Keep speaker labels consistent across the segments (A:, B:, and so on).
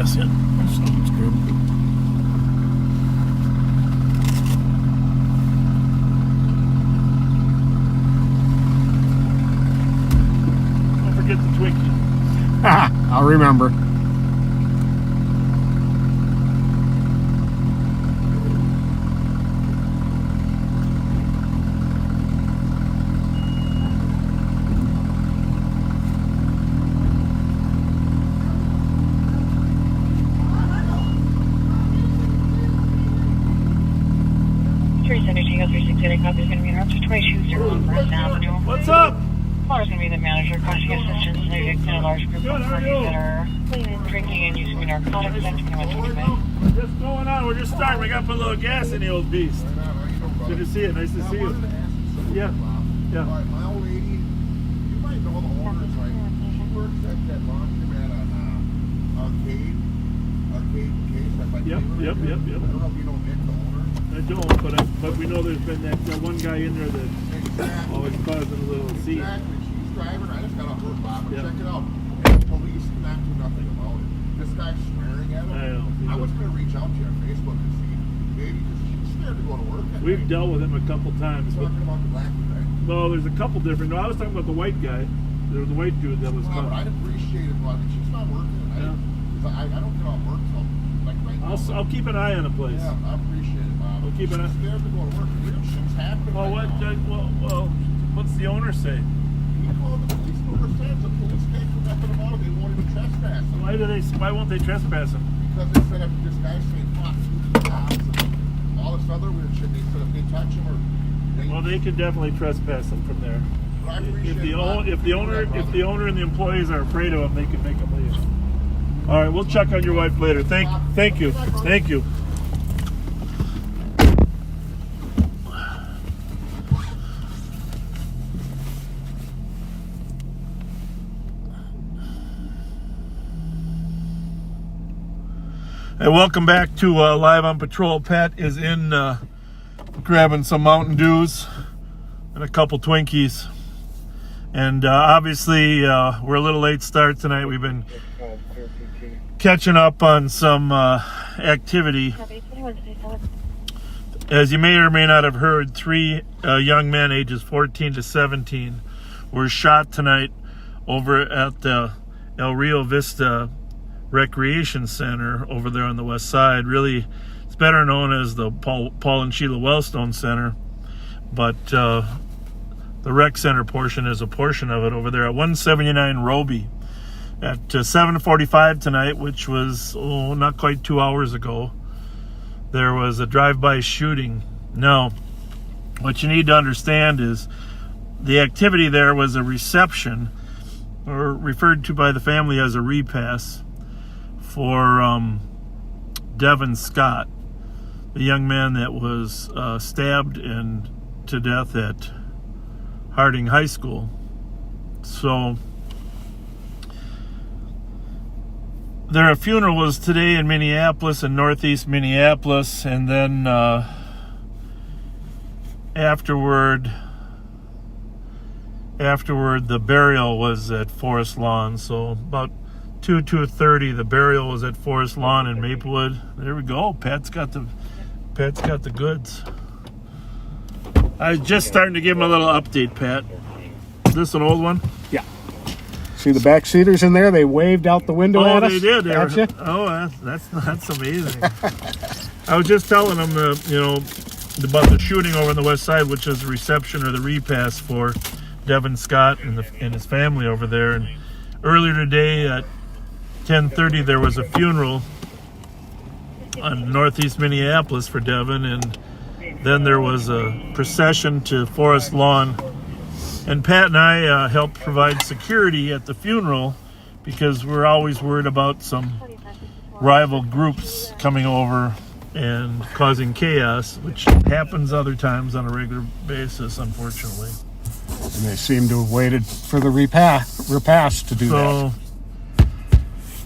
A: gas yet.
B: Sounds good.
A: Don't forget the Twinkie.
B: I'll remember.
A: What's up?
C: Water's going to be the manager, requesting assistance in evicting a large group of parties that are drinking and using narcotics.
A: What's going on? We're just starting. We got to put a little gas in the old beast. Good to see you. Nice to see you. Yeah. Yeah.
D: My old lady, you might know the owner, right? She works at that laundromat on Arcade Case.
A: Yep.
D: I don't know if you know Nick, the owner.
A: I don't, but we know there's been that one guy in there that always causing a little scene.
D: Exactly. She's driving. I just got off her Bob.
A: Yeah.
D: Check it out. And the police cannot do nothing about it. This guy's swearing at him.
A: I know.
D: I was going to reach out to you on Facebook and see maybe because she's scared to go to work.
A: We've dealt with him a couple times.
D: You're talking about the black guy, right?
A: No, there's a couple different. No, I was talking about the white guy. There was the white dude that was
D: But
A: coming.
D: I'd appreciate it. But she's not working.
A: Yeah.
D: I don't get off work till like right now.
A: I'll keep an eye on the place.
D: Yeah, I appreciate it, Bob.
A: We'll keep an eye.
D: She's scared to go to work. You know, shit's happening.
A: Well,
D: right
A: what?
D: now.
A: Well, what's the owner say?
D: He called the police over said the police can't do nothing about it. They won't even trespass him.
A: Why won't they trespass him?
D: Because they said if this guy's saying fuck cops and all this other weird shit, they said if they touch him or
A: Well, they could definitely trespass him from there.
D: But I appreciate
A: If the owner and the employees are afraid of him, they can make him leave. All right, we'll check on your wife later. Thank you. Thank you. Hey, welcome back to Live on Patrol. Pat is in grabbing some Mountain Dews and a couple Twinkies. And obviously, we're a little late start tonight. We've been catching up on some activity. As you may or may not have heard, 3 young men ages 14 to 17 were shot tonight over at the El Rio Vista Recreation Center over there on the west side. Really, it's better known as the Paul and Sheila Wellstone Center, but the rec center portion is a portion of it over there at 179 Roby at 7:45 tonight, which was not quite 2 hours ago. There was a drive-by shooting. Now, what you need to understand is the activity there was a reception, or referred to by the family as a repass, for Devin Scott, the young man that was stabbed and to death at Harding High School. So their funeral was today in Minneapolis, in northeast Minneapolis, and then afterward the burial was at Forest Lawn. So about 2:30 the burial was at Forest Lawn in Maplewood. There we go. Pat's got the goods. I was just starting to give him a little update, Pat. Is this an old one?
B: Yeah. See the back seaters in there? They waved out the window at us.
A: They did.
B: Gotcha.
A: That's amazing. I was just telling them, about the shooting over on the west side, which is the reception or the repass for Devin Scott and his family over there. And earlier today at 10:30, there was a funeral on northeast Minneapolis for Devin, and then there was a procession to Forest Lawn. And Pat and I helped provide security at the funeral because we're always worried about some rival groups coming over and causing chaos, which happens other times on a regular basis, unfortunately.
B: And they seem to have waited for the repast to do that.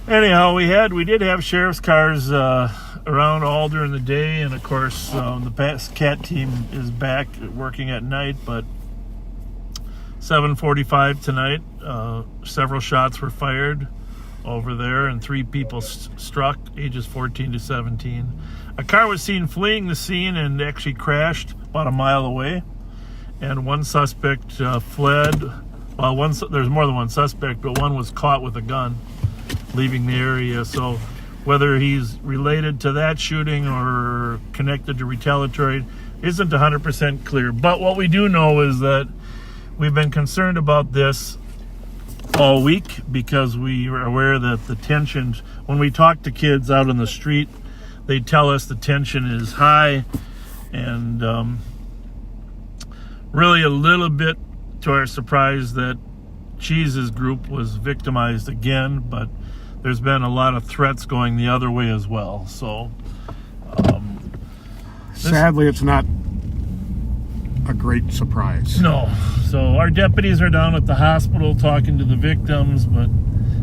A: Anyhow, we did have sheriff's cars around all during the day, and of course the CAT team is back working at night. But 7:45 tonight, several shots were fired over there, and 3 people struck, ages 14 to 17. A car was seen fleeing the scene and actually crashed about a mile away, and one suspect fled. Well, there's more than one suspect, but one was caught with a gun leaving the area. So whether he's related to that shooting or connected to retaliatory isn't 100% clear. But what we do know is that we've been concerned about this all week because we are aware that the tension, when we talk to kids out on the street, they tell us the tension is high, and really a little bit to our surprise that Cheese's group was victimized again, but there's been a lot of threats going the other way as well. So
B: sadly, it's not a great surprise.
A: No. So our deputies are down at the hospital talking to the victims, but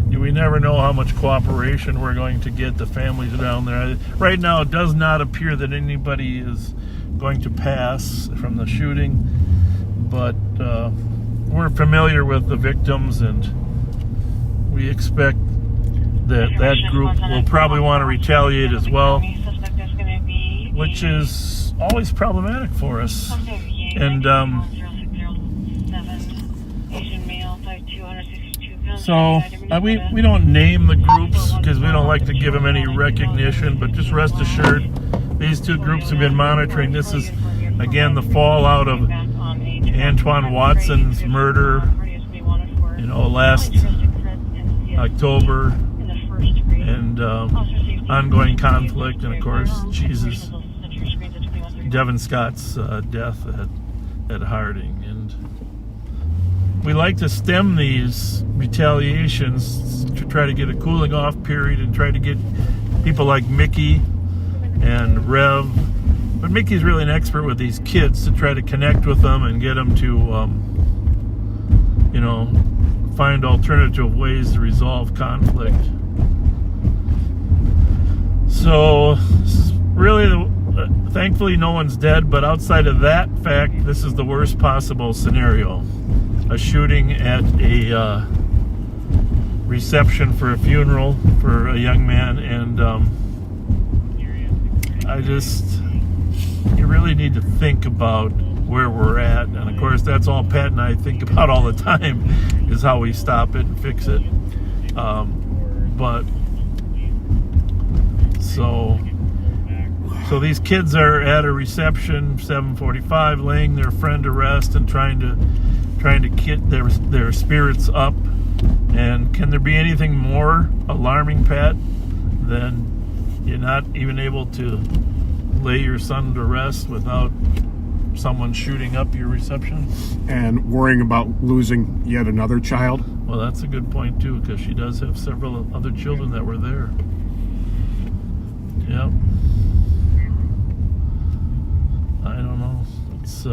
A: we never know how much cooperation we're going to get. The families are down there. Right now, it does not appear that anybody is going to pass from the shooting, but we're familiar with the victims, and we expect that group will probably want to retaliate as well, which is always problematic for us. And so we don't name the groups because we don't like to give them any recognition, but just rest assured, these 2 groups have been monitoring. This is, again, the fallout of Antoine Watson's murder, last October, and ongoing conflict, and of course Cheese's, Devin Scott's death at Harding. And we like to stem these retaliations to try to get a cooling off period and try to get people like Mickey and Rev, but Mickey's really an expert with these kids, to try to connect with them and get them to find alternative ways to resolve conflict. So really, thankfully no one's dead, but outside of that fact, this is the worst possible scenario. A shooting at a reception for a funeral for a young man, and you really need to think about where we're at. And of course, that's all Pat and I think about all the time, is how we stop it and fix it. So these kids are at a reception, 7:45, laying their friend to rest and trying to get their spirits up. And can there be anything more alarming, Pat, than you're not even able to lay your son to rest without someone shooting up your reception?
B: And worrying about losing yet another child?
A: Well, that's a good point too, because she does have several other children that were there. Yep. I don't know. It's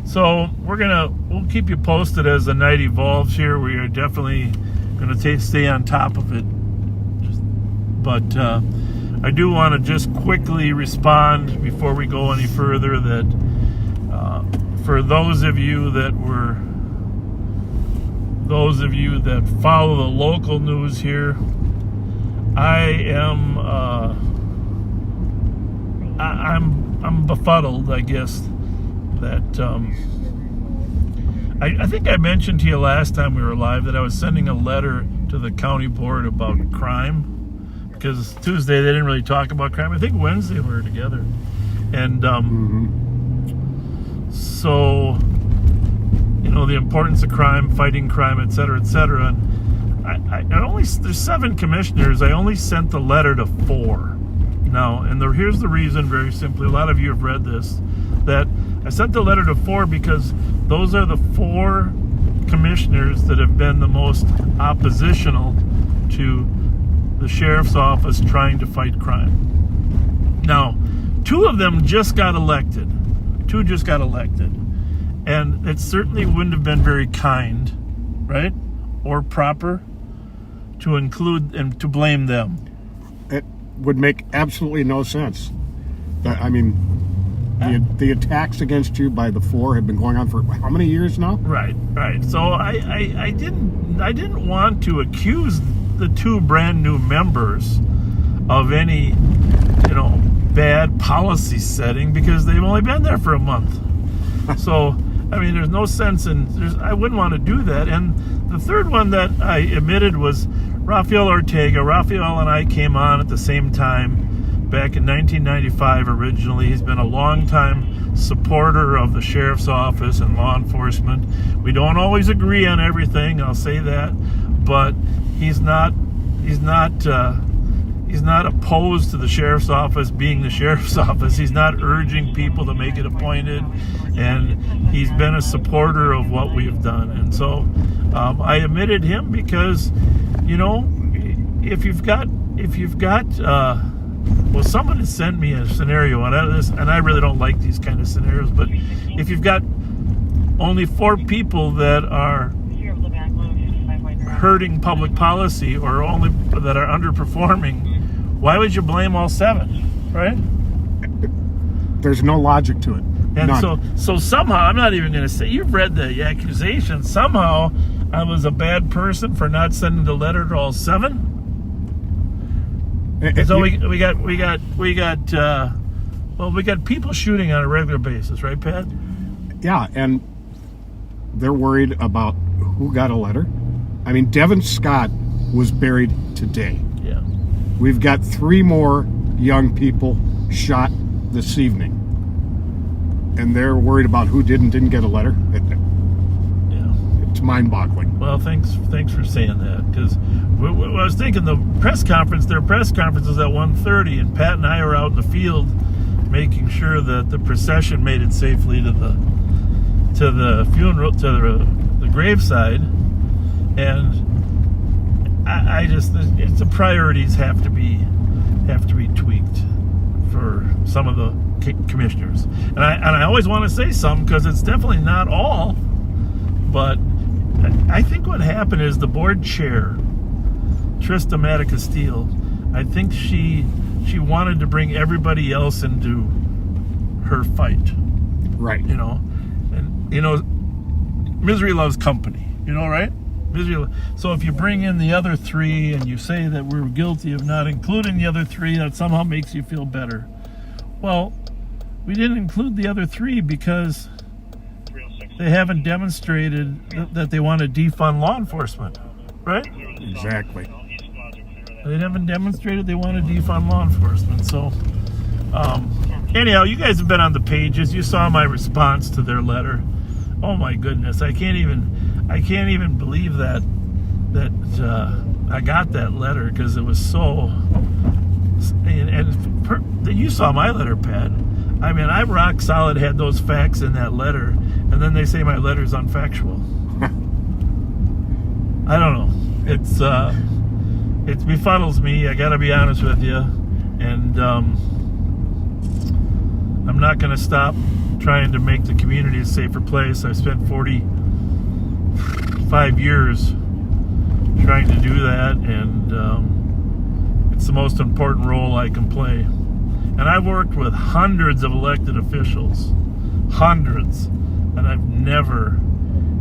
A: so we'll keep you posted as the night evolves here. We are definitely going to stay on top of it. But I do want to just quickly respond before we go any further that for those of you that follow the local news here, I'm befuddled, I guess, that I think I mentioned to you last time we were live that I was sending a letter to the county board about crime, because Tuesday they didn't really talk about crime. I think Wednesday we were together, and so the importance of crime, fighting crime, et cetera, et cetera. And there's 7 commissioners. I only sent the letter to 4. Now, and here's the reason, very simply. A lot of you have read this, that I sent the letter to 4 because those are the 4 commissioners that have been the most oppositional to the sheriff's office trying to fight crime. Now, 2 of them just got elected. 2 just got elected. And it certainly wouldn't have been very kind, right? Or proper to include and to blame them.
B: It would make absolutely no sense. The attacks against you by the four have been going on for how many years now?
A: Right. So I didn't want to accuse the two brand new members of any, bad policy setting because they've only been there for a month. So, I mean, there's no sense I wouldn't want to do that. And the third one that I omitted was Rafael Ortega. Rafael and I came on at the same time back in 1995 originally. He's been a long-time supporter of the sheriff's office and law enforcement. We don't always agree on everything, I'll say that, but he's not opposed to the sheriff's office being the sheriff's office. He's not urging people to make it appointed, and he's been a supporter of what we've done. And so I omitted him because, if you've got well, someone has sent me a scenario, and I really don't like these kind of scenarios, but if you've got only 4 people that are hurting public policy or only that are underperforming, why would you blame all 7, right?
B: There's no logic to it.
A: And
B: None.
A: so somehow, I'm not even going to say, you've read the accusation, somehow I was a bad person for not sending the letter to all 7? So we got people shooting on a regular basis, right, Pat?
B: Yeah, and they're worried about who got a letter. I mean, Devin Scott was buried today.
A: Yeah.
B: We've got 3 more young people shot this evening, and they're worried about who didn't get a letter. It's mind-boggling.
A: Well, thanks for saying that, because I was thinking their press conference is at 1:30, and Pat and I are out in the field making sure that the procession made it safely to the funeral, to the graveside, and I just, the priorities have to be tweaked for some of the commissioners, and I always want to say some because it's definitely not all, but I think what happened is the board chair, Trista Matica-Steele, I think she wanted to bring everybody else into her fight.
B: Right.
A: And misery loves company, right? So if you bring in the other 3 and you say that we're guilty of not including the other 3, that somehow makes you feel better. Well, we didn't include the other 3 because they haven't demonstrated that they want to defund law enforcement, right?
B: Exactly.
A: They haven't demonstrated they want to defund law enforcement. So, anyhow, you guys have been on the pages. You saw my response to their letter. Oh my goodness, I can't even believe that I got that letter because it was so. And you saw my letter, Pat. I mean, I rock solid had those facts in that letter, and then they say my letter's unfactual. I don't know. It befuddles me. I got to be honest with you, and I'm not going to stop trying to make the community a safer place. I spent 45 years trying to do that, and it's the most important role I can play. And I've worked with hundreds of elected officials, hundreds, and I've never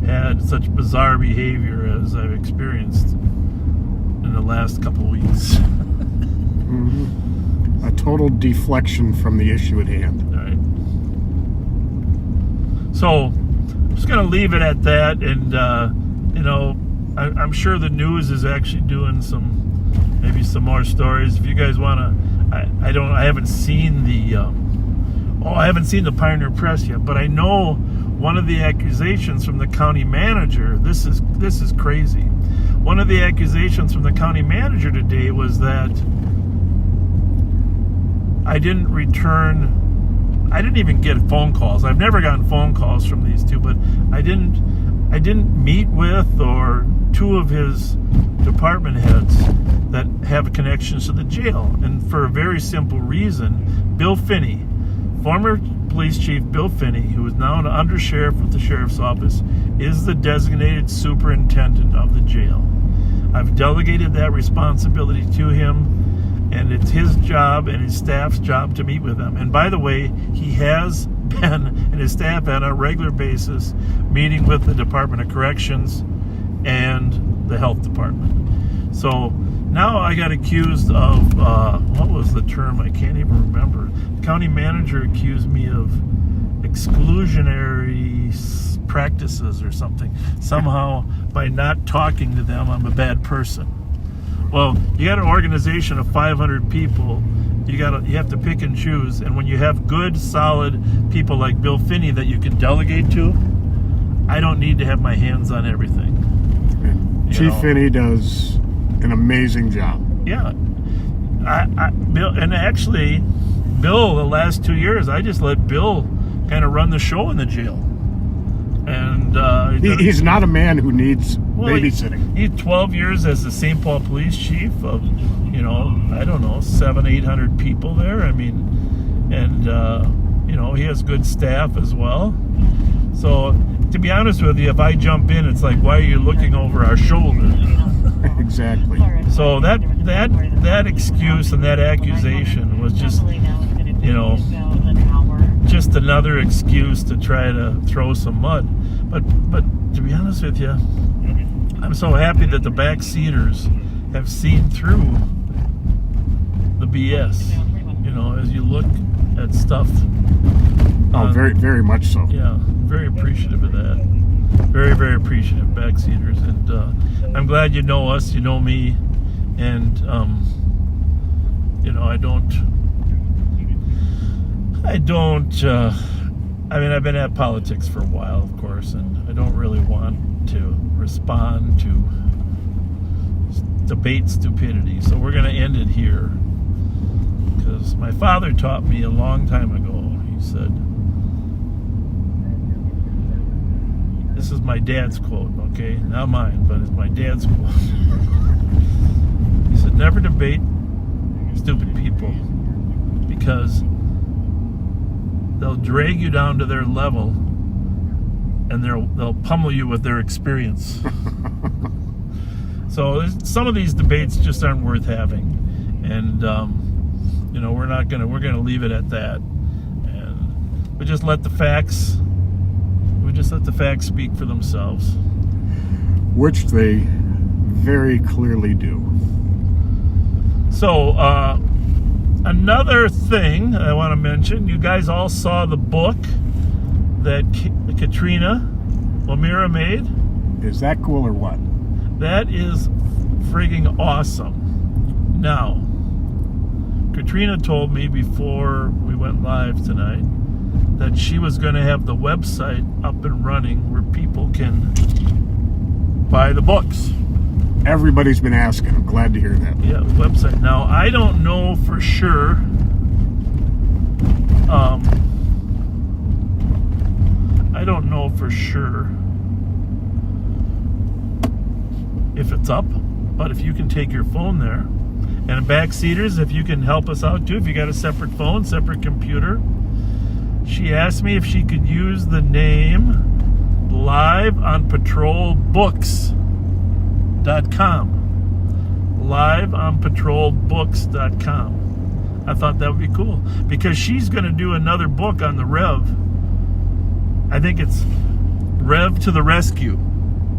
A: had such bizarre behavior as I've experienced in the last couple of weeks.
B: Mm-hmm. A total deflection from the issue at hand.
A: All right. So I'm just going to leave it at that, and I'm sure the news is actually doing maybe some more stories. If you guys want to. I haven't seen the Pioneer Press yet, but I know one of the accusations from the county manager, this is crazy. One of the accusations from the county manager today was that I didn't even get phone calls. I've never gotten phone calls from these two, but I didn't meet with or 2 of his department heads that have connections to the jail, and for a very simple reason. Bill Finney, former police chief Bill Finney, who is now an undersheriff with the sheriff's office, is the designated superintendent of the jail. I've delegated that responsibility to him, and it's his job and his staff's job to meet with them. And by the way, he has been, and his staff, on a regular basis, meeting with the Department of Corrections and the Health Department. So now I got accused of, what was the term? I can't even remember. The county manager accused me of exclusionary practices or something. Somehow, by not talking to them, I'm a bad person. Well, you got an organization of 500 people. You have to pick and choose. And when you have good, solid people like Bill Finney that you can delegate to, I don't need to have my hands on everything.
B: Chief Finney does an amazing job.
A: Yeah. Bill, and actually, Bill, the last 2 years, I just let Bill kind of run the show in the jail. And
B: he's not a man who needs babysitting.
A: He's 12 years as the St. Paul police chief of, I don't know, 700-800 people there. I mean, and he has good staff as well. So, to be honest with you, if I jump in, it's like, why are you looking over our shoulder?
B: Exactly.
A: So that excuse and that accusation was just, just another excuse to try to throw some mud. But to be honest with you, I'm so happy that the backseaters have seen through the BS. As you look at stuff.
B: Oh, very, very much so.
A: Yeah, very appreciative of that. Very, very appreciative, backseaters. And I'm glad you know us, you know me, and I've been at politics for a while, of course, and I don't really want to respond to debate stupidity. So we're going to end it here, because my father taught me a long time ago. He said, this is my dad's quote, okay? Not mine, but it's my dad's quote. He said, never debate stupid people, because they'll drag you down to their level and they'll pummel you with their experience. So some of these debates just aren't worth having. And, we're going to leave it at that. And we just let the facts speak for themselves.
B: Which they very clearly do.
A: So, another thing I want to mention, you guys all saw the book that Katrina O'Meara made.
B: Is that cool or what?
A: That is frigging awesome. Now, Katrina told me before we went live tonight that she was going to have the website up and running where people can buy the books.
B: Everybody's been asking. I'm glad to hear that.
A: Yeah, website. Now, I don't know for sure. I don't know for sure if it's up, but if you can take your phone there, and backseaters, if you can help us out too, if you got a separate phone, separate computer. She asked me if she could use the name liveonpatrolbooks.com. liveonpatrolbooks.com. I thought that would be cool, because she's going to do another book on the Rev. I think it's Rev to the Rescue.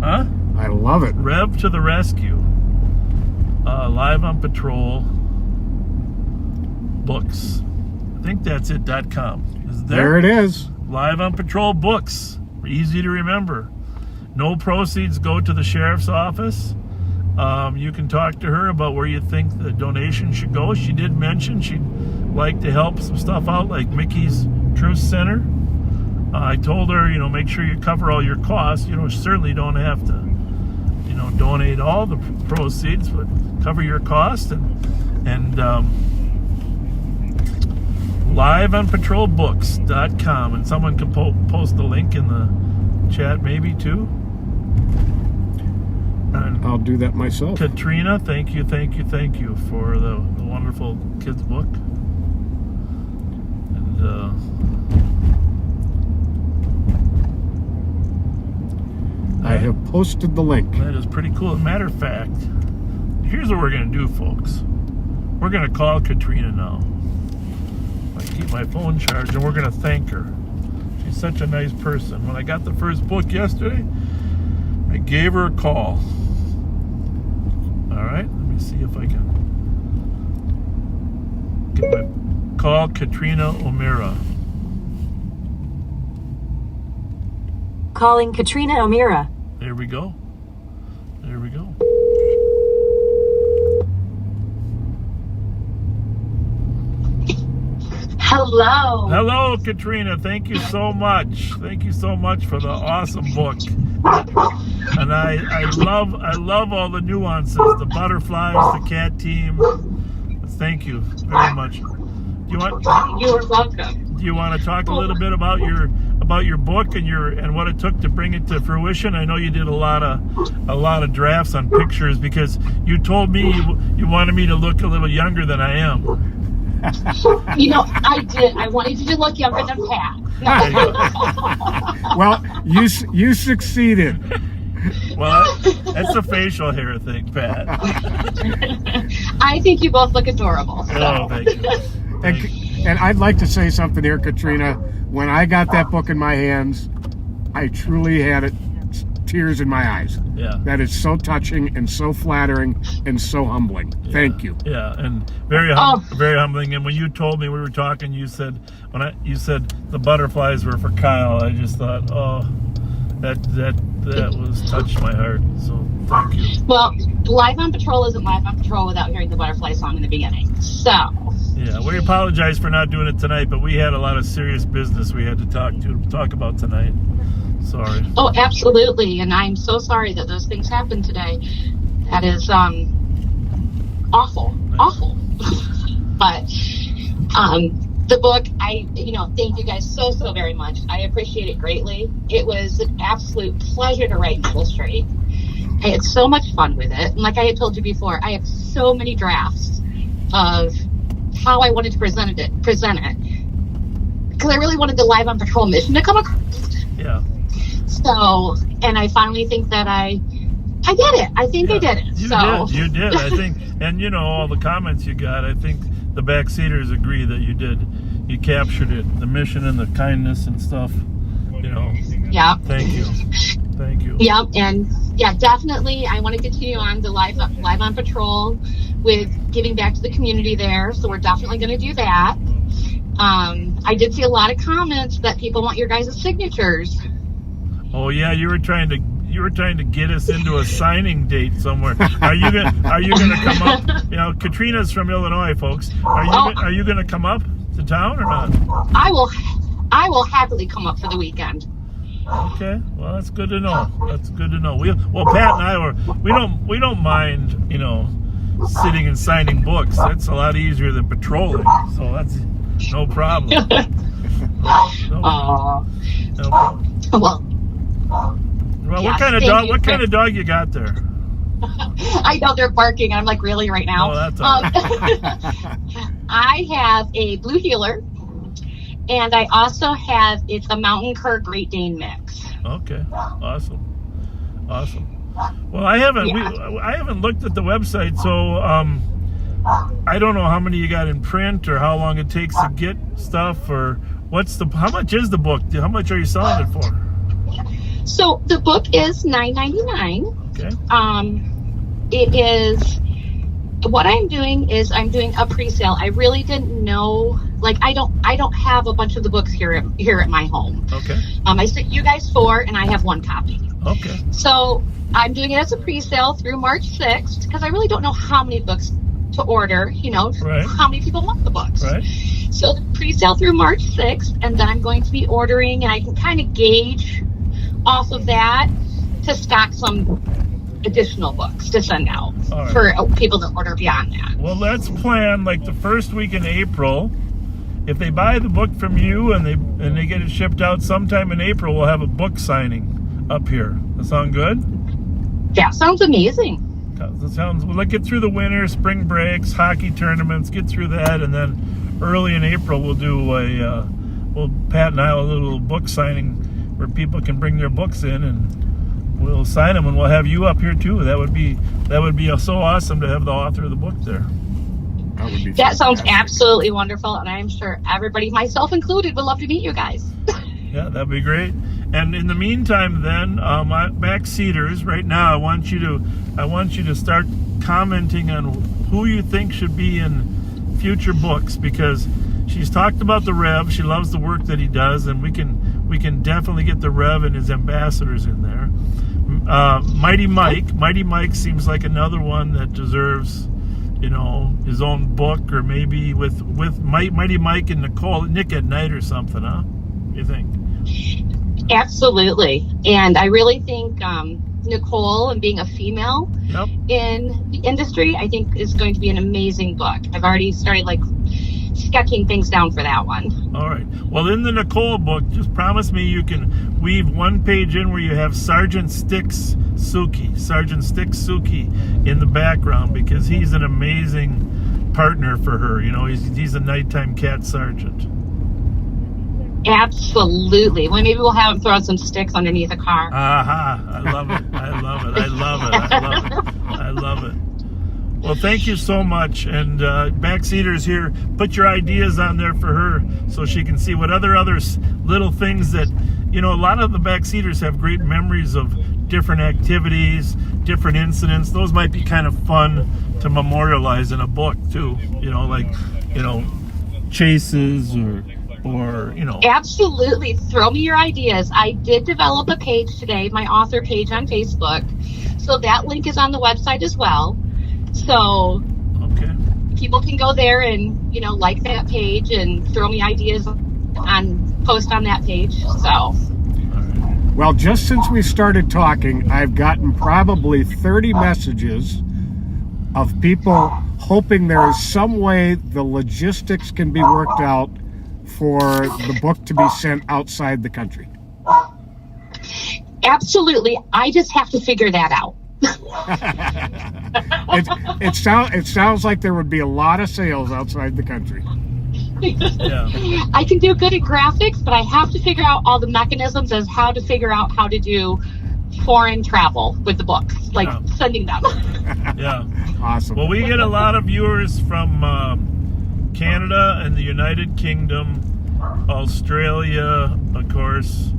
A: Huh?
B: I love it.
A: Rev to the Rescue. Live on Patrol Books. I think that's it.com. Is it
B: there it is.
A: Live on Patrol Books. Easy to remember. No proceeds go to the sheriff's office. You can talk to her about where you think the donation should go. She did mention she'd like to help some stuff out, like Mickey's Truth Center. I told her, make sure you cover all your costs. Certainly don't have to, donate all the proceeds, but cover your costs. And liveonpatrolbooks.com, and someone can post the link in the chat maybe too. And
B: I'll do that myself.
A: Katrina, thank you for the wonderful kids book. And
B: I have posted the link.
A: That is pretty cool. As a matter of fact, here's what we're going to do, folks. We're going to call Katrina now. I keep my phone charged, and we're going to thank her. She's such a nice person. When I got the first book yesterday, I gave her a call. All right, let me see if I can get my call Katrina O'Meara.
E: Calling Katrina O'Meara.
A: There we go. There we go.
C: Hello.
A: Hello, Katrina. Thank you so much. Thank you so much for the awesome book. And I love all the nuances, the butterflies, the cat team. Thank you very much.
C: You are welcome.
A: Do you want to talk a little bit about your book and what it took to bring it to fruition? I know you did a lot of drafts on pictures because you told me you wanted me to look a little younger than I am.
C: I did. I wanted you to look younger than Pat.
B: Well, you succeeded.
A: Well, that's a facial hair thing, Pat.
C: I think you both look adorable. So.
A: Oh, thank you.
B: And I'd like to say something here, Katrina. When I got that book in my hands, I truly had tears in my eyes.
A: Yeah.
B: That is so touching and so flattering and so humbling.
A: Yeah.
B: Thank you.
A: Yeah, and very humbling. And when you told me we were talking, you said the butterflies were for Kyle. I just thought, oh, that was touched my heart. So thank you.
C: Well, Live on Patrol isn't Live on Patrol without hearing the butterfly song in the beginning. So.
A: Yeah, we apologize for not doing it tonight, but we had a lot of serious business we had to talk about tonight. Sorry.
C: Oh, absolutely, and I'm so sorry that those things happened today. That is awful. But the book, thank you guys so very much. I appreciate it greatly. It was an absolute pleasure to write and illustrate. I had so much fun with it, and like I had told you before, I have so many drafts of how I wanted to present it because I really wanted the Live on Patrol mission to come across.
A: Yeah.
C: So, and I finally think that I did it. I think I did it.
A: You did. I think, and all the comments you got, I think the backseaters agree that you did. You captured it, the mission and the kindness and stuff.
C: Yeah.
A: Thank you.
C: Yeah, and definitely. I want to continue on the Live on Patrol with giving back to the community there. So we're definitely going to do that. I did see a lot of comments that people want your guys' signatures.
A: Oh yeah, you were trying to get us into a signing date somewhere. Are you gonna come up? Katrina's from Illinois, folks. Are you gonna come up to town or not?
C: I will happily come up for the weekend.
A: Okay, well that's good to know. Pat and I we don't mind sitting and signing books. That's a lot easier than patrolling, so that's no problem. No problem.
C: Well,
A: what kind of dog you got there?
C: I know they're barking. I'm like, really right now?
A: Oh, that's all right.
C: I have a blue heeler, and I also have, it's a Mountain Cur Great Dane mix.
A: Okay, awesome. Well, I haven't looked at the website, so I don't know how many you got in print or how long it takes to get stuff, or how much is the book? How much are you selling it for?
C: So the book is $9.99.
A: Okay.
C: It is, what I'm doing is I'm doing a pre-sale. I really didn't know, I don't have a bunch of the books here at my home.
A: Okay.
C: I sent you guys 4 and I have 1 copy.
A: Okay.
C: So I'm doing it as a pre-sale through March 6th because I really don't know how many books to order,
A: right.
C: How many people want the books.
A: Right.
C: So the pre-sale through March 6th, and then I'm going to be ordering, and I can kind of gauge off of that to stock some additional books to send out for people that order beyond that.
A: Well, let's plan the first week in April. If they buy the book from you and they get it shipped out sometime in April, we'll have a book signing up here. That sound good?
C: That sounds amazing.
A: We'll get through the winter, spring breaks, hockey tournaments, get through that, and then early in April we'll do Pat and I will do a little book signing where people can bring their books in and we'll sign them, and we'll have you up here too. That would be so awesome to have the author of the book there.
B: That would be
C: That sounds
B: fantastic.
C: absolutely wonderful, and I'm sure everybody, myself included, would love to meet you guys.
A: Yeah, that'd be great. And in the meantime, then, backseaters, right now, I want you to start commenting on who you think should be in future books, because she's talked about the Rev. She loves the work that he does, and we can definitely get the Rev and his ambassadors in there. Mighty Mike seems like another one that deserves, his own book, or maybe with Mighty Mike and Nick at Night or something, huh? You think?
C: Absolutely. And I really think Nicole, and being a female
A: Yep.
C: in the industry, I think is going to be an amazing book. I've already started sketching things down for that one.
A: All right. Well, in the Nicole book, just promise me you can weave one page in where you have Sergeant Sticks Suki in the background, because he's an amazing partner for her. He's a nighttime cat sergeant.
C: Absolutely. Well, maybe we'll have him throw out some sticks underneath a car.
A: Aha! I love it. I love it. Well, thank you so much. And backseaters here, put your ideas on there for her so she can see what other little things that, a lot of the backseaters have great memories of different activities, different incidents. Those might be kind of fun to memorialize in a book too. Chases or.
C: Absolutely. Throw me your ideas. I did develop a page today, my author page on Facebook. So that link is on the website as well. So
A: okay,
C: people can go there and, like that page and throw me ideas post on that page. So.
B: Well, just since we started talking, I've gotten probably 30 messages of people hoping there is some way the logistics can be worked out for the book to be sent outside the country.
C: Absolutely. I just have to figure that out.
B: It sounds like there would be a lot of sales outside the country.
A: Yeah.
C: I can do good at graphics, but I have to figure out all the mechanisms as how to figure out how to do foreign travel with the books, sending them.
A: Yeah.
B: Awesome.
A: Well, we get a lot of viewers from Canada and the United Kingdom, Australia, of course,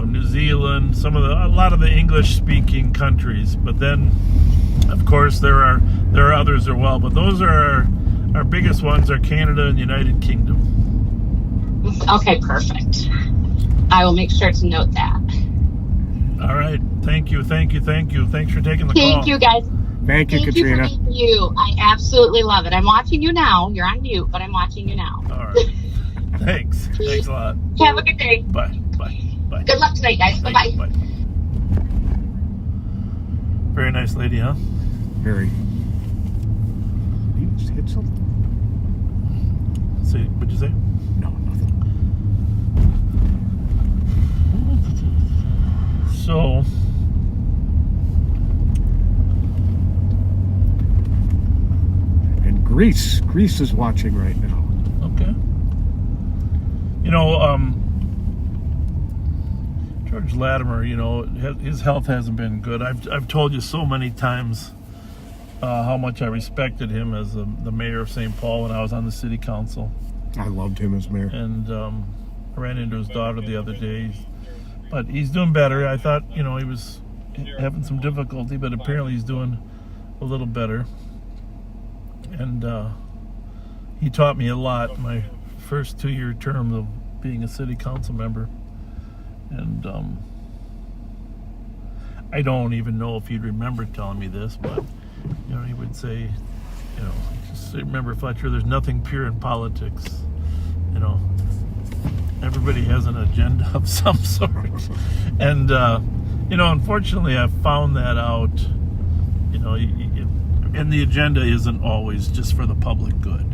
A: New Zealand, a lot of the English-speaking countries. But then, of course, there are others as well. But those are our biggest ones are Canada and United Kingdom.
C: Okay, perfect. I will make sure to note that.
A: All right. Thank you. Thanks for taking the call.
C: Thank you, guys.
B: Thank you, Katrina.
C: Thank you for being you. I absolutely love it. I'm watching you now. You're on mute, but I'm watching you now.
A: All right. Thanks a lot.
C: Have a good day.
A: Bye.
C: Good luck tonight, guys. Bye-bye.
A: Bye. Very nice lady, huh?
B: Very. You just hit something?
A: What'd you say?
B: No, nothing.
A: So,
B: And Greece is watching right now.
A: okay. George Latimer, his health hasn't been good. I've told you so many times how much I respected him as the mayor of St. Paul when I was on the city council.
B: I loved him as mayor.
A: And I ran into his daughter the other day. But he's doing better. I thought, he was having some difficulty, but apparently he's doing a little better. And he taught me a lot my first 2-year term of being a city council member. And I don't even know if he'd remember telling me this, but, he would say, just remember, Fletcher, there's nothing pure in politics. Everybody has an agenda of some sort. And, unfortunately, I've found that out, and the agenda isn't always just for the public good.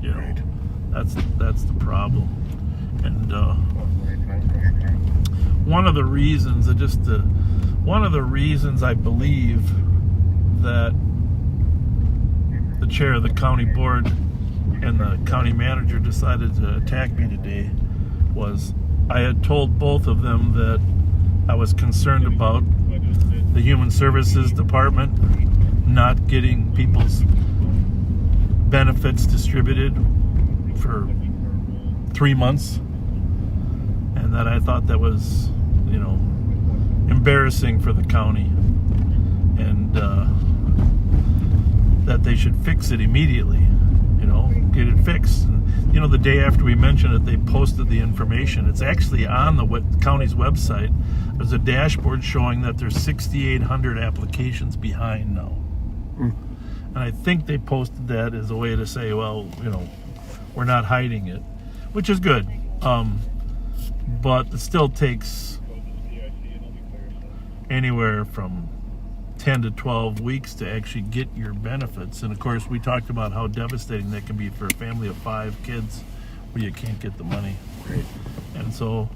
B: Right.
A: That's the problem. And one of the reasons I believe that the chair of the county board and the county manager decided to attack me today was I had told both of them that I was concerned about the Human Services Department not getting people's benefits distributed for 3 months, and that I thought that was, embarrassing for the county, and that they should fix it immediately, get it fixed. And, the day after we mentioned it, they posted the information. It's actually on the county's website. There's a dashboard showing that there's 6,800 applications behind now. And I think they posted that as a way to say, well, we're not hiding it, which is good. But it still takes anywhere from 10 to 12 weeks to actually get your benefits. And of course, we talked about how devastating that can be for a family of 5 kids where you can't get the money.
B: Right.
A: And so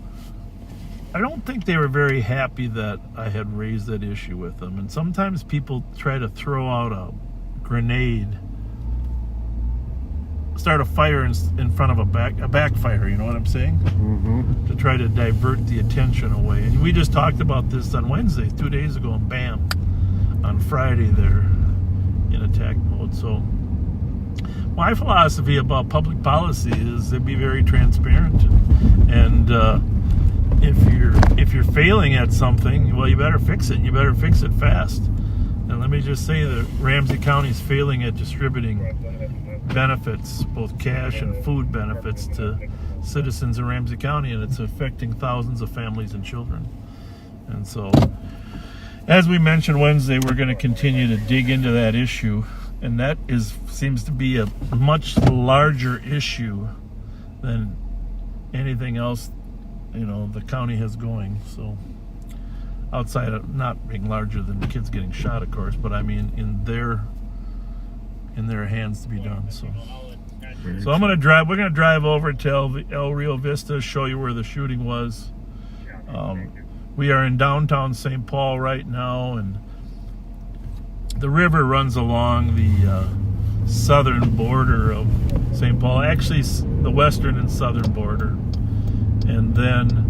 A: I don't think they were very happy that I had raised that issue with them. And sometimes people try to throw out a grenade, start a fire in front of a backfire, you know what I'm saying?
B: Mm-hmm.
A: To try to divert the attention away. And we just talked about this on Wednesday, 2 days ago, and bam, on Friday they're in attack mode. So my philosophy about public policy is to be very transparent, and if you're failing at something, well, you better fix it. You better fix it fast. And let me just say that Ramsey County is failing at distributing benefits, both cash and food benefits, to citizens in Ramsey County, and it's affecting thousands of families and children. And so, as we mentioned Wednesday, we're going to continue to dig into that issue, and that seems to be a much larger issue than anything else the county has going. So, outside of not being larger than the kids getting shot, of course, but I mean in their hands to be done. So I'm going to drive. We're going to drive over to El Rio Vista, show you where the shooting was. We are in downtown St. Paul right now, and the river runs along the southern border of St. Paul, actually the western and southern border, and then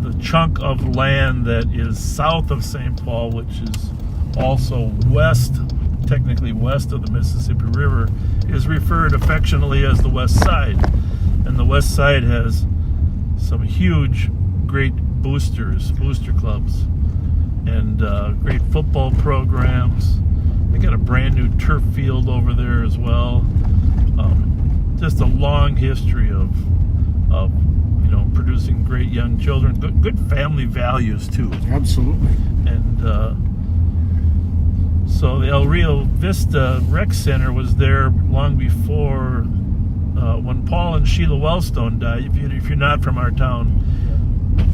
A: the chunk of land that is south of St. Paul, which is also technically west of the Mississippi River, is referred affectionately as the West Side. And the West Side has some huge, great booster clubs, and great football programs. They got a brand new turf field over there as well. Just a long history of producing great young children, good family values too.
B: Absolutely.
A: And so the El Rio Vista Rec Center was there long before when Paul and Sheila Wellstone died. If you're not from our town,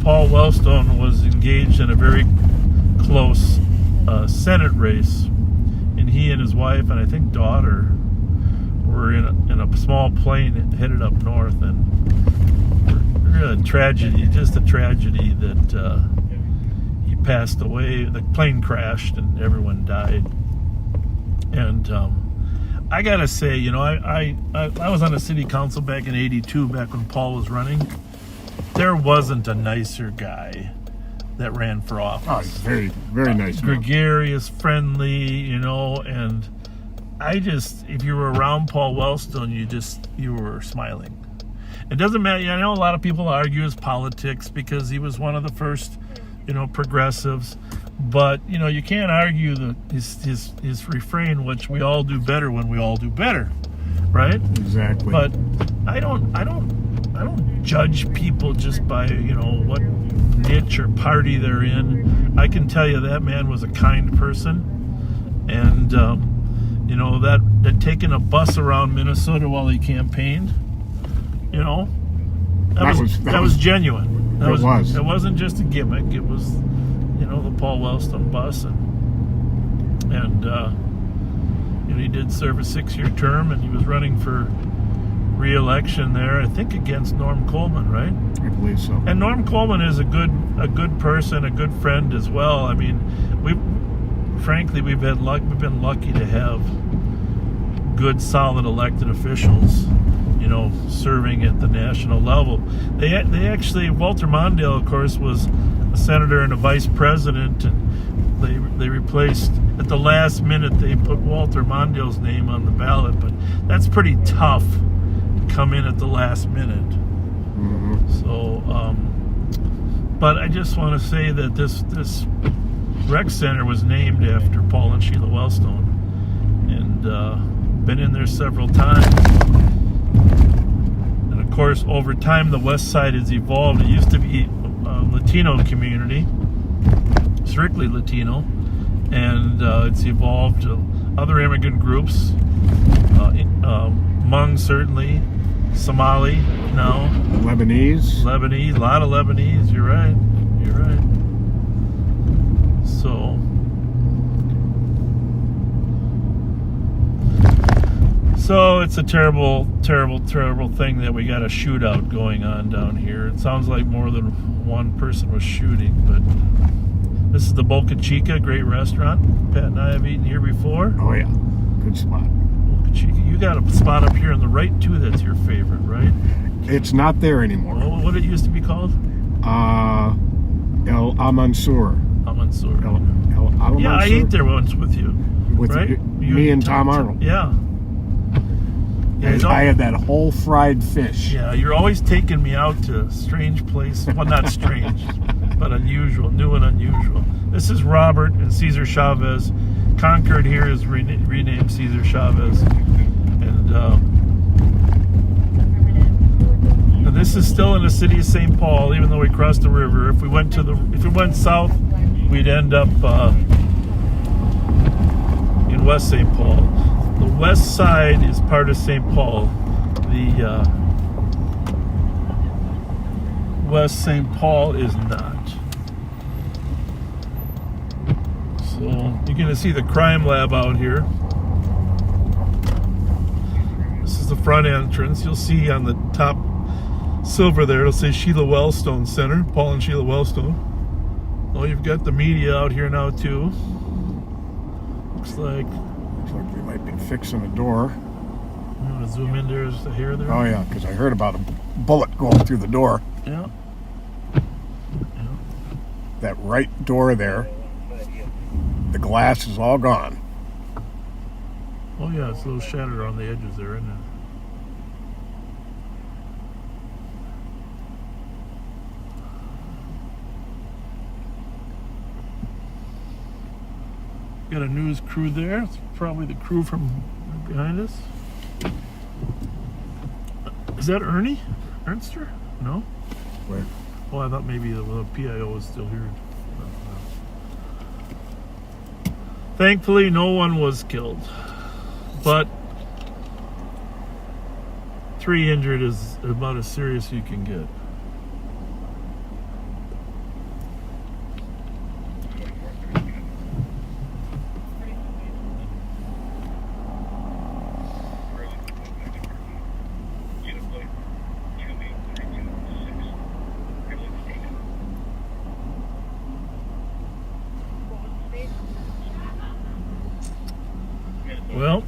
A: Paul Wellstone was engaged in a very close Senate race, and he and his wife and I think daughter were in a small plane headed up north, and a tragedy, just a tragedy that he passed away. The plane crashed and everyone died. And I gotta say, I was on the city council back in '82, back when Paul was running. There wasn't a nicer guy that ran for office.
B: Oh, he's very, very nice.
A: Gregarious, friendly, and if you were around Paul Wellstone, you were smiling. It doesn't matter. I know a lot of people argue his politics because he was one of the first, progressives. But you can't argue his refrain, which we all do better when we all do better, right?
B: Exactly.
A: But I don't judge people just by what niche or party they're in. I can tell you that man was a kind person, and that taking a bus around Minnesota while he campaigned. That was genuine. It wasn't just a gimmick. It was, the Paul Wellstone bus, and he did serve a 6-year term, and he was running for re-election there, I think against Norm Coleman, right?
B: I believe so.
A: And Norm Coleman is a good person, a good friend as well. I mean, we've been lucky to have good, solid elected officials, serving at the national level. They actually, Walter Mondale, of course, was a senator and a vice president, and they replaced at the last minute they put Walter Mondale's name on the ballot, but that's pretty tough to come in at the last minute. So, but I just want to say that this rec center was named after Paul and Sheila Wellstone, and been in there several times. And of course, over time, the West Side has evolved. It used to be a Latino community, strictly Latino, and it's evolved to other immigrant groups, Hmong certainly, Somali now,
B: Lebanese,
A: a lot of Lebanese. You're right. So it's a terrible thing that we got a shootout going on down here. It sounds like more than one person was shooting, but this is the Boca Chica, great restaurant. Pat and I have eaten here before.
B: oh yeah, good spot.
A: Boca Chica. You got a spot up here on the right too that's your favorite, right?
B: It's not there anymore.
A: What it used to be called?
B: El Almansur.
A: Almansur.
B: El Almansur.
A: Yeah, I ate there once with you.
B: With
A: right?
B: me and Tom Arnold.
A: Yeah.
B: I had that whole fried fish.
A: Yeah, you're always taking me out to strange places. Well, not strange, but unusual, new and unusual. This is Robert and Cesar Chavez. Concord here is renamed Cesar Chavez. And this is still in the city of St. Paul, even though we crossed the river. If we went south, we'd end up in West St. Paul. The west side is part of St. Paul. The West St. Paul is not. So you're going to see the crime lab out here. This is the front entrance. You'll see on the top silver there, it'll say Sheila Wellstone Center, Paul and Sheila Wellstone. Oh, you've got the media out here now too. Looks like
B: we might be fixing a door.
A: I'm going to zoom in. There's the hair there.
B: Oh yeah, because I heard about a bullet going through the door.
A: Yeah.
B: That right door there, the glass is all gone.
A: Oh yeah, it's a little shattered on the edges there, isn't it? Got a news crew there. It's probably the crew from behind us. Is that Ernie? Ernster? No?
B: Where?
A: Oh, I thought maybe the PIO was still here. Thankfully, no one was killed. But 3 injured is about as serious as you can get. Well,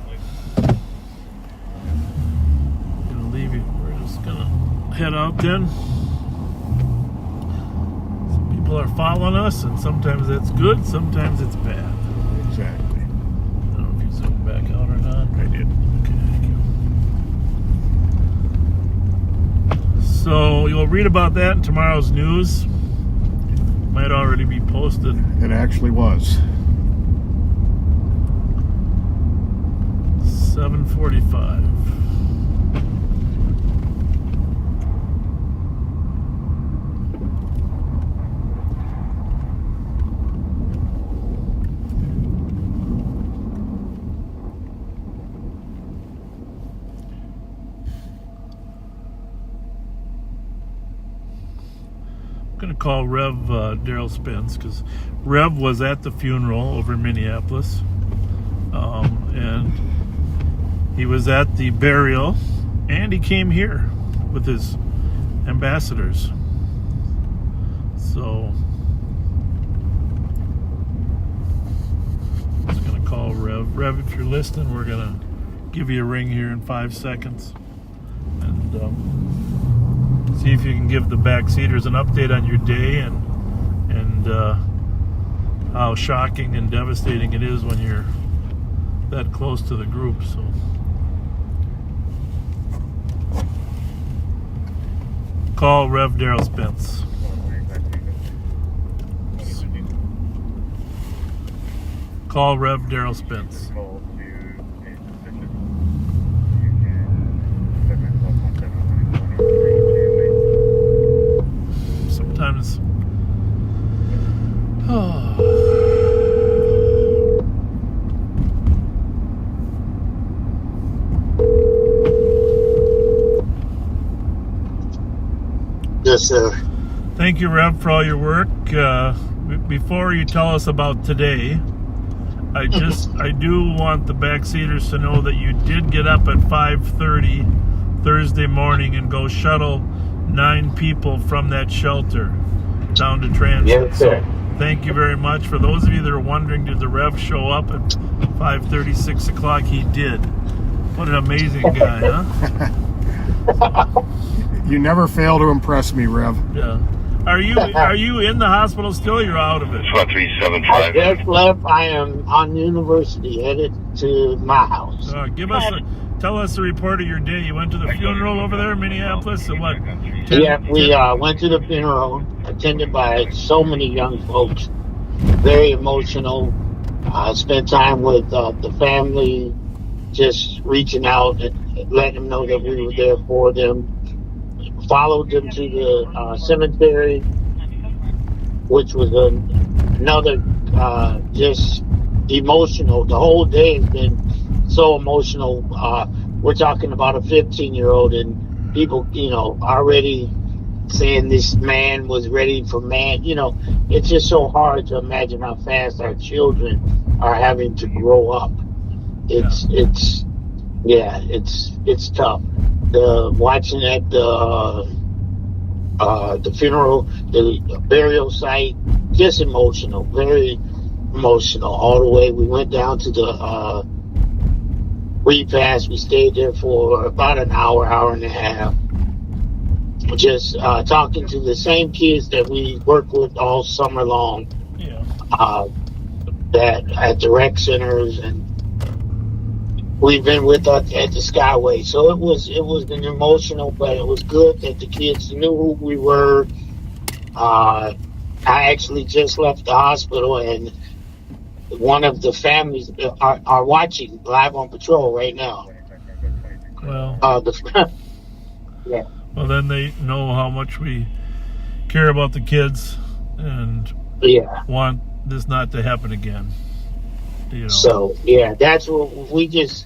A: gonna leave you. We're just gonna head out then. Some people are following us, and sometimes that's good, sometimes it's bad.
B: Exactly.
A: I don't know if you zoomed back out or not.
B: I did.
A: Okay, thank you. So you'll read about that in tomorrow's news. Might already be posted.
B: It actually was.
A: 7:45. I'm going to call Rev Daryl Spence because Rev was at the funeral over in Minneapolis. And he was at the burial, and he came here with his ambassadors. So I'm just going to call Rev. Rev, if you're listening, we're going to give you a ring here in 5 seconds. And see if you can give the backseaters an update on your day and how shocking and devastating it is when you're that close to the group. So call Rev Daryl Spence. Call Rev Daryl Spence. Sometimes
E: Yes, sir.
A: thank you, Rev, for all your work. Before you tell us about today, I do want the backseaters to know that you did get up at 5:30 Thursday morning and go shuttle 9 people from that shelter down to transit.
E: Yes, sir.
A: So thank you very much. For those of you that are wondering, did the Rev show up at 5:30, 6 o'clock? He did. What an amazing guy, huh?
B: You never fail to impress me, Rev.
A: Yeah. Are you in the hospital still? You're out of it.
E: I
D: 1375.
E: just left. I am on university, headed to my house.
A: Tell us the report of your day. You went to the funeral over there in Minneapolis, and what?
E: Yeah, we went to the funeral, attended by so many young folks. Very emotional. Spent time with the family, just reaching out and letting them know that we were there for them. Followed them to the cemetery, which was another just emotional. The whole day has been so emotional. We're talking about a 15-year-old, and people, already saying this man was ready for man. It's just so hard to imagine how fast our children are having to grow up. It's tough. Watching at the funeral, the burial site, just emotional, very emotional all the way. We went down to the repast. We stayed there for about an hour and a half, just talking to the same kids that we worked with all summer long.
A: Yeah.
E: That at the rec centers, and we've been with us at the Skyway. So it was an emotional, but it was good that the kids knew who we were. I actually just left the hospital, and one of the families are watching live on patrol right now.
A: Well,
E: yeah.
A: well, then they know how much we care about the kids and want this not to happen again.
E: So that's what we just.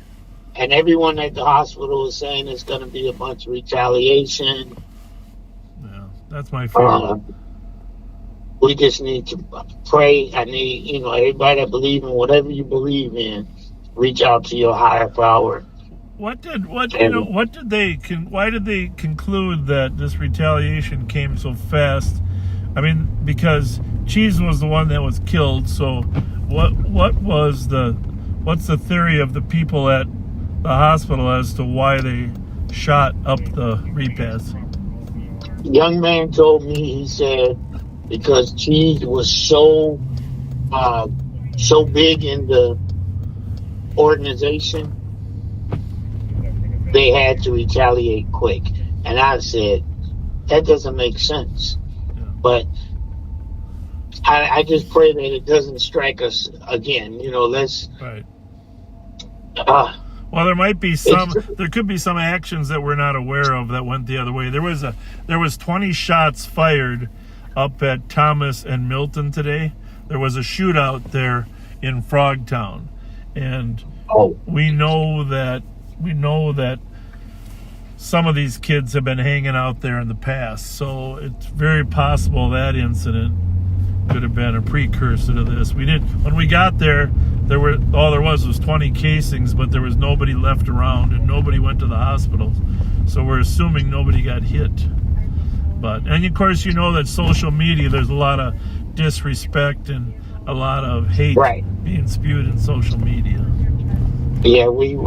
E: And everyone at the hospital is saying it's going to be a bunch of retaliation.
A: Yeah, that's my fear.
E: We just need to pray. I need, everybody that believes in whatever you believe in, reach out to your higher power.
A: Why did they conclude that this retaliation came so fast? I mean, because Cheese was the one that was killed. So, what's the theory of the people at the hospital as to why they shot up the repast?
E: Young man told me, he said, because Cheese was so big in the organization, they had to retaliate quick. And I said, that doesn't make sense.
A: Yeah.
E: But I just pray that it doesn't strike us again. Let's.
A: Right. Well, there could be some actions that we're not aware of that went the other way. There was 20 shots fired up at Thomas and Milton today. There was a shootout there in Frogtown, and we know that some of these kids have been hanging out there in the past. So it's very possible that incident could have been a precursor to this. When we got there, there was 20 casings, but there was nobody left around and nobody went to the hospital. So we're assuming nobody got hit. And of course, that social media, there's a lot of disrespect and a lot of hate being spewed in social media.
E: Yeah, we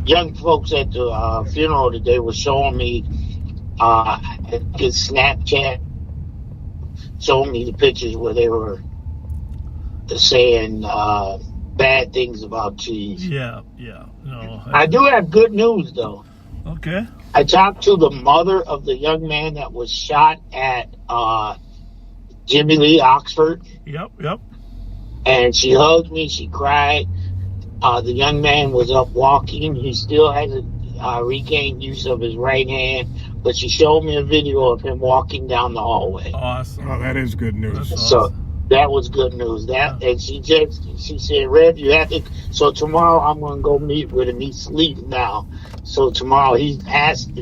E: young folks at the funeral today were showing me his Snapchat, showing me the pictures where they were saying bad things about cheese.
A: Yeah, yeah. No.
E: I do have good news, though.
A: Okay.
E: I talked to the mother of the young man that was shot at Jimmy Lee Oxford,
A: Yep.
E: and she hugged me. She cried. The young man was up walking. He still hasn't regained use of his right hand, but she showed me a video of him walking down the hallway.
A: Awesome.
B: Oh, that is good news.
A: That's
E: So
A: awesome.
E: that was good news. And she said, Rev, you have to. So tomorrow I'm going to go meet with him. He's sleeping now. So tomorrow he asked,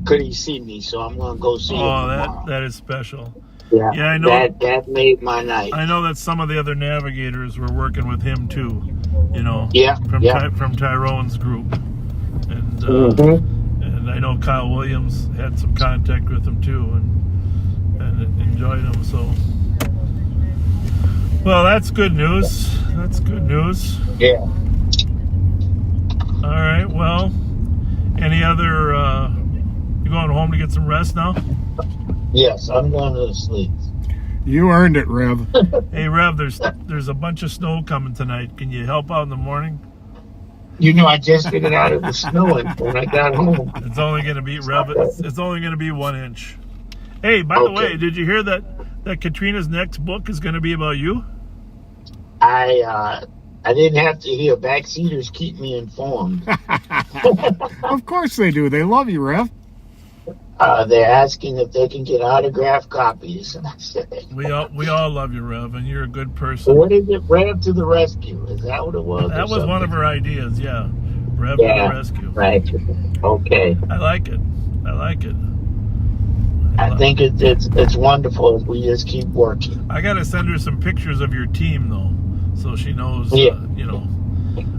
E: could he see me? So I'm going to go see him tomorrow.
A: that is special.
E: Yeah,
A: I know.
E: That made my night.
A: I know that some of the other navigators were working with him too.
E: Yeah.
A: From Tyrone's group, and and I know Kyle Williams had some contact with him too, and enjoyed him. So, well, that's good news. That's good news.
E: Yeah.
A: All right. Well, any other? You going home to get some rest now?
E: Yes, I'm going to sleep.
B: You earned it, Rev.
A: Hey, Rev, there's a bunch of snow coming tonight. Can you help out in the morning?
E: I just figured out it was snowing when I got home.
A: It's only going to be Rev. It's only going to be 1 inch. Hey, by the way, did you hear that Katrina's next book is going to be about you?
E: I didn't have to hear. Backseaters keep me informed.
B: Of course they do. They love you, Rev.
E: They're asking if they can get autographed copies, and I said,
A: We all love you, Rev, and you're a good person.
E: "What is it? Rev to the rescue? Is that what it was?"
A: That was one of her ideas, yeah. Rev to the rescue.
E: Right. Okay.
A: I like it.
E: I think it's wonderful if we just keep working.
A: I gotta send her some pictures of your team though, so she knows.
E: Yeah.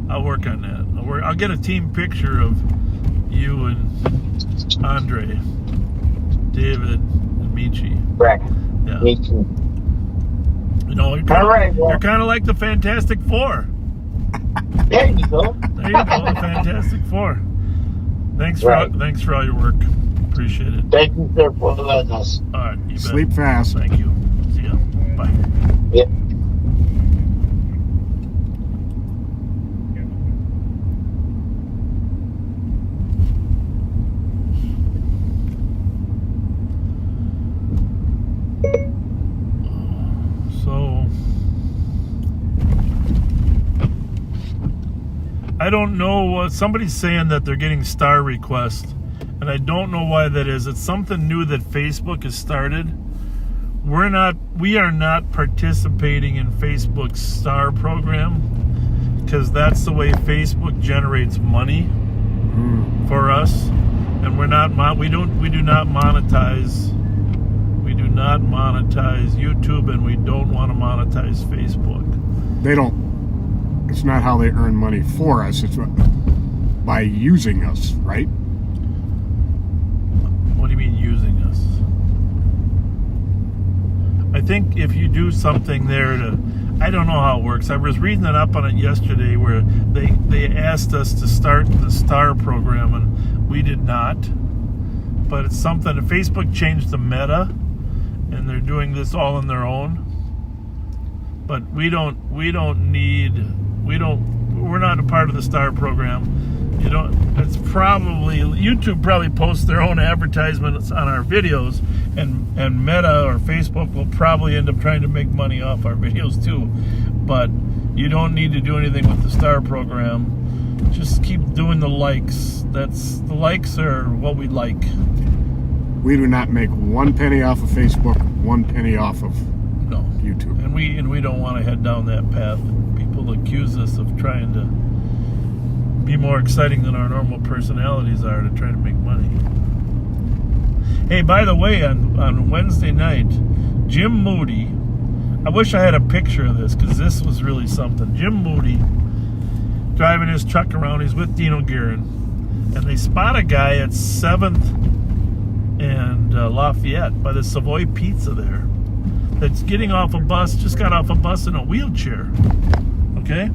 A: I'll work on that. I'll get a team picture of you and Andre, David, and Michi.
E: Right.
A: Yeah.
E: Me too.
A: You're kind of like the Fantastic Four.
E: There you go.
A: There you go, the Fantastic Four. Thanks for all your work. Appreciate it.
E: Thank you, sir, for letting us.
A: All right, you bet.
B: Sleep fast.
A: Thank you. See ya. Bye.
E: Yep.
A: So, I don't know what somebody's saying that they're getting star requests, and I don't know why that is. It's something new that Facebook has started. We are not participating in Facebook's star program because that's the way Facebook generates money for us, and we do not monetize. We do not monetize YouTube, and we don't want to monetize Facebook.
B: They don't. It's not how they earn money for us. It's by using us, right?
A: What do you mean using us? I think if you do something there I don't know how it works. I was reading it up on it yesterday where they asked us to start the star program and we did not. But it's something, Facebook changed the meta and they're doing this all on their own. But we're not a part of the star program. YouTube probably posts their own advertisements on our videos, and Meta or Facebook will probably end up trying to make money off our videos too. But you don't need to do anything with the star program. Just keep doing the likes. The likes are what we like.
B: We do not make 1 penny off of Facebook, 1 penny off of YouTube.
A: And we don't want to head down that path. People accuse us of trying to be more exciting than our normal personalities are to try to make money. Hey, by the way, on Wednesday night, Jim Moody, I wish I had a picture of this because this was really something. Jim Moody driving his truck around, he's with Dino Guerin, and they spot a guy at 7th and Lafayette by the Savoy Pizza there that's getting off a bus, just got off a bus in a wheelchair. Okay?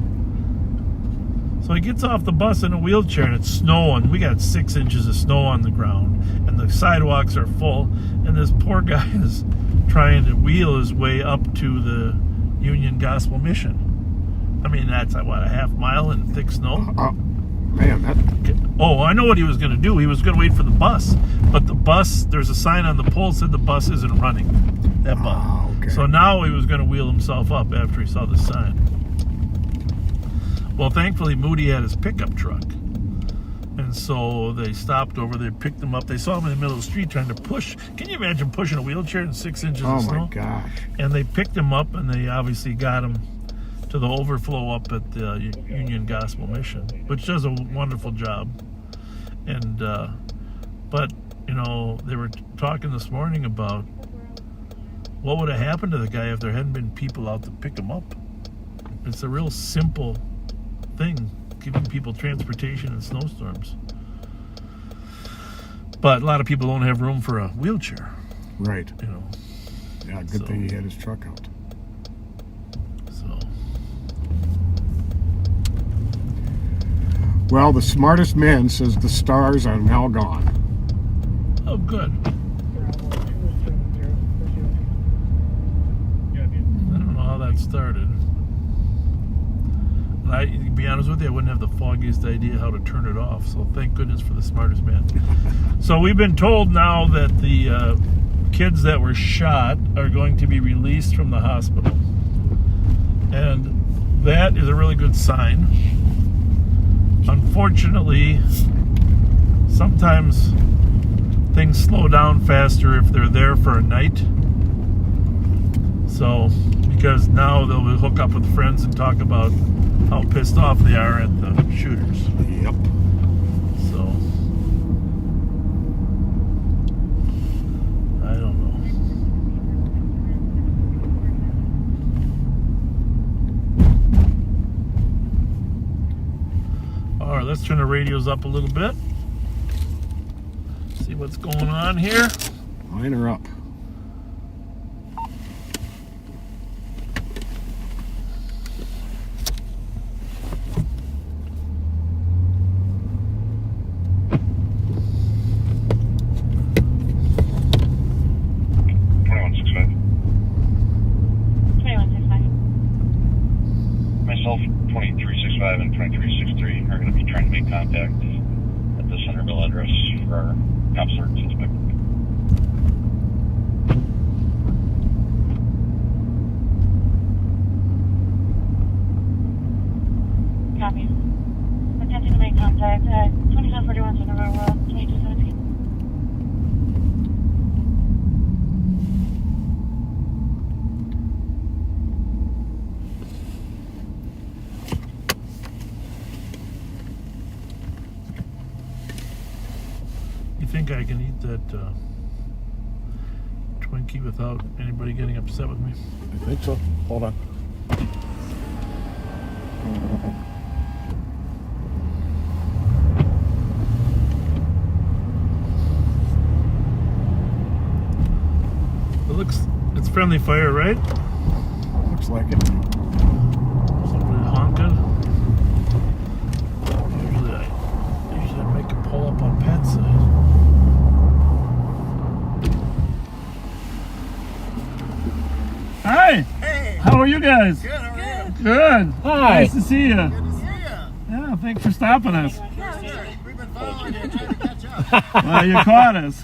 A: So he gets off the bus in a wheelchair and it's snowing. We got 6 inches of snow on the ground and the sidewalks are full. And this poor guy is trying to wheel his way up to the Union Gospel Mission. I mean, that's what, a half mile in thick snow.
B: Man, that
A: Oh, I know what he was going to do. He was going to wait for the bus, but the bus, there's a sign on the pole that said the bus isn't running. That bus.
B: Oh, okay.
A: So now he was going to wheel himself up after he saw the sign. Well, thankfully, Moody had his pickup truck. And so they stopped over there, picked him up. They saw him in the middle of the street trying to push. Can you imagine pushing a wheelchair in 6 inches of snow?
B: Oh, my gosh.
A: And they picked him up, and they obviously got him to the overflow up at the Union Gospel Mission, which does a wonderful job. And, but, you know, they were talking this morning about what would have happened to the guy if there hadn't been people out to pick him up. It's a real simple thing, giving people transportation in snowstorms. But a lot of people don't have room for a wheelchair,
B: Right.
A: you know.
B: Yeah, good thing he had his truck out.
A: So,
B: Well, the smartest man says the stars are now gone.
A: oh, good. I don't know how that started. To be honest with you, I wouldn't have the foggiest idea how to turn it off. So thank goodness for the smartest man. So we've been told now that the kids that were shot are going to be released from the hospital. And that is a really good sign. Unfortunately, sometimes things slow down faster if they're there for a night. So, because now they'll hook up with friends and talk about how pissed off they are at the shooters.
B: Yep.
A: So, I don't know. All right, let's turn the radios up a little bit. See what's going on here.
B: Mine are up.
F: Myself, 2365 and 2363 are going to be trying to make contact at the Centerville address for our cop search suspect.
G: Copy. Attempting to make contact at 2741 Centerville Road, 2217.
A: You think I can eat that Twinkie without anybody getting upset with me?
B: I think so. Hold on.
A: It's friendly fire, right?
B: Looks like it.
A: Somebody honking. Usually I make a pull up on Pat's side. Hi!
D: Hey!
A: How are you guys?
D: Good, how are you?
A: Good.
B: Hi.
A: Nice to see you.
D: Good to see you.
A: Yeah, thanks for stopping us.
D: Sure. We've been following you, trying to catch up.
A: Well, you caught us.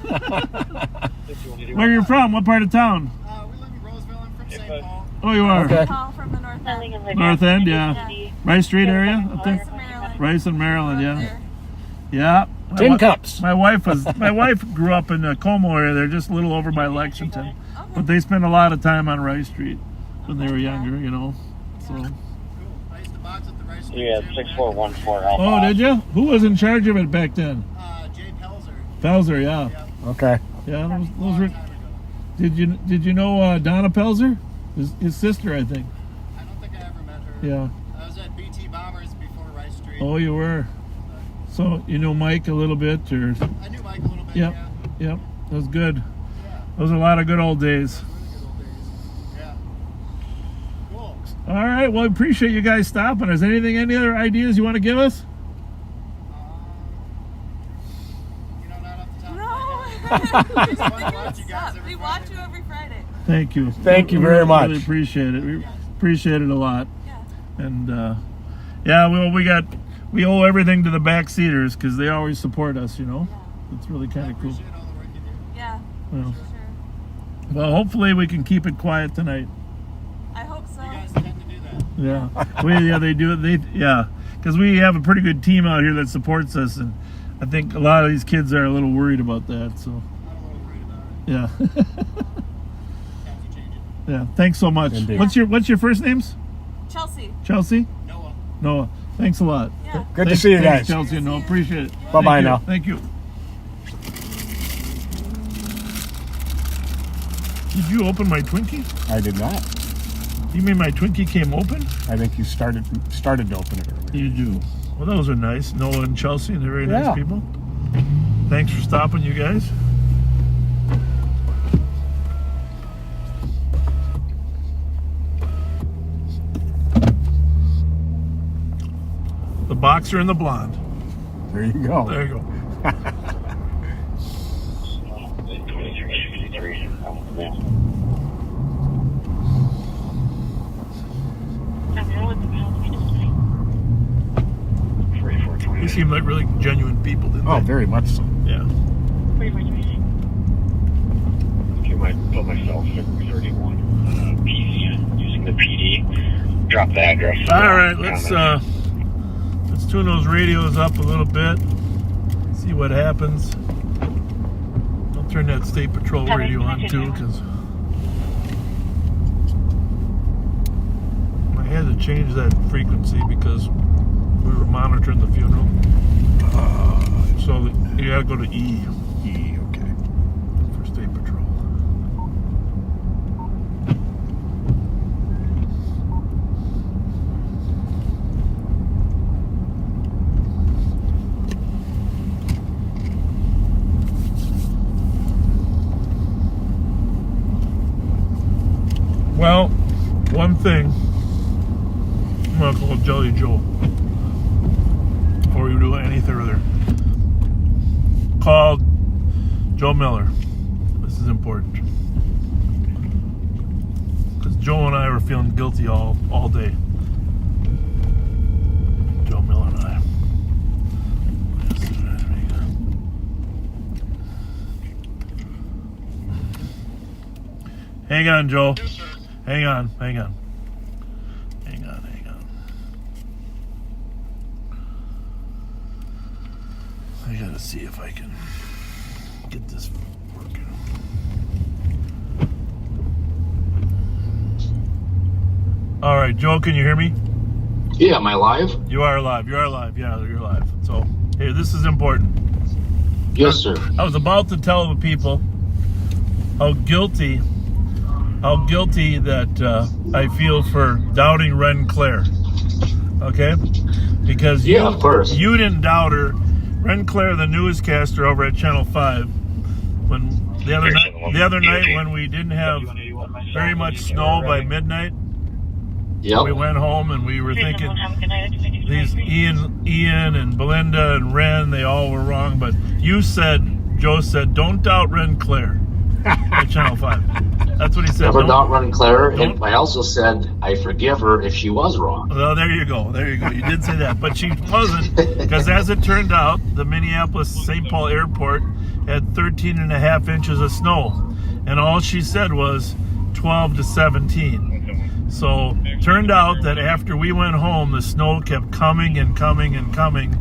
A: Where you from? What part of town?
D: We live in Roseville. I'm from St. Paul.
A: Oh, you are?
B: Okay.
G: Call from the north end.
A: North End, yeah. Rice Street area? Up there?
G: Maryland.
A: Rice in Maryland, yeah. Yeah.
B: Tin cups.
A: My wife grew up in the Como area. They're just a little over by Lexington. But they spent a lot of time on Rice Street when they were younger, you know. So.
D: Cool. I used to box at the Rice Street
F: Yeah,
D: Gym.
F: 6414 Alpha.
A: Oh, did you? Who was in charge of it back then?
D: Jay Pelzer.
A: Pelzer, yeah.
D: Yeah.
B: Okay.
A: Yeah, those
D: Long
A: were.
D: time ago.
A: Did you know Donna Pelzer? His sister, I think.
D: I don't think I ever met her.
A: Yeah.
D: I was at BT Bombers before Rice Street.
A: Oh, you were. So you know Mike a little bit, or?
D: I knew Mike a little bit.
A: Yep.
D: Yeah.
A: Yep. That was good.
D: Yeah.
A: Those are a lot of good old days.
D: Really good old days. Yeah. Cool.
A: All right. Well, I appreciate you guys stopping. Is any other ideas you want to give us?
D: Not off the top of my head. Just wanna watch you guys every
G: We watch
D: Friday.
G: you every Friday.
A: Thank you.
B: Thank you very much.
A: Really appreciate it. Appreciate it a lot.
G: Yeah.
A: And yeah, well, we owe everything to the backseaters because they always support us. You know, it's really kind of cool.
G: Yeah.
A: Well,
G: For sure.
A: well, hopefully we can keep it quiet tonight.
G: I hope so.
A: Yeah, they do it. Because we have a pretty good team out here that supports us, and I think a lot of these kids are a little worried about that. So, yeah, yeah. Thanks so much.
B: Indeed.
A: What's your first names?
G: Chelsea.
A: Chelsea. Noah. Thanks a lot.
G: Yeah.
B: Good to see you
A: Thanks,
B: guys.
A: Chelsea and Noah. Appreciate it.
B: Bye-bye
A: Thank you.
B: now.
A: Thank you. Did you open my Twinkie?
B: I did not.
A: You mean my Twinkie came open?
B: I think you started to open it earlier.
A: You do. Well, those are nice. Noah and Chelsea, and they're very
B: Yeah.
A: nice people. Thanks for stopping, you guys. The boxer and the blonde.
B: There you go.
A: There you go.
F: 2363.
A: They seem like really genuine people, didn't
B: Oh,
A: they?
B: very much so.
A: Yeah.
F: I might put myself at 31 PC using the PD. Drop the address.
A: All right, let's tune those radios up a little bit. See what happens. I'll turn that State Patrol radio on too, because I had to change that frequency because we were monitoring the funeral. So you gotta go to E.
B: E, okay.
A: For State Patrol. Well, one thing I'm gonna call Jelly Joe before you do any further. Called Joe Miller. This is important. Because Joe and I were feeling guilty all day. Joe Miller and I. Hang on, Joe. Hang on. I gotta see if I can get this working. All right, Joe, can you hear me?
H: Yeah, am I live?
A: You are live. Yeah, you're live. So, hey, this is important.
H: Yes, sir.
A: I was about to tell the people how guilty that I feel for doubting Ren Claire. Okay? Because
H: Yeah, of course.
A: You didn't doubt her. Ren Claire, the newscaster over at Channel 5, when the other night when we didn't have very much snow by midnight,
H: Yep.
A: we went home and we were thinking these Ian and Belinda and Ren, they all were wrong, but Joe said, don't doubt Ren Claire at Channel 5. That's what he said.
H: Never doubt Ren Claire, and I also said I forgive her if she was wrong.
A: Well, there you go. You did say that, but she wasn't, because as it turned out, the Minneapolis-St. Paul airport had 13 and a half inches of snow, and all she said was 12 to 17. So turned out that after we went home, the snow kept coming and coming and coming,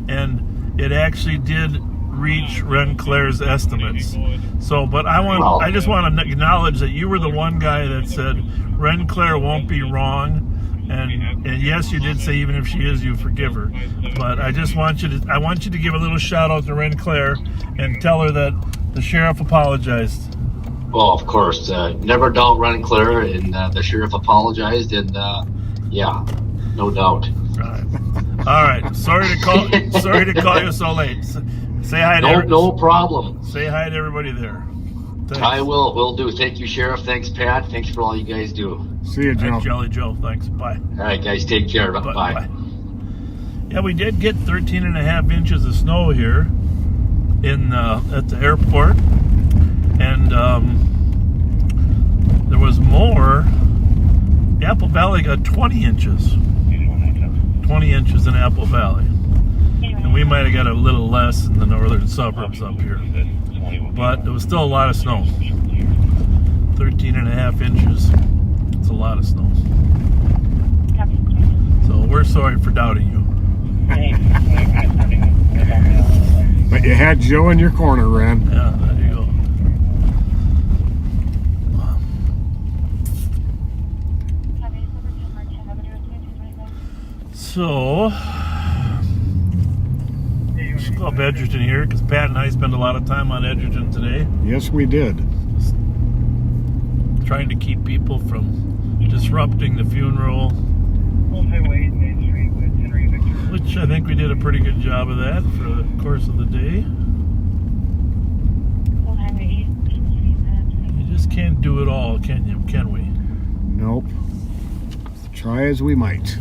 A: and it actually did reach Ren Claire's estimates. So, but I just want to acknowledge that you were the one guy that said Ren Claire won't be wrong, and yes, you did say even if she is, you forgive her. But I want you to give a little shout out to Ren Claire and tell her that the sheriff apologized.
H: Well, of course, never doubt Ren Claire, and the sheriff apologized, and yeah, no doubt.
A: All right. Sorry to call you so late. Say hi to
H: No problem.
A: Say hi to everybody there. Thanks.
H: I will do. Thank you, Sheriff. Thanks, Pat. Thanks for all you guys do.
B: See you, Joe.
A: Thanks, Jelly Joe. Thanks. Bye.
H: All right, guys, take care. Bye.
A: Yeah, we did get 13 and a half inches of snow here at the airport, and there was more Apple Valley got 20 inches. 20 inches in Apple Valley. And we might have got a little less in the northern suburbs up here. But it was still a lot of snow. 13 and a half inches. It's a lot of snow. So we're sorry for doubting you.
B: But you had Joe in your corner, Ren.
A: Yeah, there you go. So, let's go up Edgerton here, because Pat and I spent a lot of time on Edgerton today.
B: Yes, we did.
A: Just trying to keep people from disrupting the funeral, which I think we did a pretty good job of that for the course of the day. You just can't do it all, can you? Can we?
B: Nope. Try as we might.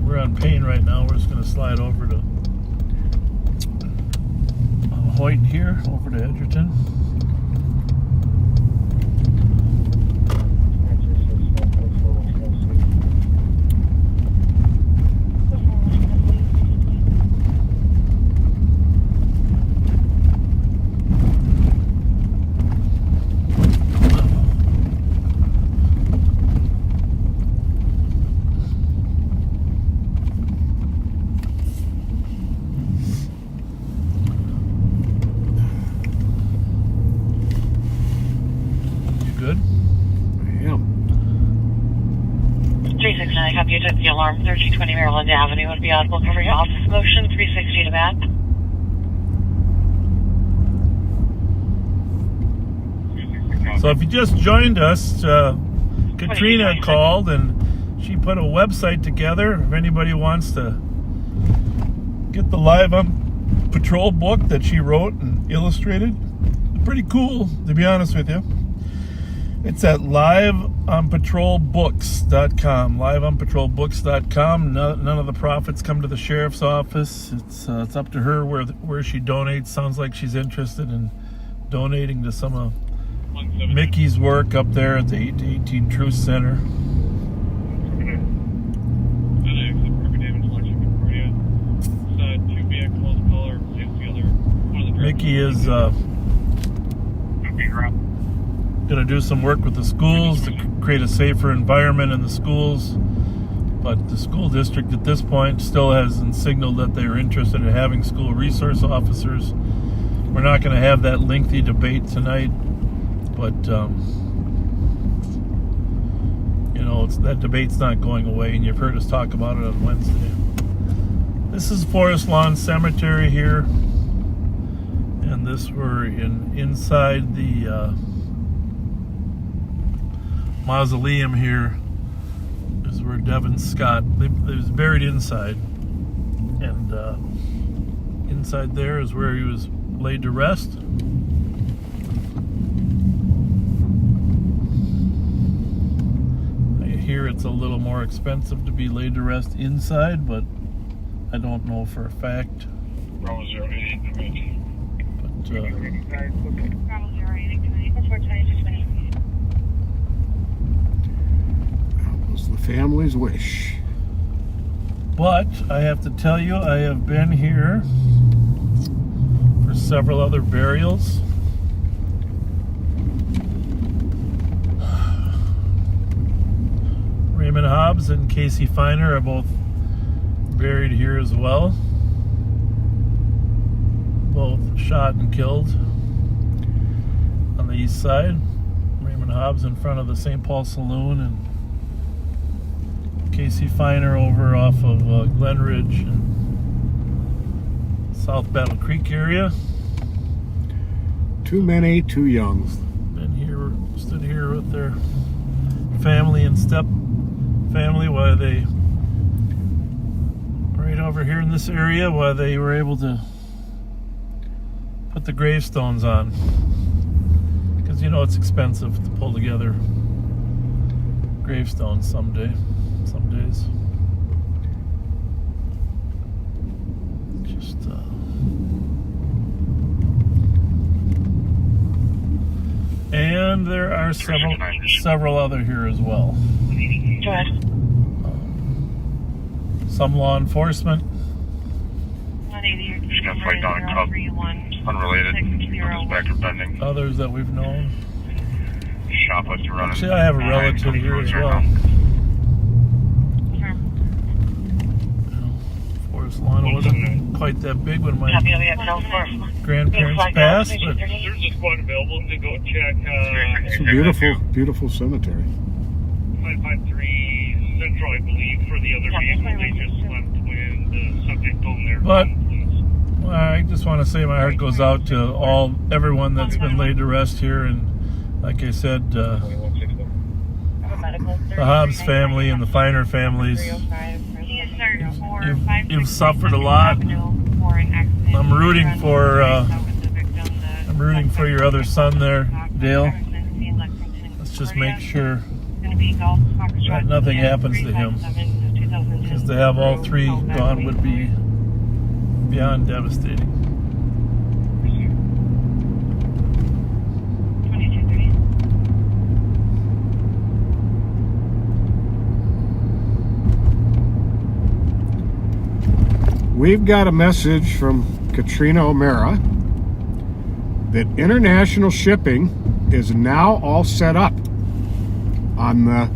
A: We're on Payne right now. We're just going to slide over to Hoyt here, over to Edgerton. Good?
B: I am.
G: 369, copy. You took the alarm. 1320 Maryland Avenue would be audible. Cover your office motion. 360 to bat.
A: So if you just joined us, Katrina called and she put a website together. If anybody wants to get the Live on Patrol book that she wrote and illustrated, pretty cool, to be honest with you. It's at liveonpatrolbooks.com. Liveonpatrolbooks.com. None of the profits come to the sheriff's office. It's up to her where she donates. Sounds like she's interested in donating to some of Mickey's work up there at the 818 Truth Center. Mickey is going to do some work with the schools to create a safer environment in the schools, but the school district at this point still hasn't signaled that they're interested in having school resource officers. We're not going to have that lengthy debate tonight, but you know, that debate's not going away, and you've heard us talk about it on Wednesday. This is Forest Lawn Cemetery here, and this we're inside the mausoleum here is where Devin Scott, he was buried inside, and inside there is where he was laid to rest. I hear it's a little more expensive to be laid to rest inside, but I don't know for a fact.
F: Bravo 088.
A: But
G: Bravo 088.
B: That was the family's wish.
A: But I have to tell you, I have been here for several other burials. Raymond Hobbs and Casey Feiner are both buried here as well. Both shot and killed on the east side. Raymond Hobbs in front of the St. Paul Saloon, and Casey Feiner over off of Glen Ridge and South Battle Creek area.
B: Too many, too young.
A: Been here, stood here with their family and step family while they, right over here in this area, while they were able to put the gravestones on. Because you know it's expensive to pull together gravestones some days. Just and And there are several other here as well.
G: Go ahead.
A: Some law enforcement.
G: 180.
F: Just gonna fight down a cub. Unrelated. Suspect or pending.
A: Others that we've known.
F: Shoplifter running.
A: Actually, I have a relative here as well. Forest Lawn wasn't quite that big when my grandparents passed, but
F: There's a squad available to go check
B: It's a beautiful, beautiful cemetery.
F: 553 Central, I believe, for the other vehicle. They just left when the subject told them they're
A: But-
F: gone, please.
A: I just want to say my heart goes out to everyone that's been laid to rest here, and like I said, the Hobbs family and the Feiner families. You've suffered a lot. I'm rooting for your other son there, Dale. Let's just make sure that nothing happens to him, because to have all three gone would be beyond devastating.
G: 2230.
B: We've got a message from Katrina O'Mara that international shipping is now all set up on the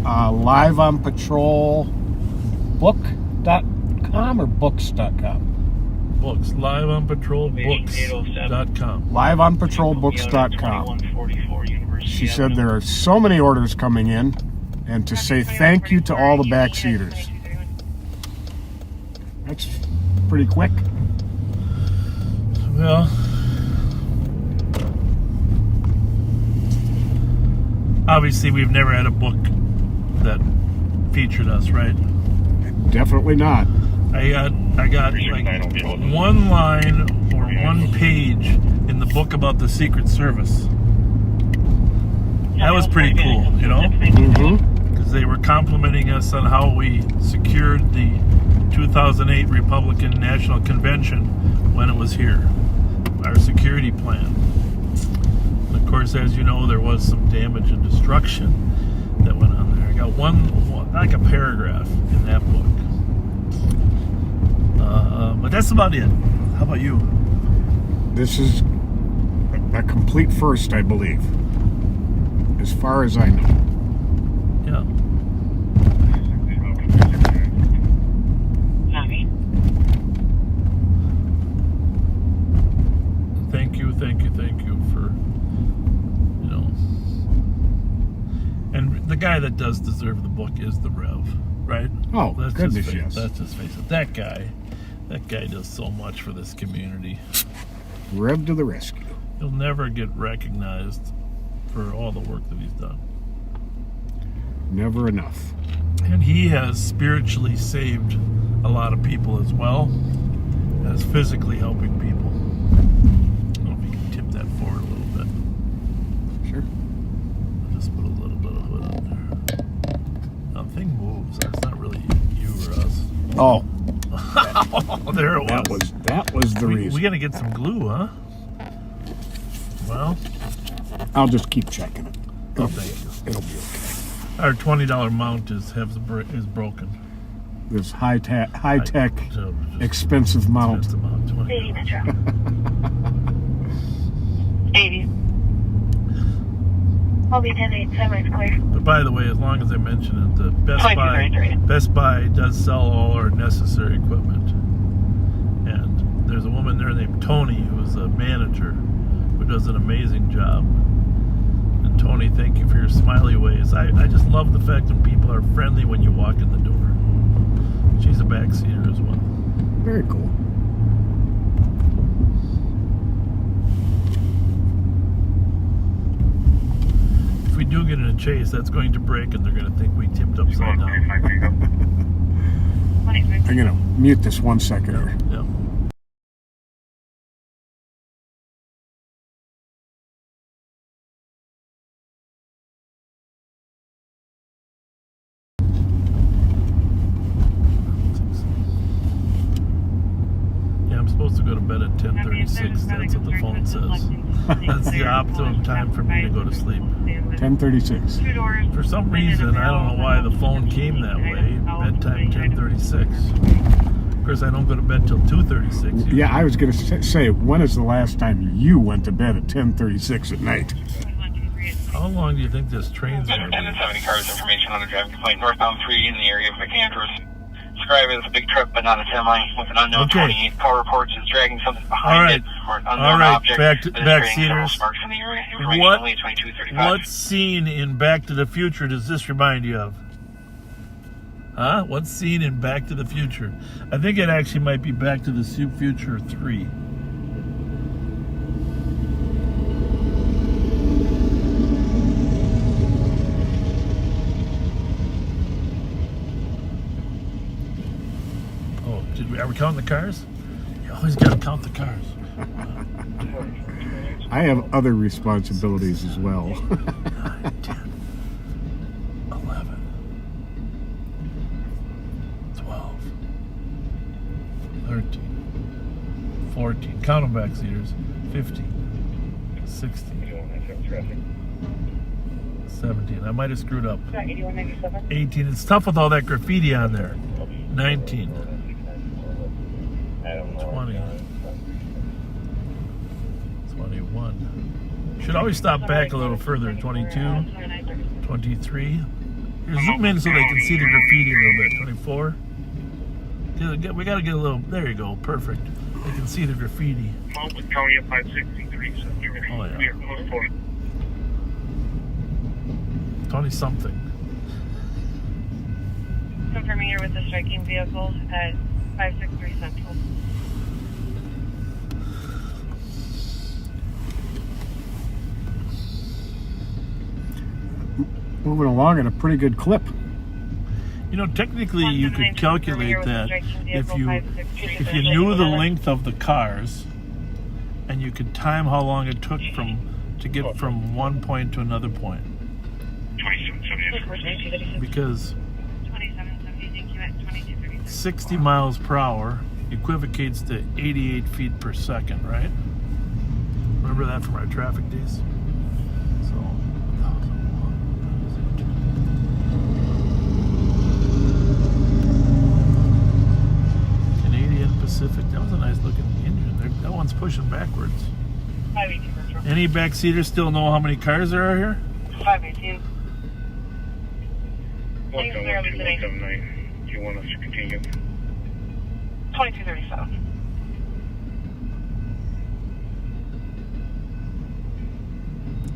B: Live on Patrol book.com or books.com.
A: Books, liveonpatrolbooks.com.
B: Liveonpatrolbooks.com. She said there are so many orders coming in, and to say thank you to all the backseaters. That's pretty quick.
A: Well, obviously we've never had a book that featured us, right?
B: Definitely not.
A: I got like one line or one page in the book about the Secret Service. That was pretty cool, you know?
B: Mm-hmm.
A: Because they were complimenting us on how we secured the 2008 Republican National Convention when it was here. Our security plan. And of course, as you know, there was some damage and destruction that went on there. I got one like a paragraph in that book. But that's about it. How about you?
B: This is a complete first, I believe, as far as I know.
A: Yeah.
G: Copy.
A: Thank you for, you know. And the guy that does deserve the book is the Rev, right?
B: Oh,
A: Let's
B: goodness,
A: just
B: yes.
A: Let's just face it. That guy does so much for this community.
B: Rev to the rescue.
A: He'll never get recognized for all the work that he's done.
B: Never enough.
A: And he has spiritually saved a lot of people as well as physically helping people. I don't know if you can tip that forward a little bit.
B: Sure.
A: I'll just put a little bit of hood on there. Now, the thing moves. It's not really you or us.
B: Oh,
A: Oh, there it was.
B: that was the reason.
A: We gotta get some glue, huh? Well,
B: I'll just keep checking it.
A: oh, thank you.
B: It'll be okay.
A: Our $20 mount is broken.
B: This high tech,
A: So just
B: expensive mount.
A: expensive mount, 20.
G: 80 Metro. 80. I'll be 10-8, semi's clear.
A: But by the way, as long as I mention it, the Best Buy does sell all our necessary equipment. And there's a woman there named Tony who's a manager who does an amazing job. And Tony, thank you for your smiley ways. I just love the fact when people are friendly when you walk in the door. She's a backseater as well.
B: Very cool.
A: If we do get in a chase, that's going to break and they're going to think we tipped upside down.
B: I'm gonna mute this 1 second here.
A: Yeah. Yeah, I'm supposed to go go to bed at 10:36. That's what the phone says. That's the optimum time for me to go to sleep.
B: 10:36.
A: For some reason, I don't know why the phone came that way. Bedtime 10:36. Of course, I don't go to bed till 2:36.
B: Yeah, I was going to say, when is the last time you went to bed at 10:36 at night?
A: How long do you think this train's going to be?
F: 1070 cars information on a driving complaint northbound 3 in the area of McAndrews. Described as a big truck but not a semi with an unknown 28. Car reports is dragging something behind it or an unknown object.
A: Backseaters.
F: What
A: What scene in Back to the Future does this remind you of? Huh? What scene in Back to the Future? I think it actually might be Back to the Future 3. Are we counting the cars? You always got to count the cars.
B: I have other responsibilities as well.
A: 9, 10, 11, 12, 13, 14. Count them back, Cedars. 15, 16, 17. I might have screwed up. 18. It's tough with all that graffiti on there. 19. 20, 21. Should always stop back a little further. 22, 23. Here, zoom in so they can see the graffiti a little bit. 24. We got to get a little. There you go. Perfect. They can see the graffiti.
F: Mountain County at 563. So
A: Oh, yeah.
F: we are close for it.
A: 20 something.
G: Confirming you're with the striking vehicle at 563 Central.
B: Moving along at a pretty good clip.
A: You know, technically, you could calculate that if you knew the length of the cars, and you could time how long it took to get from one point to another point.
F: 2770.
A: Because 60 miles per hour equivocates to 88 feet per second, right? Remember that from our traffic days? So, Canadian Pacific. That was a nice looking engine. That one's pushing backwards.
G: 518 Central.
A: Any backseaters still know how many cars there are here?
G: 518.
F: 179. Do you want us to continue?
G: 2237.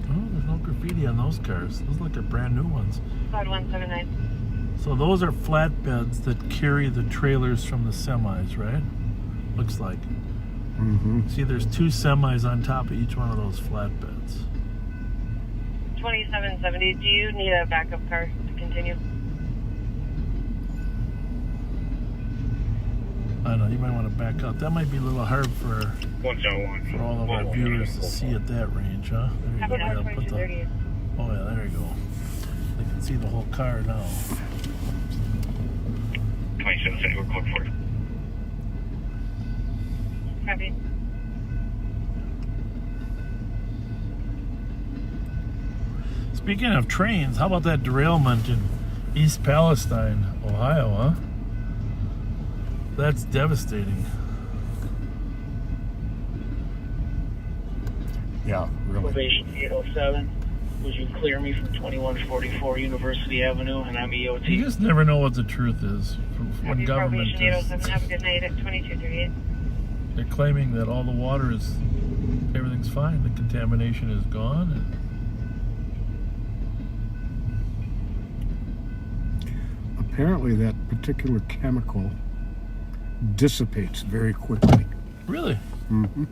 A: Oh, there's no graffiti on those cars. Those look like brand new ones.
G: Code 179.
A: So those are flatbeds that carry the trailers from the semis, right? Looks like.
B: Mm-hmm.
A: See, there's 2 semis on top of each one of those flatbeds.
G: 2770. Do you need a backup car to continue?
A: I know, you might want to back up. That might be a little hard for
F: 101.
A: all of our viewers to see at that range, huh? There you go. Yeah, put the, oh yeah, there you go. They can see the whole car now.
F: 2770, we're close for it.
G: Copy.
A: Speaking of trains, how about that derailment in East Palestine, Ohio, huh? That's devastating.
B: Yeah, really.
I: Elevation 807. Would you clear me from 2144 University Avenue, and I'm EOT?
A: You just never know what the truth is when government
G: Elevation
A: is.
G: 807. Have a good night at 2238.
A: They're claiming that all the water is, everything's fine. The contamination is gone. And
B: Apparently that particular chemical dissipates very quickly.
A: really?
B: Mm-hmm.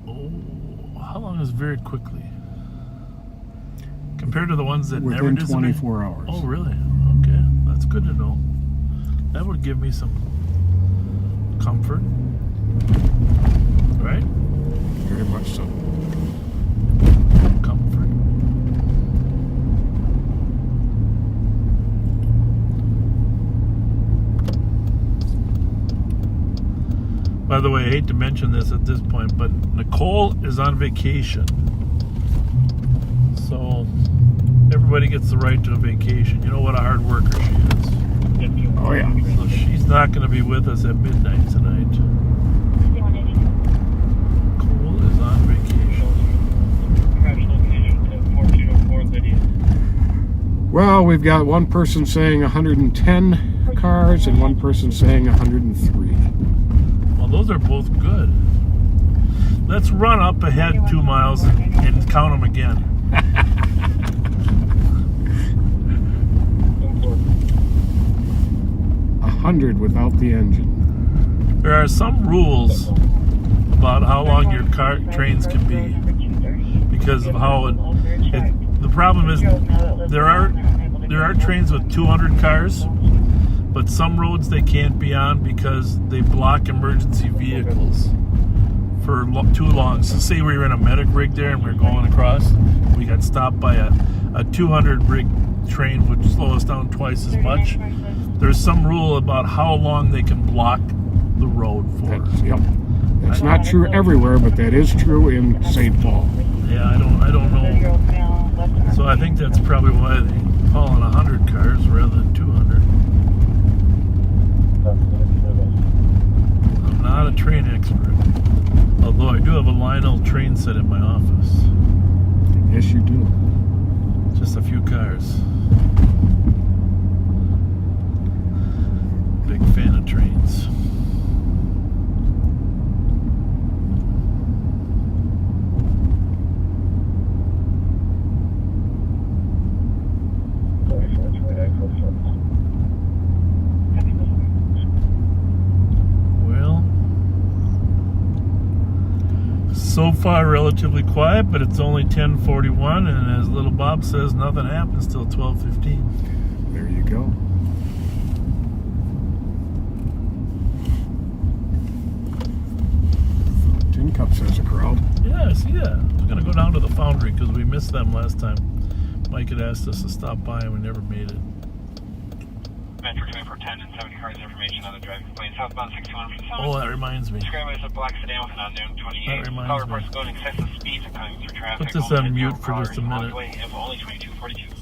A: Oh, how long is very quickly? Compared to the ones that never
B: Within
A: dissipate?
B: 24 hours.
A: Oh, really? Okay, that's good to know. That would give me some comfort, right?
B: Very much so.
A: Comfort. By the way, I hate to mention this at this point, but Nicole is on vacation. So everybody gets the right to a vacation. You know what a hard worker she is.
B: Oh, yeah.
A: So she's not going to be with us at midnight tonight. Nicole is on vacation.
B: Well, we've got one person saying 110 cars and one person saying 103.
A: Well, those are both good. Let's run up ahead 2 miles and count them again.
B: 100 without the engine.
A: There are some rules about how long your trains can be because of how the problem is there are trains with 200 cars, but some roads they can't be on because they block emergency vehicles for too long. So say we were in a medic rig there and we were going across, we got stopped by a 200 rig train, which would slow us down twice as much. There's some rule about how long they can block the road for.
B: Yep. That's not true everywhere, but that is true in St. Paul.
A: Yeah, I don't know. So I think that's probably why they call it 100 cars rather than 200. I'm not a train expert, although I do have a Lionel train set in my office.
B: Yes, you do.
A: Just a few cars. Big fan of trains. Well, so far relatively quiet, but it's only 10:41, and as little Bob says, nothing happens till 12:15.
B: There you go. Tin Cups has a crowd.
A: Yeah, I see that. I was going to go down to the foundry because we missed them last time. Mike had asked us to stop by and we never made it.
F: Metro 2410 and 70 cars information on the driving plane. Southbound 61 from Summit.
A: Oh, that reminds me.
F: Described as a black sedan with an unknown 28.
A: That reminds
F: Call
A: me.
F: reports going excessive speeds and coming through traffic.
A: Put this on mute for just a minute.
F: Info only 2242.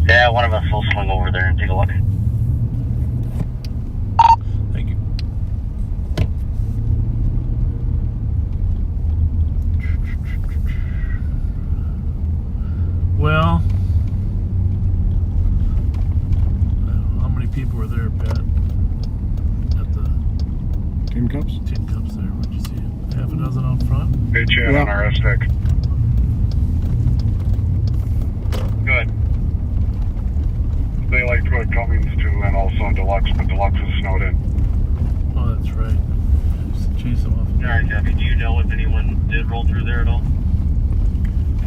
J: Yeah, one of us will swing over there and take a look.
A: Thank you. Well, how many people were there, Pat? At the
B: Tin Cups?
A: Tin Cups there. What'd you see? Half a dozen out front?
K: Hey, Chad,
B: Yeah.
K: on our S-Tech. Good. They like to go at Cummings too, and also Deluxe, but Deluxe is snowed in.
A: Oh, that's right. I used to chase them off.
K: Alright, Kathy, do you know if anyone did roll through there at all?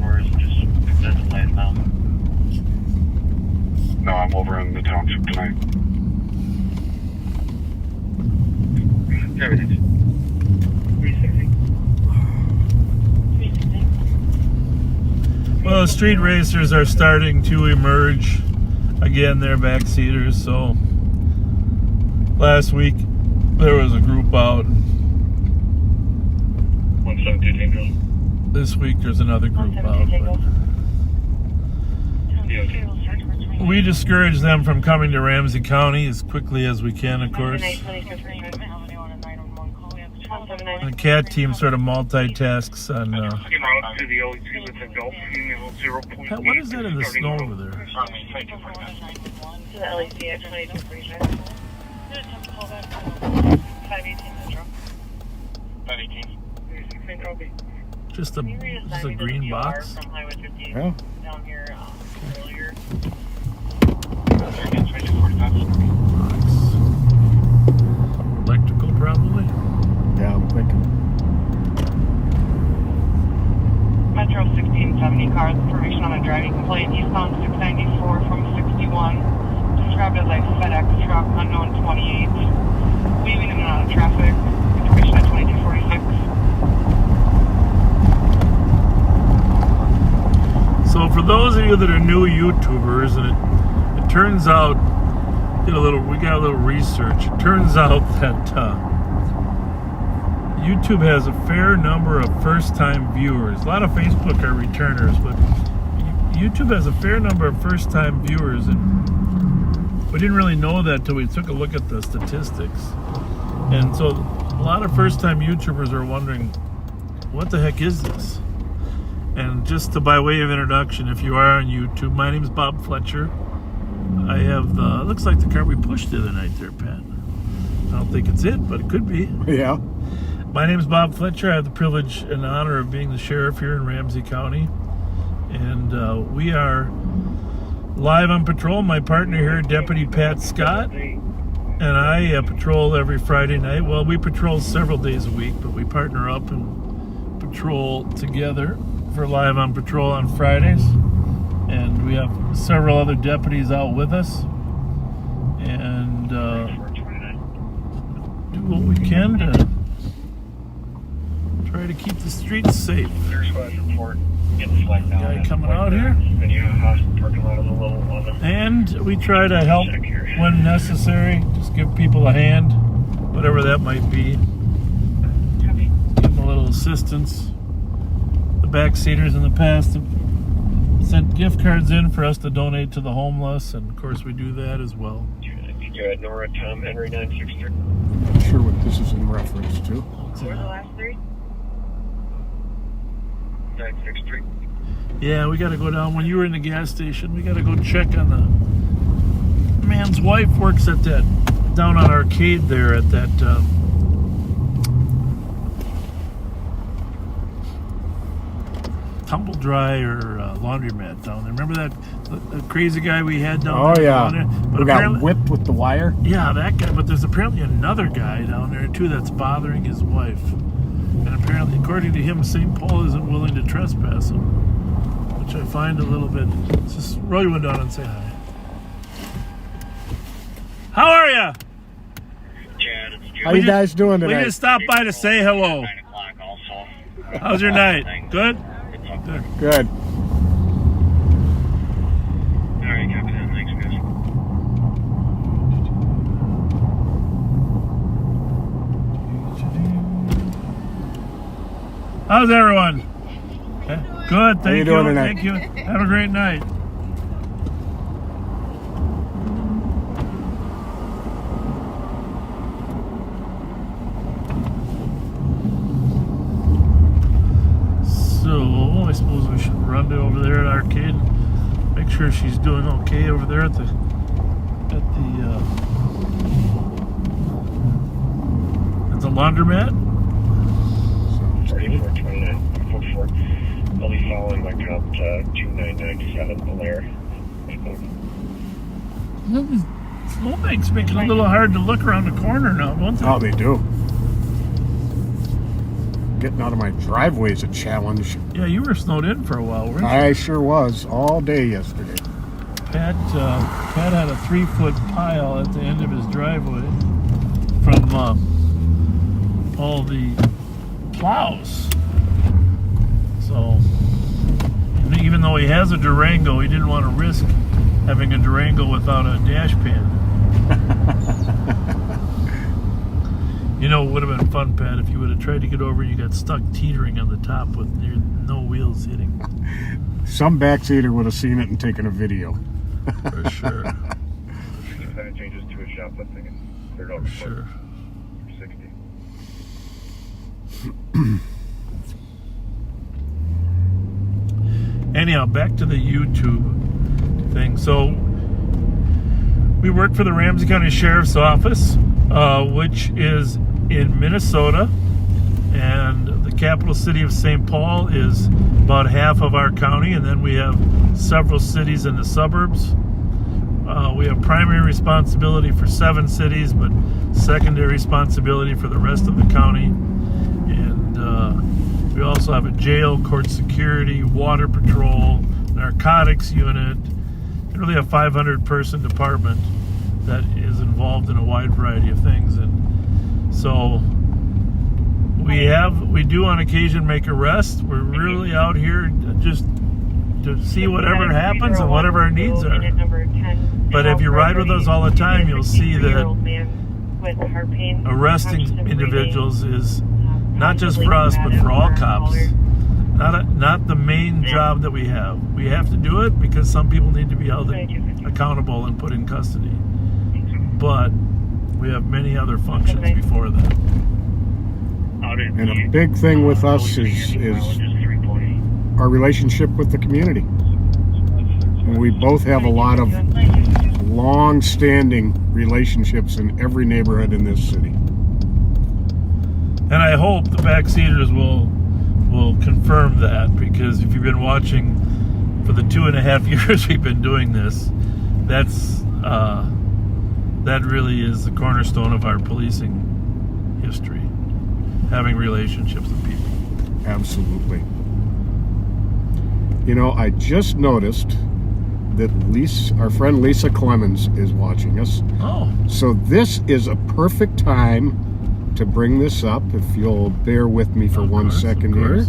K: Or is it just that's the plan now?
J: No, I'm over in the township tonight.
K: Everything's 360.
A: Well, street racers are starting to emerge. Again, they're backseaters, so last week there was a group out.
K: 172 Tango.
A: This week there's another group out. But we discourage them from coming to Ramsey County as quickly as we can, of course. The CAT team sort of multitasks on... what is that in the snow over there? Just a green box?
B: Yeah.
A: Electrical, probably?
B: Yeah, I'm thinking.
G: Metro 1670 car, information on a driving complaint, eastbound 694 from 61, described as a FedEx truck, unknown 28, weaving in and out of traffic, information at 2246.
A: So for those of you that are new YouTubers, and it turns out, we got a little research. It turns out that YouTube has a fair number of first-time viewers. A lot of Facebook are returners, but YouTube has a fair number of first-time viewers, and we didn't really know that till we took a look at the statistics. And so a lot of first-time YouTubers are wondering, what the heck is this? And just by way of introduction, if you are on YouTube, my name is Bob Fletcher. I have it looks like the car we pushed the other night there, Pat. I don't think it's it, but it could be.
B: Yeah.
A: My name is Bob Fletcher. I have the privilege and honor of being the sheriff here in Ramsey County. And we are live on patrol. My partner here, Deputy Pat Scott, and I patrol every Friday night. Well, we patrol several days a week, but we partner up and patrol together for live on patrol on Fridays. And we have several other deputies out with us. And do what we can to try to keep the streets safe. Guy coming out here. And we try to help when necessary. Just give people a hand, whatever that might be. Give them a little assistance. The backseaters in the past have sent gift cards in for us to donate to the homeless, and of course we do that as well.
K: You're at Nora Tom Henry 963.
B: Not sure what this is in reference to.
G: What were the last three?
K: 963.
A: Yeah, we got to go down. When you were in the gas station, we got to go check on the man's wife works at that down on Arcade there at that tumble dry or laundromat down there. Remember that the crazy guy we had down there?
B: Yeah.
A: Down there? But
B: Who got whipped with the wire?
A: Yeah, that guy. But there's apparently another guy down there too that's bothering his wife. And apparently, according to him, St. Paul isn't willing to trespass him, which I find a little bit. Just roll your window down and say hi. How are ya?
K: Chad, it's Joe.
B: How you guys doing tonight?
A: We just stopped by to say hello.
K: 9 o'clock also.
A: How's your night? Good? Good.
B: Good.
K: Alright, copy that. Thanks, guys.
A: How's everyone? Okay. Good, thank
B: you doing tonight?
A: Thank you. Have a great night. So, I suppose we should run to over there at Arcade and make sure she's doing okay over there at the laundromat.
K: 342944. I'll be following my comp 2997 Blair.
A: Snowbanks make it a little hard to look around the corner now, don't they?
B: Oh, they do. Getting out of my driveway is a challenge.
A: Yeah, you were snowed in for a while, weren't you?
B: I sure was, all day yesterday.
A: Pat had a 3-foot pile at the end of his driveway from all the plows. So, even though he has a Durango, he didn't want to risk having a Durango without a dash pan. You know, it would have been fun, Pat, if you would have tried to get over and you got stuck teetering on the top with no wheels hitting.
B: Some backseater would have seen it and taken a video.
A: For sure.
J: If that changes to a shoplifting and cleared out
A: For sure.
J: 60.
A: Anyhow, back to the YouTube thing. So, we work for the Ramsey County Sheriff's Office, which is in Minnesota, and the capital city of St. Paul is about half of our county, and then we have several cities in the suburbs. We have primary responsibility for 7 cities, but secondary responsibility for the rest of the county. And we also have a jail, court security, water patrol, narcotics unit, and really a 500-person department that is involved in a wide variety of things. And so we do on occasion make arrests. We're really out here just to see whatever happens and whatever our needs are. But if you ride with us all the time, you'll see that arresting individuals is not just for us, but for all cops. Not the main job that we have. We have to do it because some people need to be held accountable and put in custody. But we have many other functions before that.
B: And a big thing with us is our relationship with the community. And we both have a lot of long-standing relationships in every neighborhood in this city.
A: And I hope the backseaters will confirm that, because if you've been watching for the 2.5 years we've been doing this, that really is the cornerstone of our policing history, having relationships with people.
B: Absolutely. You know, I just noticed that our friend Lisa Clemens is watching us.
A: Oh.
B: So this is a perfect time to bring this up, if you'll bear with me for 1 second here.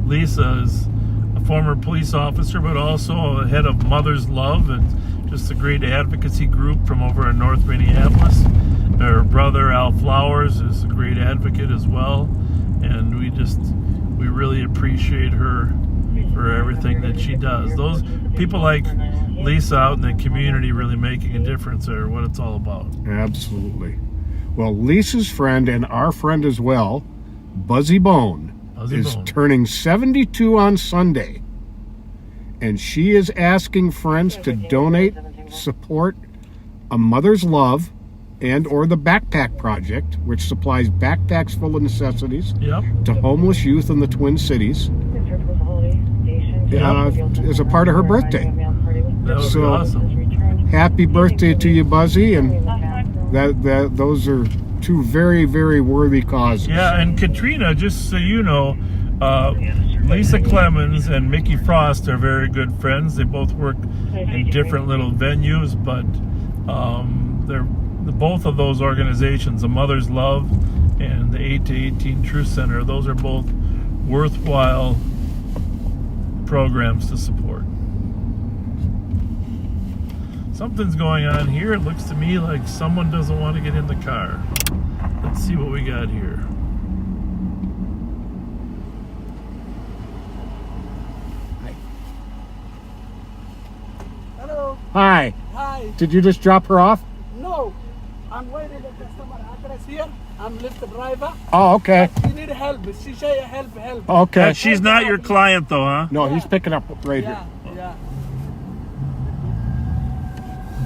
A: Lisa is a former police officer, but also a head of Mother's Love and just a great advocacy group from over in North Minneapolis. Her brother Al Flowers is a great advocate as well, and we really appreciate her for everything that she does. Those people like Lisa out in the community really making a difference are what it's all about.
B: Absolutely. Well, Lisa's friend and our friend as well, Buzzy Bone, is turning 72 on Sunday. And she is asking friends to donate, support a Mother's Love and or the Backpack Project, which supplies backpacks full of necessities to homeless youth in the Twin Cities, as a part of her birthday.
A: That would be awesome.
B: Happy birthday to you, Buzzy, and those are 2 very, very worthy causes.
A: Yeah, and Katrina, just so you know, Lisa Clemens and Mickey Frost are very good friends. They both work in different little venues, but they're both of those organizations, the Mother's Love and the 8 to 18 Truth Center, those are both worthwhile programs to support. Something's going on here. It looks to me like someone doesn't want to get in the car. Let's see what we got here.
L: Hello.
B: Hi.
L: Hi.
B: Did you just drop her off?
L: No. I'm waiting the customer address here. I'm Lyft driver.
B: Oh, okay.
L: She need help. She say help.
B: Okay.
A: She's not your client though, huh?
B: No, he's picking up right here.
L: Yeah.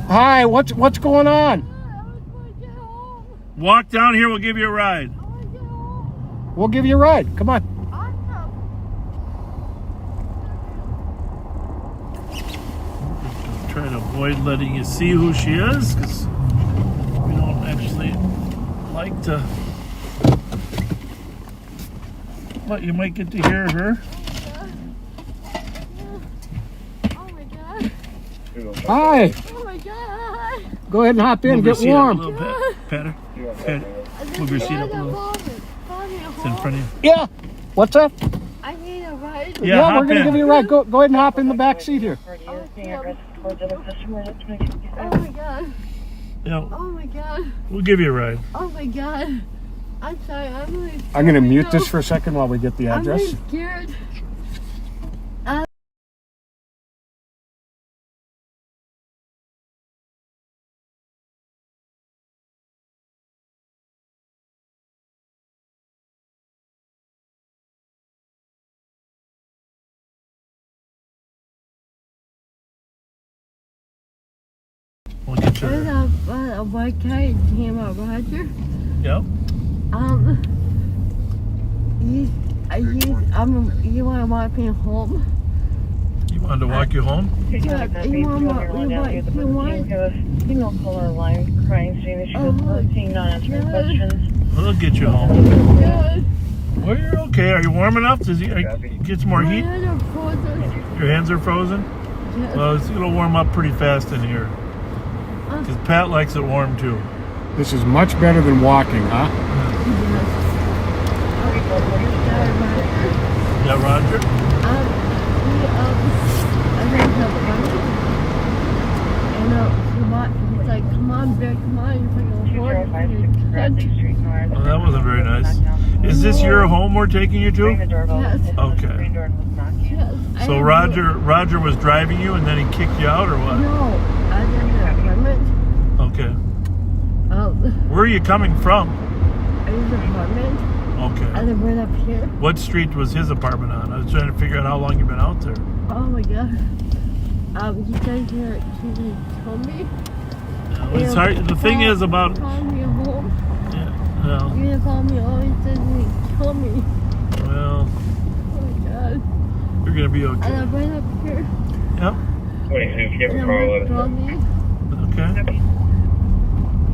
B: Hi, what's going on?
A: Walk down here, we'll give you a ride.
B: We'll give you a ride. Come on.
A: avoid letting you see who she is because we don't actually like to. But you might get to hear her.
L: Oh my god.
B: Hi.
L: Oh my god.
B: Go ahead and hop in.
A: Move your
B: Get
A: seat up a
B: warm.
A: little bit. Pat her. Pat her. Move your seat up a little. It's in front of you.
B: Yeah. What's up?
L: I need a ride.
A: Yeah,
B: we're
A: hop
B: gonna
A: in.
B: give you a ride. Go ahead and hop in the back seat here.
L: Oh my god.
A: Yeah,
L: Oh my god.
A: we'll give you a ride.
L: Oh my god. I'm sorry. I'm really scared.
B: I'm gonna mute
L: right
B: this
L: now.
B: for a second while we get the
L: I'm
B: address.
L: really scared.
A: We'll get you
L: There's
A: there.
L: a white guy came out, Roger.
A: Yep.
L: You want to walk me home?
A: You wanted to walk you home?
L: Yeah, you want
G: Signal caller line, crying, saying that she was seeing non-answering questions.
A: We'll get you home.
L: God.
A: Well, you're okay. Are you warm enough? Does he get some more
L: My
A: heat?
L: hands are frozen.
A: Your hands are frozen?
L: Yes.
A: Well, it'll warm up pretty fast in here. Because Pat likes it warm too.
B: This is much better than walking, huh?
A: Yeah, Roger?
L: He's like, come on, Vic, come on, you're fucking
A: Well, that wasn't very nice. Is this your home we're taking you to?
L: Yes.
A: Okay.
L: Yes.
A: So Roger was driving you and then he kicked you out or what?
L: No, I didn't have apartment.
A: Okay.
L: Oh,
A: Where are you coming from?
L: I was apartment.
A: Okay.
L: I live right up here.
A: What street was his apartment on? I was trying to figure out how long you've been out there.
L: Oh my god. He said he told me.
A: It's hard. The thing is about.
L: Call me home.
A: Yeah. Well.
L: You're gonna call me home. He said he told me.
A: Well.
L: Oh my god.
A: You're gonna be okay.
L: I live right up here.
A: Yep.
J: Wait, if you have a
L: And
J: car,
L: I'm
J: let us know.
A: Okay.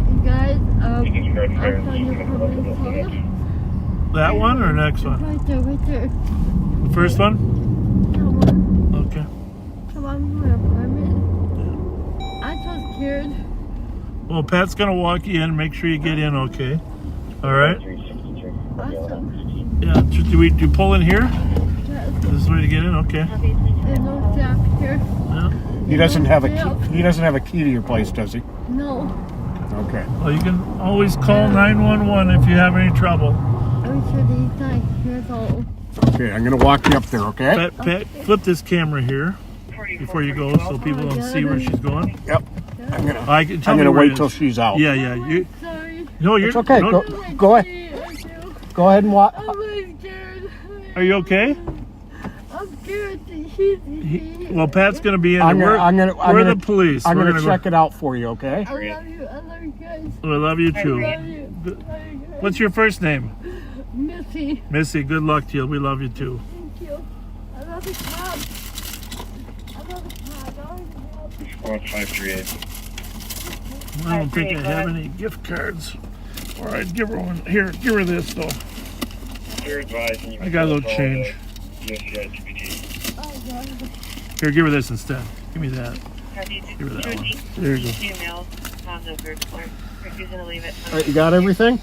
L: You guys,
J: You can start
L: I'll
J: there.
L: find your apartment color.
A: That one or next one?
L: Right there, right there.
A: The first one?
L: Come on.
A: Okay.
L: Come on, my apartment. I'm so scared.
A: Well, Pat's gonna walk you in. Make sure you get in okay. All right.
L: Awesome.
A: Yeah. Do you pull in here?
L: Yes.
A: This is the way to get in. Okay.
L: There's no staff here.
A: Yeah.
B: He doesn't have a key. He doesn't have a key to your place, does he?
L: No.
B: Okay.
A: Well, you can always call 911 if you have any trouble.
L: I'm sure he's not years old.
B: Okay, I'm gonna walk you up there. Okay.
A: Pat, flip this camera here before you go, so people don't see where she's going.
B: Yep. I'm gonna
A: I'm
B: gonna wait till she's out.
A: Yeah, yeah.
L: Sorry.
A: No, you're
B: It's okay.
A: no-
B: Go ahead. Go ahead and walk.
L: I'm really scared.
A: Are you okay?
L: I'm scared.
A: Well, Pat's gonna be in.
B: I'm
A: We're
B: gonna
A: the police.
B: I'm
A: We're
B: gonna check it out for you. Okay.
L: I love you. I love you guys.
A: I love you
L: I
A: too.
L: love you.
A: What's your first name?
L: Missy.
A: Missy. Good luck to you. We love you too.
L: Thank you. I love the cop. I love the cop. I love the cop.
J: Squad 538.
A: I don't think I have any gift cards. Or I'd give her one. Here, give her this though.
J: You're advising you
A: I got a little change.
L: Oh, God.
A: Here, give her this instead. Give me that. Give her that one. There you go.
G: Refusing to leave it.
B: All right, you got everything?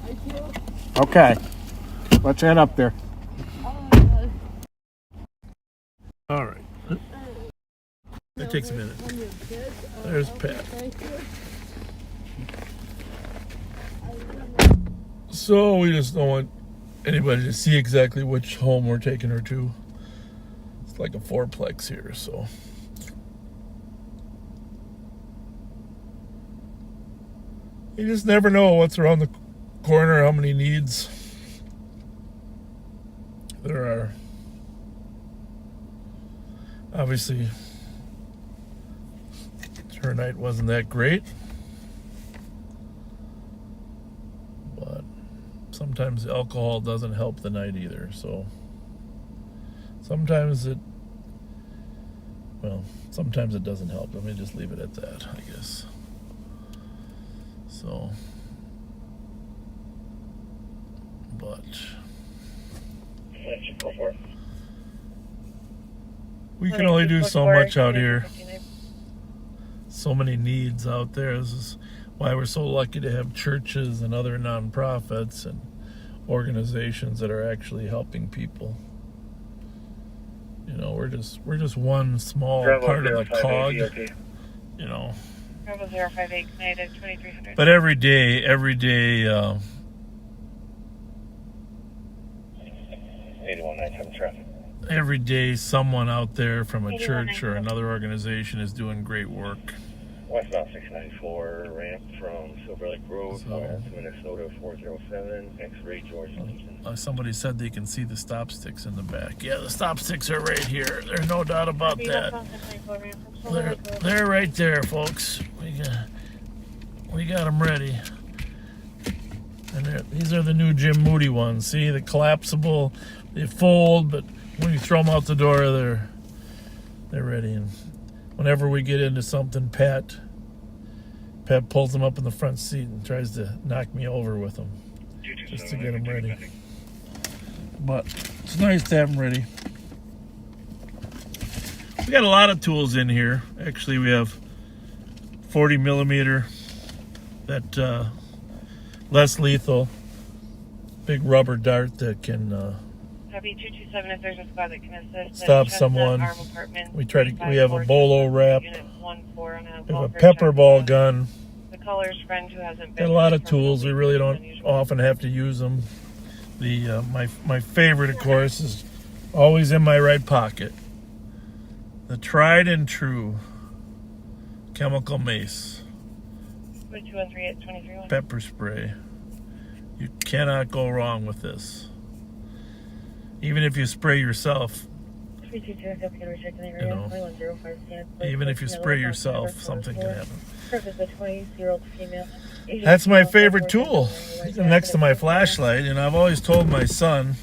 L: I do.
B: Okay. Let's head up there.
L: Oh, my God.
A: All right. That takes a minute. There's Pat.
L: Thank you.
A: So we just don't want anybody to see exactly which home we're taking her to. It's like a fourplex here, so. You just never know what's around the corner, how many needs there are. Obviously, her night wasn't that great. But sometimes alcohol doesn't help the night either, so sometimes Well, sometimes it doesn't help. Let me just leave it at that, I guess. So, but we can only do so much out here. So many needs out there. This is why we're so lucky to have churches and other nonprofits and organizations that are actually helping people. You know, we're just one small part of the cog. You know.
G: Bravo 058 United 2300.
A: But every day.
J: 8197 traffic.
A: Every day, someone out there from a church or another organization is doing great work.
J: Westbound 694 ramp from Silver Lake Road, to Minnesota 407, X-ray George Thompson.
A: Somebody said they can see the stop sticks in the back. Yeah, the stop sticks are right here. There's no doubt about that. They're right there, folks. We got them ready. And these are the new Jim Moody ones. See, the collapsible, they fold, but when you throw them out the door, they're ready. And whenever we get into something, Pat pulls them up in the front seat and tries to knock me over with them just to get them ready. But it's nice to have them ready. We got a lot of tools in here. Actually, we have 40 millimeter, that less lethal, big rubber dart that can
G: Copy 227 if there's a squad that can assist.
A: stop someone. We have a bolo wrap. We have a pepper ball gun.
G: The caller's friend who hasn't been.
A: Got a lot of tools. We really don't often have to use them. The my favorite, of course, is always in my right pocket. The tried and true chemical mace. Pepper spray. You cannot go wrong with this. Even if you spray yourself, you know, even if you spray yourself, something can happen. That's my favorite tool, next to my flashlight. And I've always told my son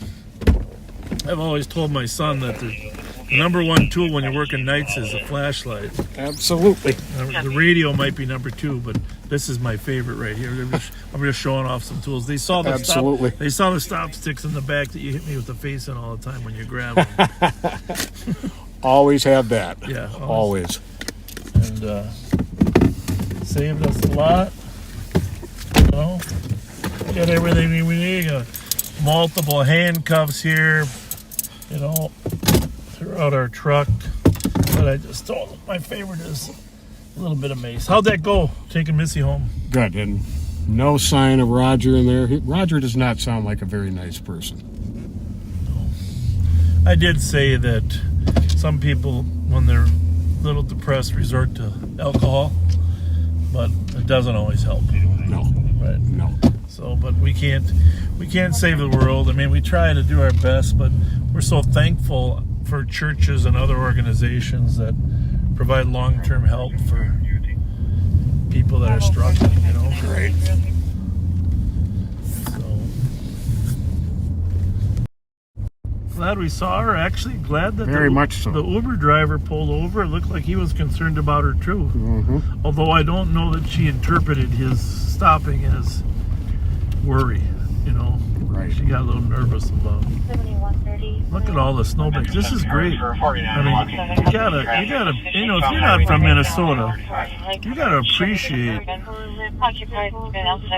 A: that the number one tool when you're working nights is a flashlight.
B: Absolutely.
A: The radio might be number two, but this is my favorite right here. I'm just showing off some tools. They saw the stop sticks in the back that you hit me with the face in all the time when you grab them.
B: Always have that.
A: Yeah,
B: always.
A: And saved us a lot. You know, we got everything we need. Multiple handcuffs here. You know, throughout our truck. But I just told them my favorite is a little bit of mace. How'd that go, taking Missy home?
B: Good, and no sign of Roger in there. Roger does not sound like a very nice person.
A: No. I did say that some people, when they're a little depressed, resort to alcohol, but it doesn't always help.
B: No.
A: Right?
B: No.
A: So, but we can't save the world. I mean, we try to do our best, but we're so thankful for churches and other organizations that provide long-term help for people that are struggling, you know.
B: Right.
A: So glad we saw her. Actually, glad that
B: very much so.
A: The Uber driver pulled over. It looked like he was concerned about her too.
B: Mm-hmm.
A: Although I don't know that she interpreted his stopping as worry, you know.
B: Right.
A: She got a little nervous about. Look at all the snowbanks. This is great. I mean, you gotta, you know, if you're not from Minnesota, you gotta appreciate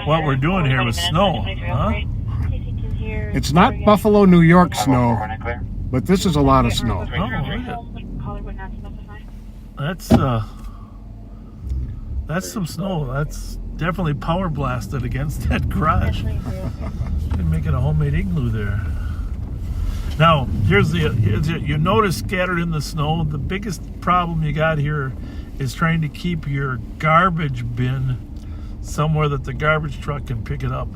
A: what we're doing here with snow, huh?
B: It's not Buffalo, New York snow, but this is a lot of snow.
A: That's some snow. That's definitely power blasted against that garage. Could make it a homemade igloo there. Now, you notice scattered in the snow, the biggest problem you got here is trying to keep your garbage bin somewhere that the garbage truck can pick it up.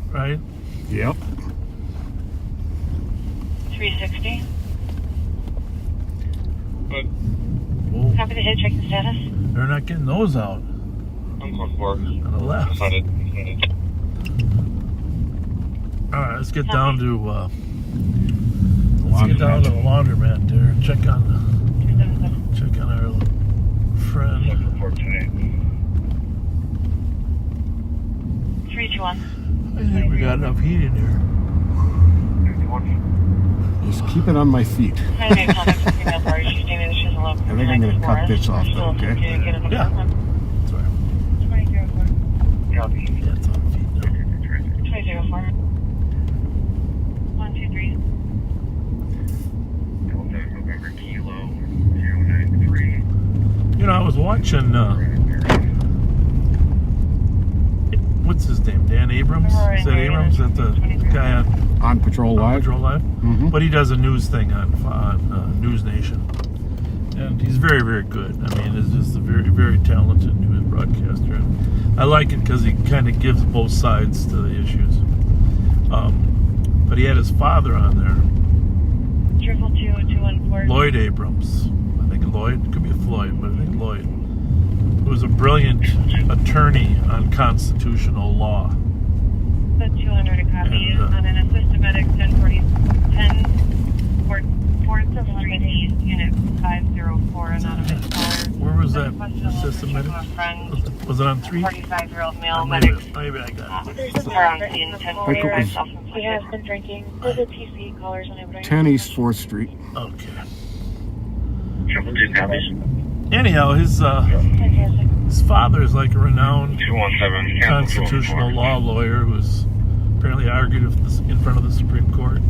A: Right?
B: Yep.
G: 360.
J: Good.
A: Whoa.
G: Copy the hit, check the status.
A: They're not getting those out.
J: I'm close for
A: On the left. Alright, let's get down to the laundromat there and check on got enough heat in here.
B: Just keep it on my feet. I think I'm going to cut this off, though, okay?
A: Yeah. Sorry. Yeah, it's on feet now.
G: 204. 123.
J: November Kilo 093.
A: You know, I was watching, what's his name? Dan Abrams? Is that Abrams? Is that the guy
B: on Patrol Live?
A: Patrol Live?
B: Mm-hmm.
A: But he does a news thing on News Nation. And he's very, very good. I mean, he's just a very, very talented news broadcaster. And I like it because he kind of gives both sides to the issues. But he had his father on there.
G: 22214.
A: Lloyd Abrams. I think Lloyd. It could be Floyd, but I think Lloyd. Who was a brilliant attorney on constitutional law.
G: The 200 a copy
A: And,
G: on an assistant medic 4th Street East, Unit 504, anonymous caller.
A: Where was that assistant medic? Was it on 3?
G: 45-year-old male medic.
A: Maybe I got it.
G: Around scene 1045 self.
L: He has been drinking. There's a PC callers on everybody.
B: 10 East 4th Street.
A: Okay.
J: 212 copies.
A: Anyhow, his father is like a renowned
J: 217.
A: constitutional law lawyer who's apparently argued in front of the Supreme Court.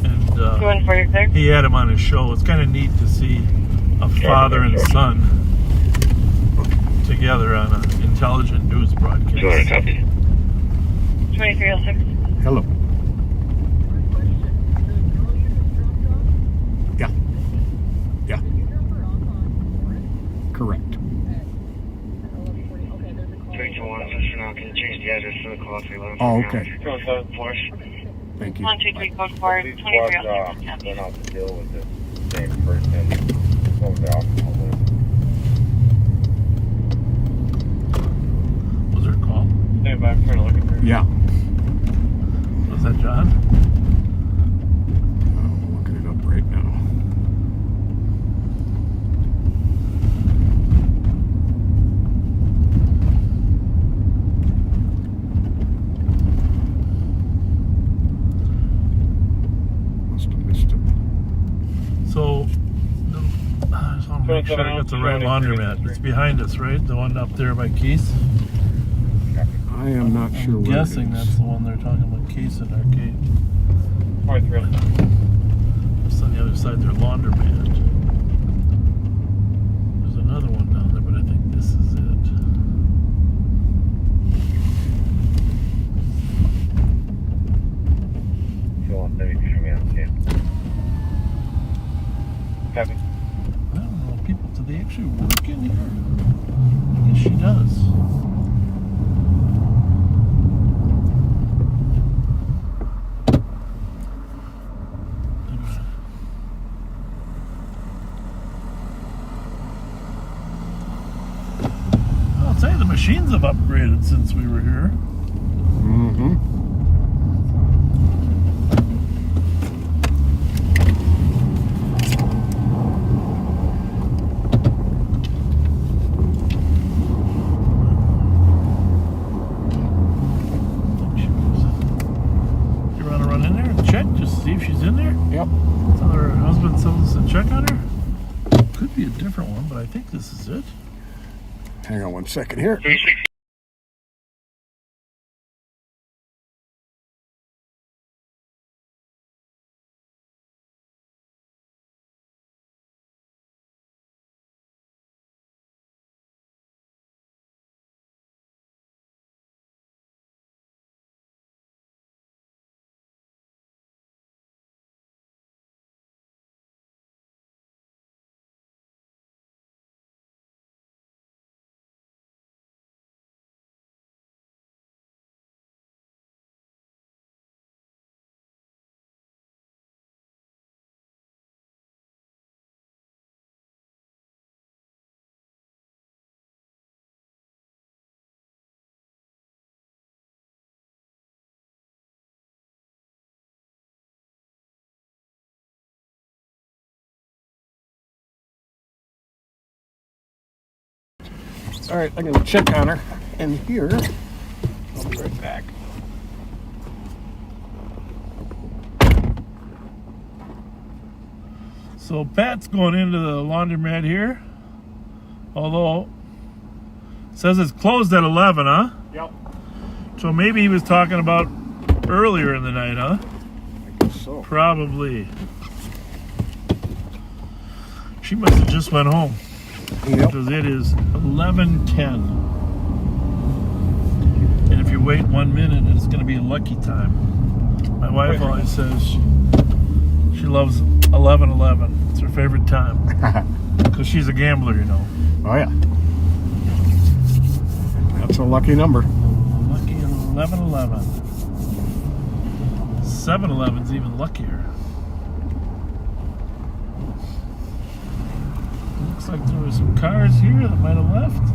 A: And
G: 214.
A: he had him on his show. It's kind of neat to see a father and son together on an intelligent news broadcast.
J: 200 copies.
G: 2306.
B: Hello. Yeah. Yeah. Correct.
J: 321, Fletcher now. Can you change the address to the call 311?
B: Oh, okay.
J: 217 Flush.
B: Thank you.
G: 123 code 4, 2306.
J: They're not to deal with the same person over the alcohol.
A: Was there a call?
J: Stand by, I'm trying to look at her.
B: Yeah.
A: Was that John?
B: I'm looking it up right now. Must have missed it.
A: So, I just want to make sure I got the right laundromat. It's behind us, right? The one up there by Keith's?
B: I am not sure
A: I'm
B: where
A: guessing
B: it is.
A: that's the one they're talking about, Keith's and Arcade.
J: 43.
A: Just on the other side, their laundromat. There's another one down there, but I think this is it.
J: Copy.
A: I don't know, people, do they actually work in here? I guess she does. I'll tell you, the machines have upgraded since we were here.
B: Mm-hmm.
A: You want to run in there and check, just see if she's in there?
B: Yep.
A: Tell her husband tells us to check on her. Could be a different one, but I think this is it.
B: Hang on one second here. All right, I'm going to check on her. And here, I'll be right back.
A: So Pat's going into the laundromat here. Although, it says it's closed at 11, huh?
B: Yep.
A: So maybe he was talking about earlier in the night, huh?
B: I guess so.
A: Probably. She must have just went home.
B: Yep.
A: Because it is 11:10. And if you wait 1 minute, it's going to be a lucky time. My wife always says she loves 11:11. It's her favorite time. Because she's a gambler, you know.
B: Oh, yeah. That's a lucky number.
A: Lucky 11:11. 7-Eleven's even luckier. Looks like there were some cars here that might have left.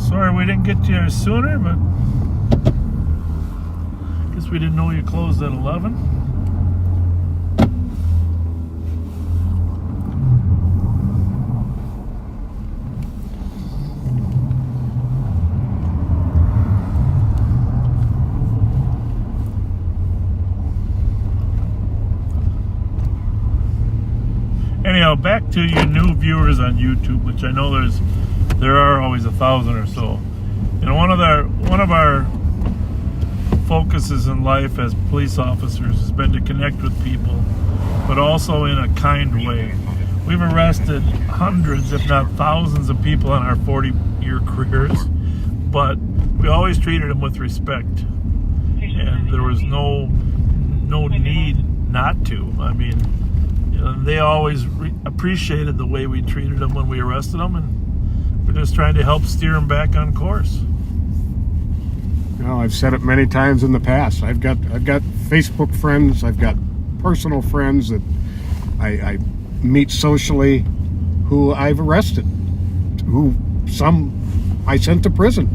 A: Sorry we didn't get to you sooner, but I guess we didn't know you closed at 11. Anyhow, back to you new viewers on YouTube, which I know there are always 1,000 or so. You know, one of our focuses in life as police officers has been to connect with people, but also in a kind way. We've arrested hundreds, if not thousands, of people in our 40-year careers, but we always treated them with respect, and there was no need not to. I mean, they always appreciated the way we treated them when we arrested them, and we're just trying to help steer them back on course.
B: You know, I've said it many times in the past. I've got Facebook friends. I've got personal friends that I meet socially who I've arrested, who some I sent to prison,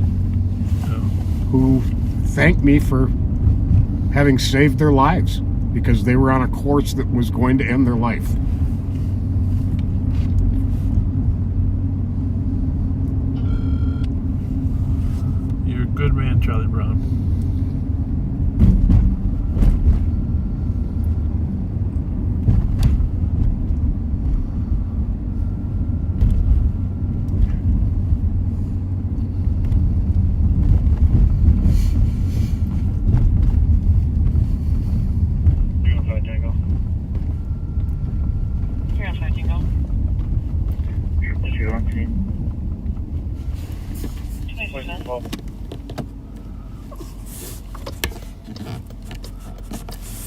B: who thank me for having saved their lives, because they were on a course that was going to end their life.
A: You're a good man, Charlie Brown.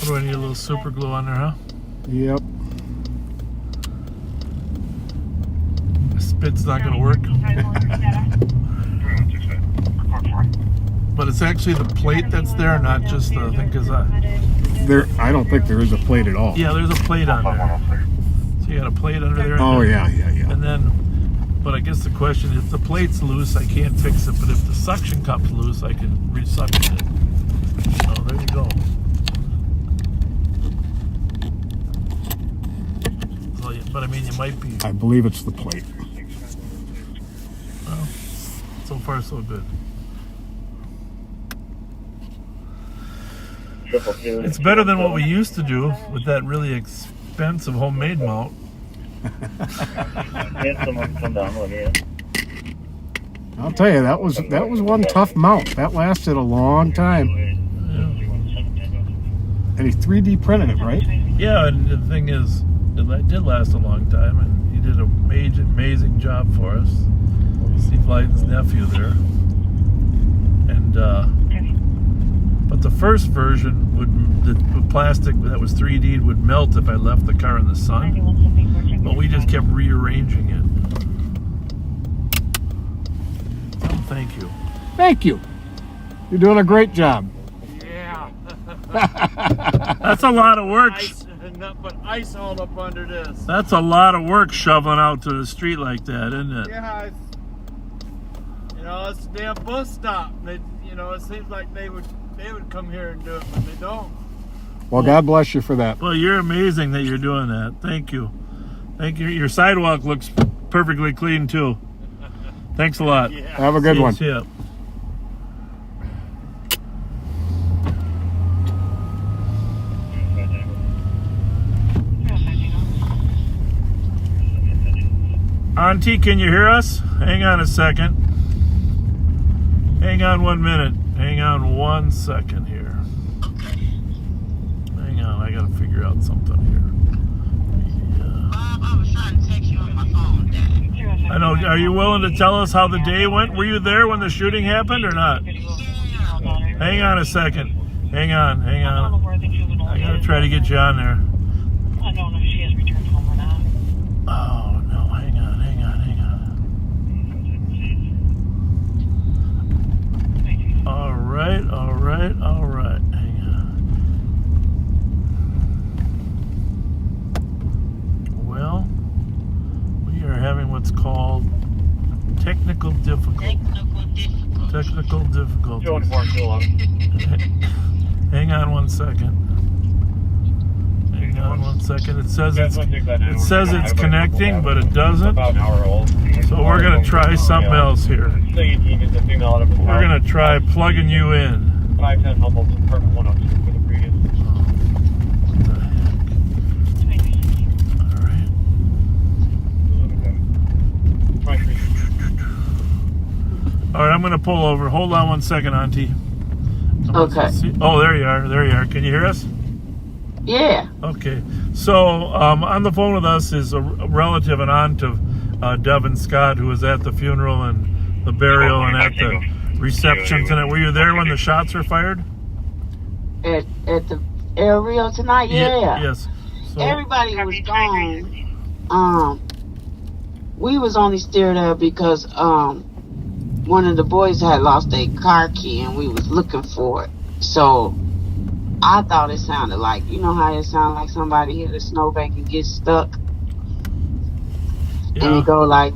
A: What do I need, a little super glue on there, huh?
B: Yep.
A: The spit's not going to work. But it's actually the plate that's there, not just the thing, because
B: I don't think there is a plate at all.
A: yeah, there's a plate on there. So you got a plate under there.
B: Oh, yeah.
A: And then, but I guess the question is, if the plate's loose, I can't fix it. But if the suction cup's loose, I can resuction it. So there you go. So, but I mean, you might be.
B: I believe it's the plate.
A: Well, so far so good. It's better than what we used to do with that really expensive homemade mount.
B: I'll tell you, that was one tough mount. That lasted a long time. And he 3D printed it, right?
A: Yeah, and the thing is, it did last a long time, and he did an amazing job for us. Steve Leiden's nephew there. And but the first version the plastic that was 3D would melt if I left the car in the sun. But we just kept rearranging it. Oh, thank you.
B: Thank you. You're doing a great job.
M: Yeah.
A: That's a lot of work.
M: But ice all up under this.
A: That's a lot of work shoveling out to the street like that, isn't it?
M: Yeah, it's a damn bus stop. It seems like they would come here and do it, but they don't.
B: Well, God bless you for that.
A: Well, you're amazing that you're doing that. Thank you. Thank you. Your sidewalk looks perfectly clean too. Thanks a lot.
M: Yeah.
B: Have a good one.
A: See ya. Auntie, can you hear us? Hang on a second. Hang on 1 minute. Hang on 1 second here. Hang on, I gotta figure out something here.
N: Bob, I was trying to text you on my phone, Dad.
A: I know. Are you willing to tell us how the day went? Were you there when the shooting happened or not? Hang on a second. Hang on. I gotta try to get you on there.
G: I don't know if she has returned home or not.
A: Oh no, hang on. All right. Hang on. Well, we are having what's called technical difficulty. Hang on 1 second. It says it's connecting, but it doesn't. So we're gonna try something else here. We're gonna try plugging you in.
K: 510 Humboldt, apartment 102 for the previous.
A: What the heck? All right, I'm gonna pull over. Hold on 1 second, Auntie.
N: Okay.
A: Oh, there you are. Can you hear us?
N: Yeah.
A: Okay. So on the phone with us is a relative and aunt of Devin Scott, who was at the funeral and the burial and at the reception tonight. Were you there when the shots were fired?
N: At the El Rio tonight? Yeah.
A: Yes. So,
N: everybody was gone. We was only still there because one of the boys had lost a car key and we was looking for it. So I thought it sounded like, you know how it sounds like somebody hit a snowbank and gets stuck? Yeah. And it go like,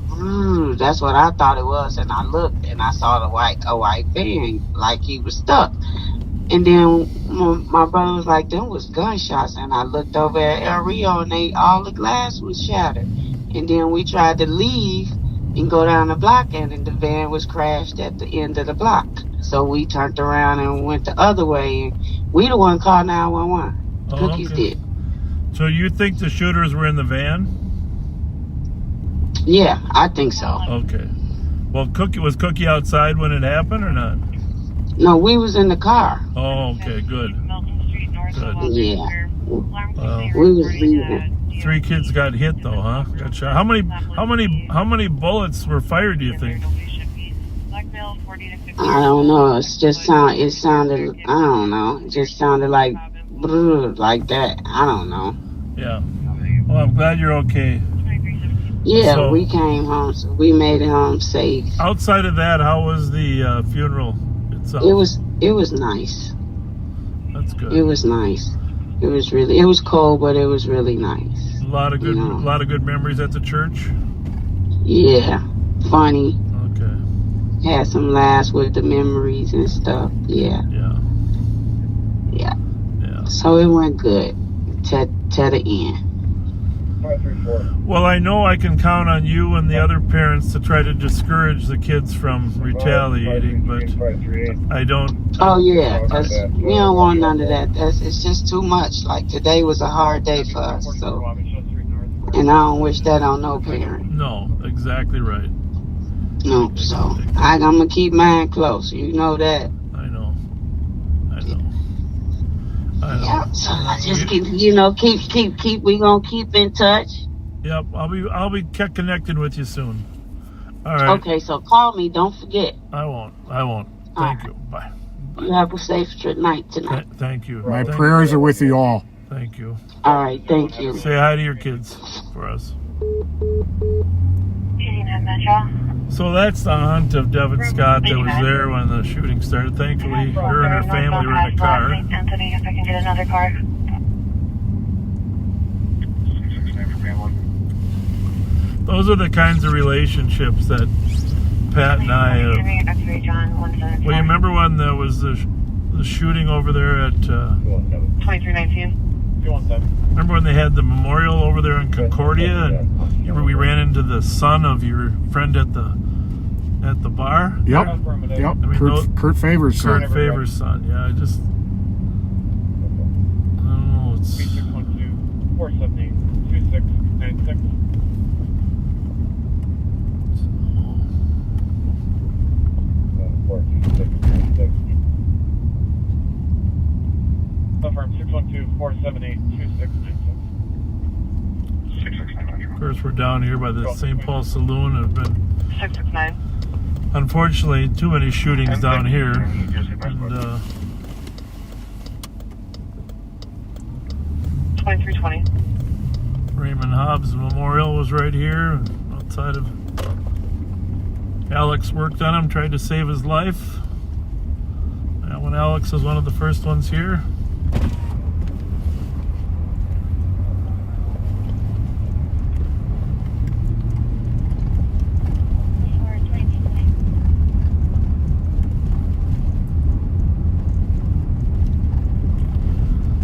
N: that's what I thought it was. And I looked and I saw a white van, like he was stuck. And then my brother was like, them was gunshots. And I looked over at El Rio and all the glass was shattered. And then we tried to leave and go down the block, and the van was crashed at the end of the block. So we turned around and went the other way, and we the one called 911. Cookies did.
A: So you think the shooters were in the van?
N: Yeah, I think so.
A: Okay. Well, was Cookie outside when it happened or not?
N: No, we was in the car.
A: Oh, okay, good.
N: Yeah. We was leaving.
A: 3 kids got hit though, huh? Got shot. How many bullets were fired, do you think?
N: I don't know. It sounded I don't know. It just sounded like that. I don't know.
A: Yeah. Well, I'm glad you're okay.
N: Yeah,
A: so,
N: we came home. So we made it home safe.
A: Outside of that, how was the funeral itself?
N: It was nice.
A: That's good.
N: It was nice. It was cold, but it was really nice.
A: A lot of good memories at the church.
N: Yeah, funny.
A: Okay.
N: Had some laughs with the memories and stuff. Yeah. So it went good to the end.
A: Well, I know I can count on you and the other parents to try to discourage the kids from retaliating, but I don't.
N: Oh yeah, because we don't want none of that. It's just too much. Like today was a hard day for us, so, and I don't wish that on no parent.
A: No, exactly right.
N: No, so I'm gonna keep mine close. You know that.
A: I know.
N: Yeah, so I just keep. We gonna keep in touch.
A: Yep, I'll be connected with you soon. All right.
N: Okay, so call me. Don't forget.
A: I won't. Thank you. Bye.
N: You have a safe night tonight.
A: Thank you.
B: My prayers are with you all.
A: Thank you.
N: All right, thank you.
A: Say hi to your kids for us. So that's the aunt of Devin Scott that was there when the shooting started. Thankfully, her and her family were in the car.
G: Anthony, if I can get another car.
A: Those are the kinds of relationships that Pat and I have. Well, you remember when there was the shooting over there at
G: 2319?
A: Remember when they had the memorial over there in Concordia, and remember we ran into the son of your friend at the bar?
B: Yep.
A: I mean,
B: Kurt Favors' son.
A: Kurt Favors' son. Yeah, I don't know. It's
K: 3612 478 2696.
G: 478-2696.
F: 669.
A: Of course, we're down here by the St. Paul Saloon. Have been
G: 669.
A: unfortunately too many shootings down here, and
G: 2320.
A: Raymond Hobbs Memorial was right here outside of. Alex worked on him, tried to save his life. That one, Alex was one of the first ones here.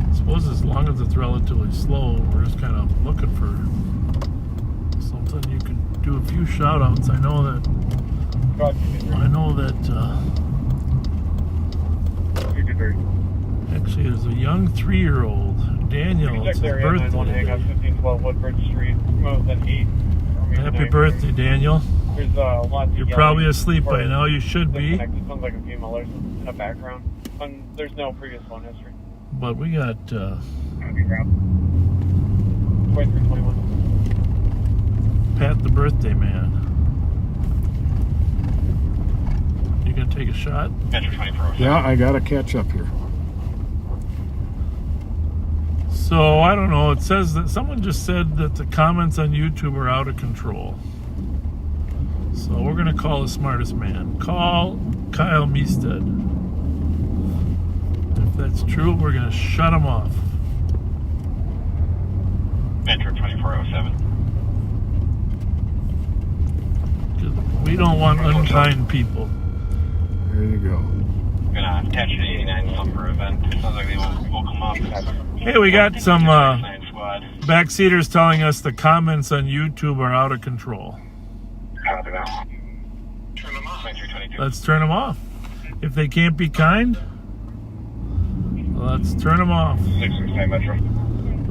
A: I suppose as long as it's relatively slow, we're just kind of looking for something. You can do a few shout outs. I know that actually there's a young 3-year-old, Daniel. It's his birthday today. Happy birthday, Daniel. You're probably asleep by now. You should be.
G: It sounds like a female in the background. There's no previous phone history.
A: But we got
G: 2321.
A: Pat the birthday man. You gonna take a shot?
B: Yeah, I gotta catch up here.
A: So I don't know. It says that someone just said that the comments on YouTube are out of control. So we're gonna call the smartest man. Call Kyle Meestead. If that's true, we're gonna shut him off.
F: Metro 2407.
A: We don't want unkind people.
B: There you go.
F: Gonna attach an 89 Summer event. Sounds like they will come up.
A: Hey, we got some backseaters telling us the comments on YouTube are out of control.
F: Copy that. Turn them off.
A: Let's turn them off. If they can't be kind, let's turn them off.
F: 669 Metro.
A: A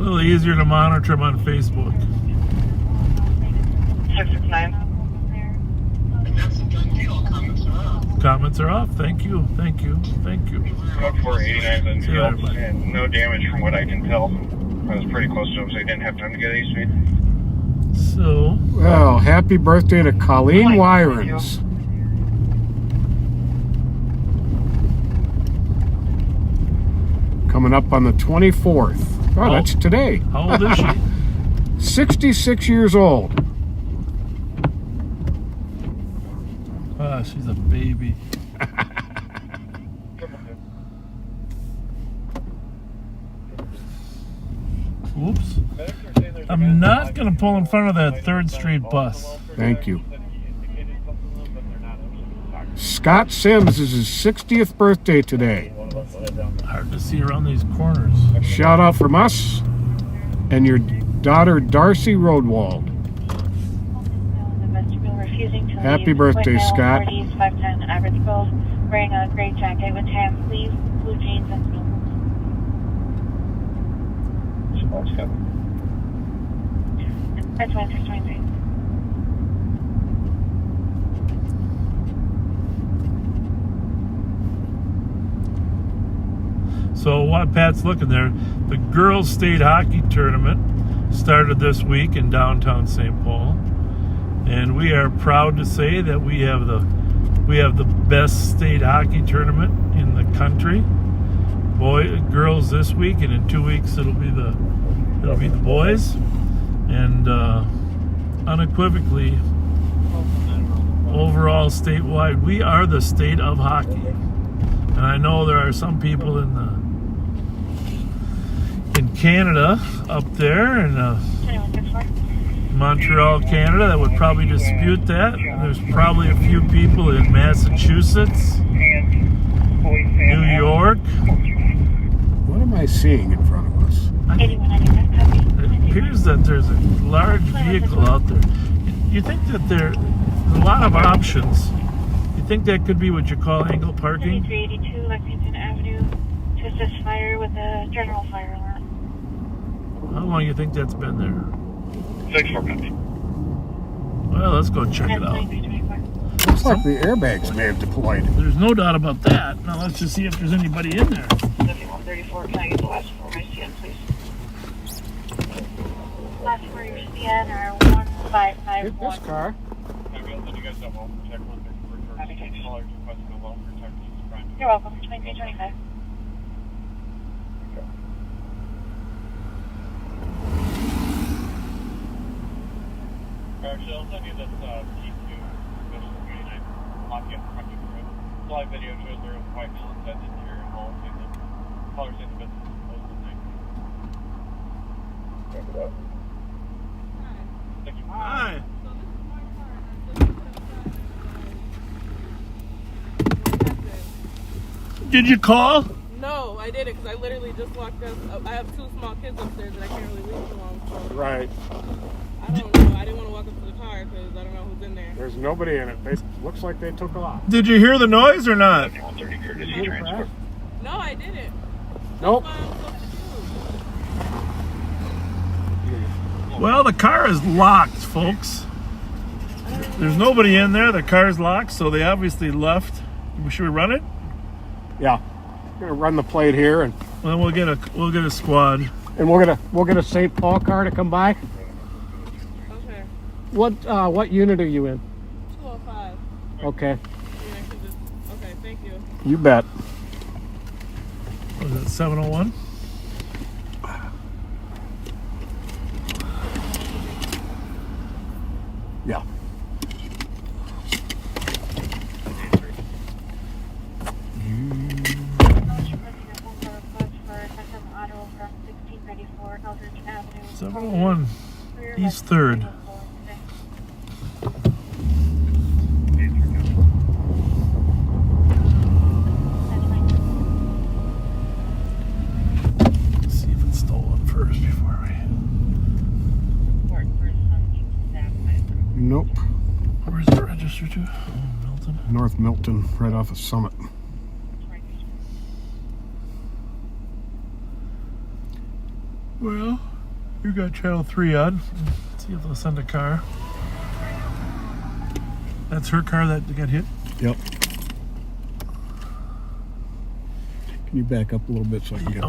A: little easier to monitor them on Facebook.
G: 669.
F: And that's a done deal. Comments are off.
A: Comments are off. Thank you. Thank you. Thank you.
F: 489 in field and no damage from what I can tell. I was pretty close to him, so he didn't have time to get A speed.
A: So.
B: Well, happy birthday to Colleen Wyrens. Coming up on the 24th. Oh, that's today.
A: How old is she?
B: 66 years old.
A: Ah, she's a baby. Oops. I'm not going to pull in front of that 3rd Street bus.
B: Thank you. Scott Sims is his 60th birthday today.
A: Hard to see around these corners.
B: Shout out from us and your daughter Darcy Roadwald. Happy birthday, Scott.
O: 510 average gold, wearing a gray jacket with tan sleeves, blue jeans, and snow boots. That's 2623.
A: So while Pat's looking there, the girls' state hockey tournament started this week in downtown St. Paul, and we are proud to say that we have the best state hockey tournament in the country. Girls this week, and in 2 weeks it'll be the boys, and unequivocally, overall statewide, we are the state of hockey. And I know there are some people in Canada up there in Montreal, Canada, that would probably dispute that. There's probably a few people in Massachusetts, New York.
B: What am I seeing in front of us?
A: It appears that there's a large vehicle out there. You think that there's a lot of options. You think that could be what you call angle parking?
O: 2382 Lexington Avenue to assist fire with a general fire alarm.
A: How long do you think that's been there?
F: 6 4 minutes.
A: Well, let's go check it out.
B: Looks like the airbags may have deployed.
A: There's no doubt about that. Now let's just see if there's anybody in there.
O: 7134, can I get the last 4 of my CN, please? CN or 1551.
B: Hit this car.
O: You're welcome. 2325.
K: Actually, I'll send you this T2 special meeting. I'm not getting front of the road. Live video shows there are quite nonsense interior and all. See the color, see the business most of the thing.
D: Check it out.
K: Thank you.
A: Hi. Did you call?
P: No, I didn't, because I literally just walked up. I have 2 small kids upstairs that I can't really leave them alone. So
B: Right.
P: I don't know. I didn't want to walk up to the car because I don't know who's in there.
B: There's nobody in it. They looks like they took off.
A: Did you hear the noise or not?
P: No, I didn't.
B: Nope.
A: Well, the car is locked, folks. There's nobody in there. The car's locked, so they obviously left. Should we run it?
B: Yeah. We're gonna run the plate here, and
A: well, we'll get a squad.
B: And we'll get a St. Paul car to come by.
P: Okay.
B: What unit are you in?
P: 205.
B: Okay.
P: Okay, thank you.
B: You bet.
A: Was it 701?
B: Yeah.
O: Avenue.
A: 701 East 3rd. Let's see if it's stolen first before we...
B: Nope.
A: Where's it registered to? Oh, Milton.
B: North Milton, right off of Summit.
A: Well, you got channel 3 on. Let's see if they'll send a car. That's her car that got hit?
B: Yep. Can you back up a little bit so I can get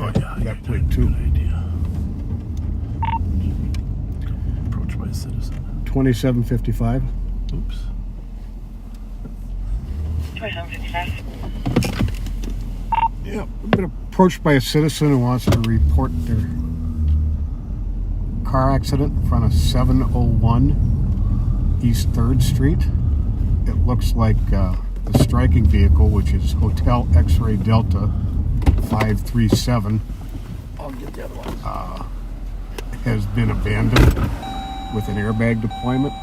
B: that plate too?
A: Good idea. Approach by a citizen.
B: 2755.
A: Oops.
O: 2755.
B: Yeah, we've been approached by a citizen who wants to report their car accident in front of 701 East 3rd Street. It looks like the striking vehicle, which is Hotel X-Ray Delta 537,
A: I'll get the other one.
B: has been abandoned with an airbag deployment,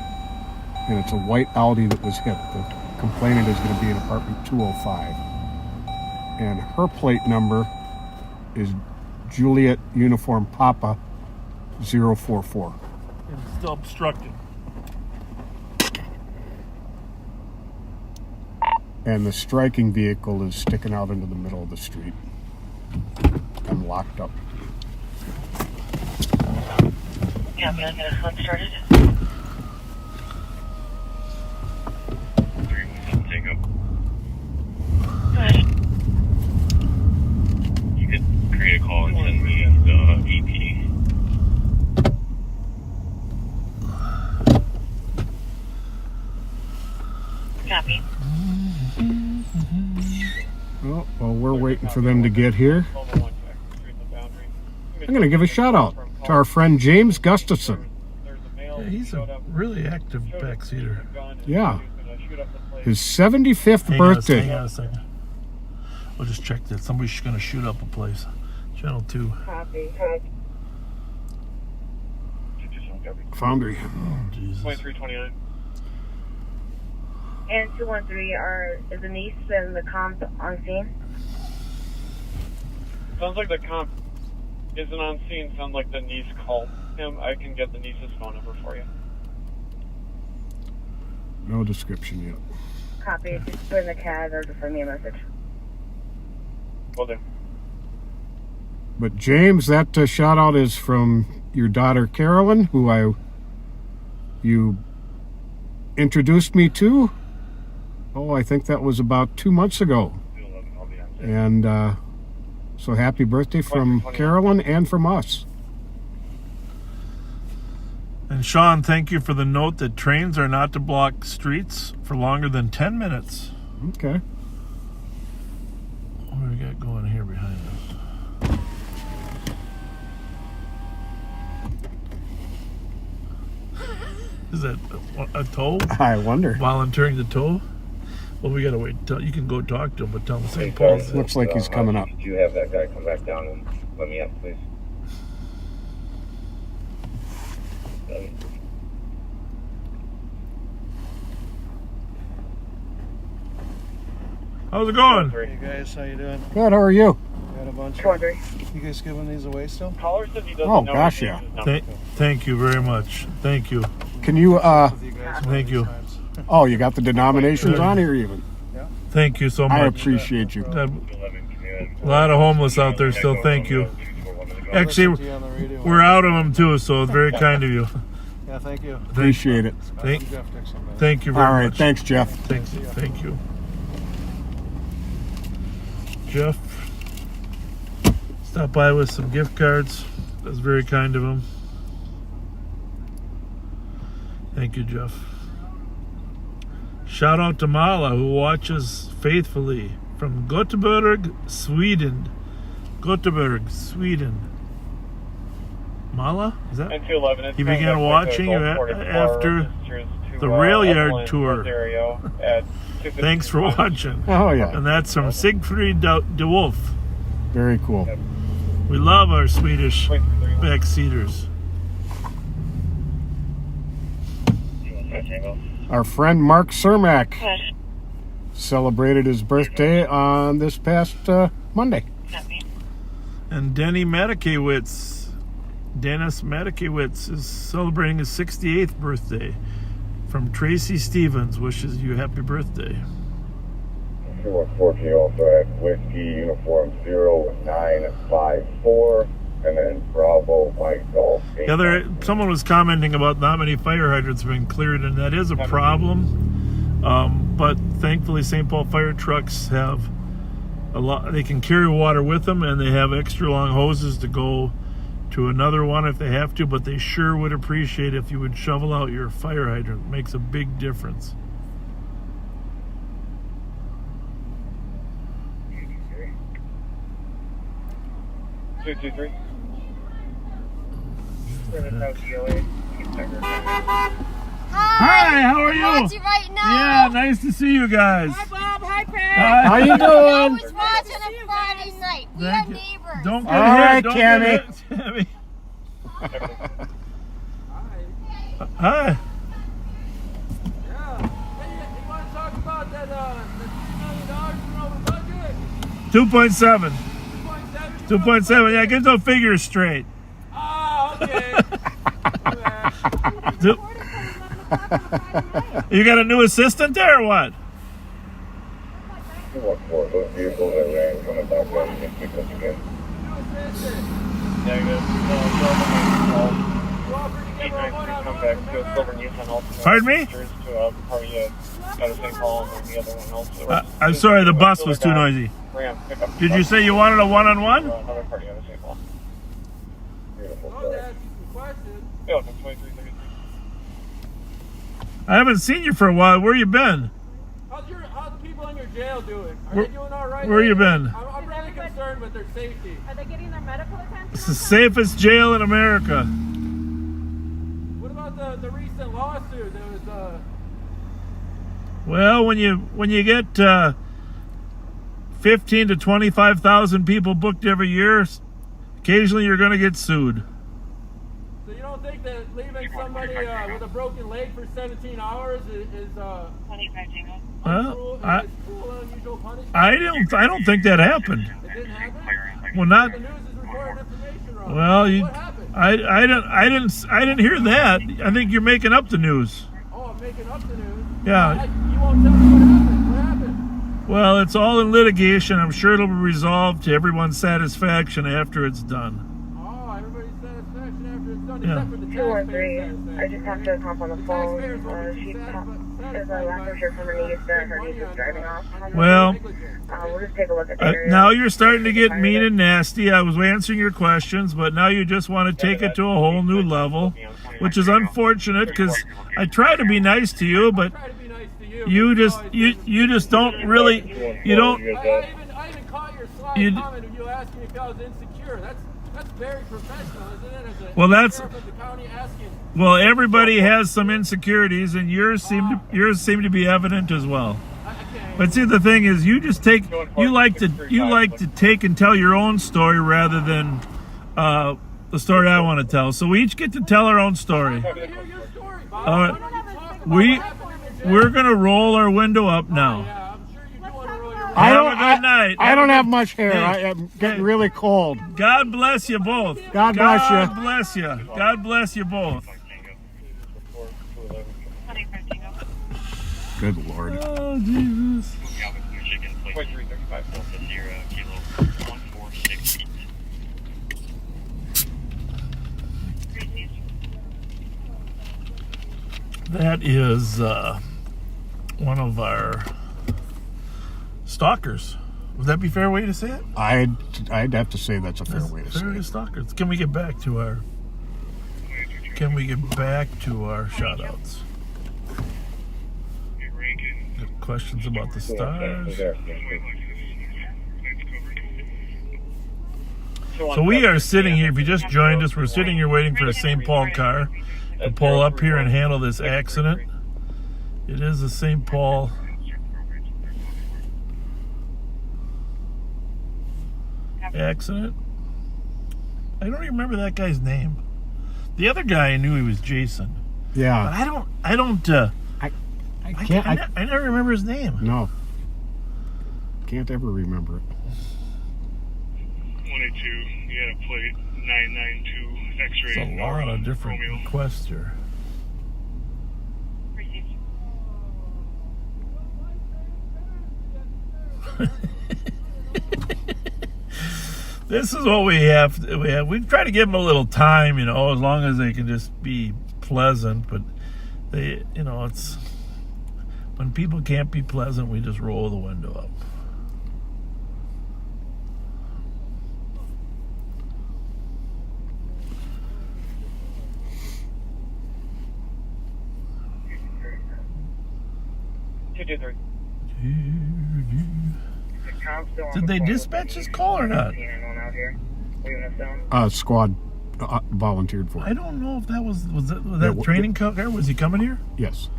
B: and it's a white Audi that was hit. The complainant is going to be in apartment 205, and her plate number is Juliet Uniform Papa 044.
A: And it's still obstructed.
B: And the striking vehicle is sticking out into the middle of the street and locked up.
O: Yeah, I'm gonna get a flip started.
J: Take up.
O: Go ahead.
J: You could create a call and send me the EP.
O: Copy.
B: Well, while we're waiting for them to get here, I'm going to give a shout out to our friend James Gustafson.
A: Yeah, he's a really active backseater.
B: Yeah. His 75th birthday.
A: Hang on a second. We'll just check that. Somebody's going to shoot up a place. Channel 2.
O: Copy.
B: Foundry.
A: Oh, Jesus.
K: 2329.
O: And 213 is the niece and the comp on scene?
K: Sounds like the comp isn't on scene. Sounds like the niece called him. I can get the niece's phone number for you.
B: No description yet.
O: Copy. Just put in the CAD or just send me a message.
K: Will do.
B: But James, that shout out is from your daughter Carolyn, who you introduced me to. Oh, I think that was about 2 months ago. And so happy birthday from Carolyn and from us.
A: And Sean, thank you for the note that trains are not to block streets for longer than 10 minutes.
B: Okay.
A: What do we got going here behind us? Is that a tow?
B: I wonder.
A: Volunteering to tow? Well, we gotta wait. You can go talk to him, but tell him St. Paul's.
B: Looks like he's coming up.
J: Could you have that guy come back down and let me up, please?
A: How's it going?
K: Hey guys, how you doing?
B: Good, how are you?
K: Got a bunch. You guys giving these away still?
J: Caller says he doesn't
B: Oh,
J: know
B: gosh,
J: his
B: yeah.
J: number.
A: Thank you very much. Thank you.
B: Can you,
A: Thank you.
B: oh, you got the denominations on here even?
A: Thank you so much.
B: I appreciate you.
A: A lot of homeless out there still. Thank you. Actually, we're out of them too, so it's very kind of you.
K: Yeah, thank you.
B: Appreciate it.
A: Thank you very
B: All right,
A: much.
B: thanks, Jeff.
A: Thank you. Jeff stopped by with some gift cards. That's very kind of him. Thank you, Jeff. Shout out to Mala, who watches faithfully from Gothenburg, Sweden. Gothenburg, Sweden. Mala? Is that? He began watching after the rail yard tour. Thanks for watching.
B: Oh, yeah.
A: And that's from Siegfried de Wolf.
B: Very cool.
A: We love our Swedish backseaters.
B: Our friend Mark Cermak celebrated his birthday on this past Monday.
A: And Dennis Matikiewicz is celebrating his 68th birthday. From Tracy Stevens, wishes you happy birthday.
J: 214 also had Whiskey Uniform 0954, and then Bravo Mike Golf.
A: Someone was commenting about not many fire hydrants have been cleared, and that is a problem. But thankfully, St. Paul fire trucks have a lot. They can carry water with them, and they have extra long hoses to go to another one if they have to. But they sure would appreciate if you would shovel out your fire hydrant. It makes a big difference.
J: Two, 3.
A: Hi, how are you?
L: I'm watching right now.
A: Yeah, nice to see you guys.
L: Hi, Bob. Hi, Craig.
A: Hi.
B: How you
L: I
B: doing?
L: was watching a Friday night. We are neighbors.
A: Don't get
B: All
A: hit.
B: right,
A: Don't
B: Cammy.
A: get hit, Cammy. Hi.
M: Yeah. Hey, you want to talk about that $3 million over budget?
A: 2.7.
M: 2.7?
A: 2.7. Yeah, get those figures straight.
M: Oh, okay.
A: You got a new assistant there or what?
J: 214, those vehicles that ran coming back down, you can pick up again. Negative. Come back to a Silver Nissan Altima.
A: Pardon me?
J: To party at St. Paul and the other one also.
A: I'm sorry, the bus was too noisy.
J: Ram, pick up.
A: Did you say you wanted a one-on-one?
J: Another party out of St. Paul. Beautiful.
M: I'll ask you some questions.
J: Yeah, 2333.
A: I haven't seen you for a while. Where you been?
M: How's the people in your jail doing? Are they doing all right?
A: Where you been?
M: I'm really concerned with their safety.
O: Are they getting their medical attention?
A: It's the safest jail in America.
M: What about the recent lawsuit? There was
A: Well, when you get 15 to 25,000 people booked every year, occasionally you're going to get sued.
M: So you don't think that leaving somebody with a broken leg for 17 hours is
A: Well,
M: cruel and unusual punishment?
A: I don't think that happened.
M: It didn't happen?
A: Well, not.
M: The news is reporting information wrong.
A: Well,
M: What happened?
A: I didn't hear that. I think you're making up the news.
M: Oh, I'm making up the news.
A: Yeah.
M: You won't tell me what happened. What happened?
A: Well, it's all in litigation. I'm sure it'll be resolved to everyone's satisfaction after it's done.
M: Oh, everybody's satisfaction after it's done,
A: Yeah.
M: except for the
O: 213.
M: taxpayers'
O: I just talked to a cop on the phone. She is a licensure from Anita, her niece is driving off.
A: Well,
O: we'll just take a look at the area.
A: now you're starting to get mean and nasty. I was answering your questions, but now you just want to take it to a whole new level. which is unfortunate because I try to be nice to you, but you just don't really, you don't.
M: I even caught your slide comment of you asking if I was insecure. That's very professional, isn't it? As a
A: Well, that's.
M: sheriff of the county asking.
A: Well, everybody has some insecurities, and yours seem to be evident as well. But see, the thing is, you like to take and tell your own story rather than the story I want to tell. So we each get to tell our own story. We're gonna roll our window up now.
B: I don't have much hair.
A: Hey,
B: I am getting really cold.
A: God bless you both.
B: God bless you.
A: God bless you. God bless you both.
B: Good Lord.
A: Oh, Jesus. That is one of our stalkers. Would that be a fair way to say it?
B: I'd have to say that's a fair way to say it.
A: Stalkers. Can we get back to our shout outs? Got questions about the stars. So we are sitting here, if you just joined us, we're sitting here waiting for a St. Paul car to pull up here and handle this accident. It is a St. Paul accident. I don't even remember that guy's name. The other guy, I knew he was Jason.
B: Yeah.
A: But I never remember his name.
B: No. Can't ever remember it.
K: 182, you had a plate 992 X-ray.
A: It's a lot of different requests here. This is what we have. We try to give them a little time, as long as they can just be pleasant. But they, it's when people can't be pleasant, we just roll the window up. Did they dispatch his call or not?
B: Squad volunteered for it.
A: I don't know if that was that training car. Was he coming here?
B: Yes.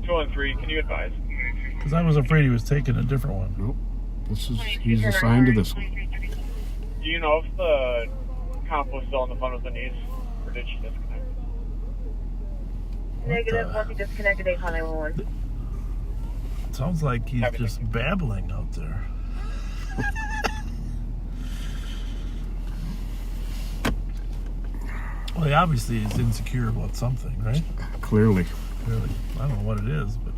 K: 213, can you advise?
A: Because I was afraid he was taking a different one.
B: Nope. He's assigned to this one.
K: Do you know if the cop was still on the phone with Denise, or did she disconnect?
O: Negative, once you disconnected, they call 911.
A: Sounds like he's just babbling out there. Well, he obviously is insecure about something, right?
B: Clearly.
A: I don't know what it is, but...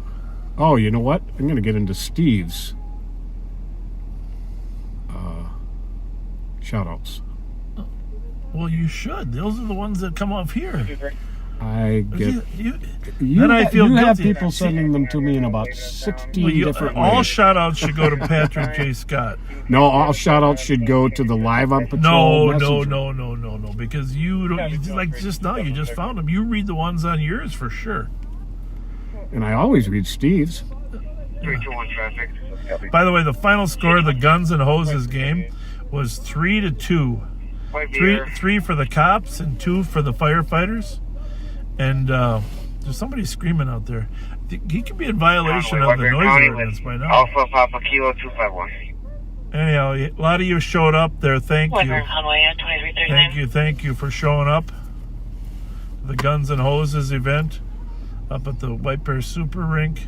B: Oh, you know what? I'm going to get into Steve's shout-outs.
A: Well, you should. Those are the ones that come off here.
B: I get...
A: I feel
B: you
A: guilty.
B: have people sending them to me in about 16 different ways.
A: All shout-outs should go to Patrick J. Scott.
B: No, all shout-outs should go to the Live on Patrol messenger.
A: No, because you like just now, you just found them. You read the ones on yours for sure.
B: And I always read Steve's.
K: 321 traffic.
A: By the way, the final score of the Guns and Hoses game was 3-2. 3 for the cops and 2 for the firefighters. And there's somebody screaming out there. He could be in violation of the noise ordinance by now.
K: Alpha Papa Kilo 251.
A: Anyhow, a lot of you showed up there. Thank you. Thank you for showing up. The Guns and Hoses event up at the White Bear Super Rink.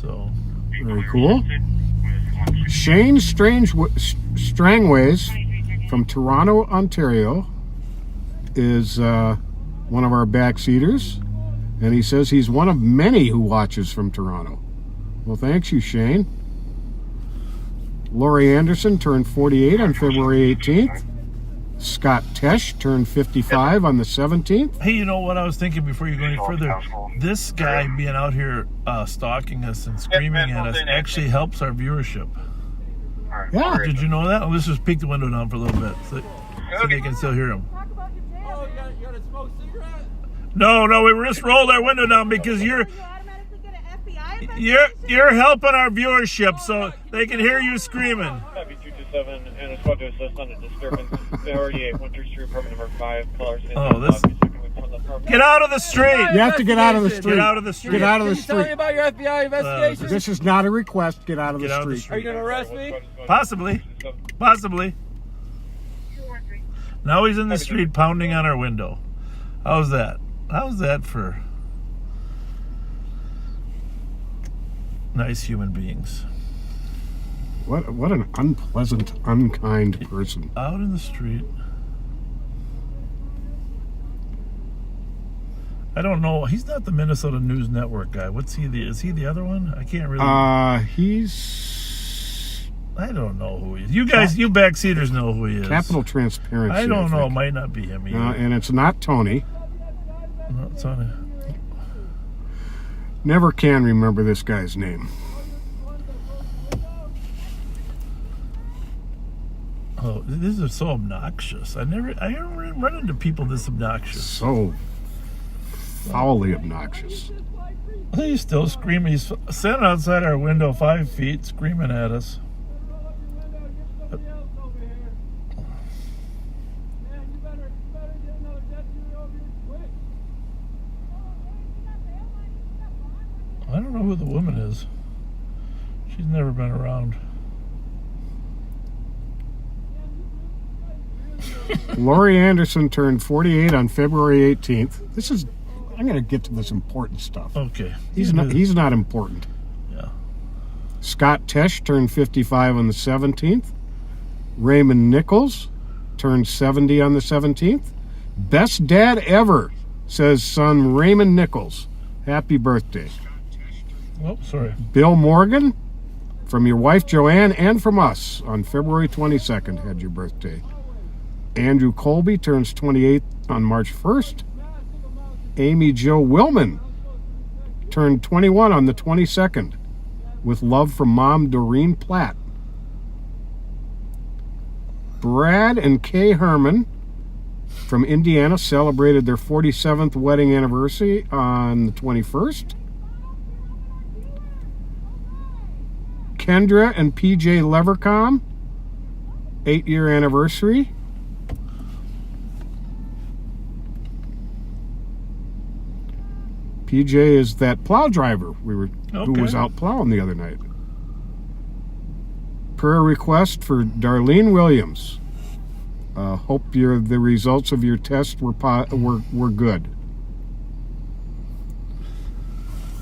A: So
B: very cool. Shane Strangways from Toronto, Ontario is one of our backseaters, and he says he's one of many who watches from Toronto. Well, thanks you, Shane. Lori Anderson turned 48 on February 18th. Scott Tesh turned 55 on the 17th.
A: Hey, you know what I was thinking before you go any further? This guy being out here stalking us and screaming at us actually helps our viewership.
B: Yeah.
A: Did you know that? Well, let's just peek the window down for a little bit so they can still hear him.
M: Oh, you got a smoke cigarette?
A: No, we just rolled our window down because you're helping our viewership so they can hear you screaming.
K: Copy 227 and a squad to assist on a disturbance. Priority 8, Winter Street, apartment number 5. Callers in.
A: Oh, this. Get out of the street!
B: You have to get out of the street.
A: Get out of the street.
B: Get out of the
M: Can you tell me
B: street.
M: about your FBI investigation?
B: This is not a request. Get out of the street.
M: Are you going to arrest me?
A: Possibly. Now he's in the street pounding on our window. How's that? How's that for nice human beings?
B: What an unpleasant, unkind person.
A: Out in the street. I don't know. He's not the Minnesota News Network guy. What's he? Is he the other one? I can't really.
B: I
A: don't know who he is. You guys, you backseaters know who he is.
B: Capital Transparency.
A: I don't know.
B: think.
A: It might not be him either.
B: And it's not Tony.
A: No, it's on it.
B: Never can remember this guy's name.
A: Oh, this is so obnoxious. I never run into people this obnoxious.
B: So foully obnoxious.
A: He's still screaming. He's sitting outside our window 5 feet screaming at us. I don't know who the woman is. She's never been around.
B: Laurie Anderson turned 48 on February 18th. I'm going to get to this important stuff.
A: Okay.
B: He's not important.
A: Yeah.
B: Scott Tesh turned 55 on the 17th. Raymond Nichols turned 70 on the 17th. Best dad ever, says son Raymond Nichols. Happy birthday.
A: Oh, sorry.
B: Bill Morgan, from your wife Joanne and from us, on February 22nd had your birthday. Andrew Colby turns 28 on March 1st. Amy Jo Willman turned 21 on the 22nd. With love from mom Doreen Platt. Brad and Kay Herman from Indiana celebrated their 47th wedding anniversary on the 21st. Kendra and PJ Levercom, 8-year anniversary. PJ is that plow driver who was out plowing the other night. Per request for Darlene Williams. Hope the results of your test were good.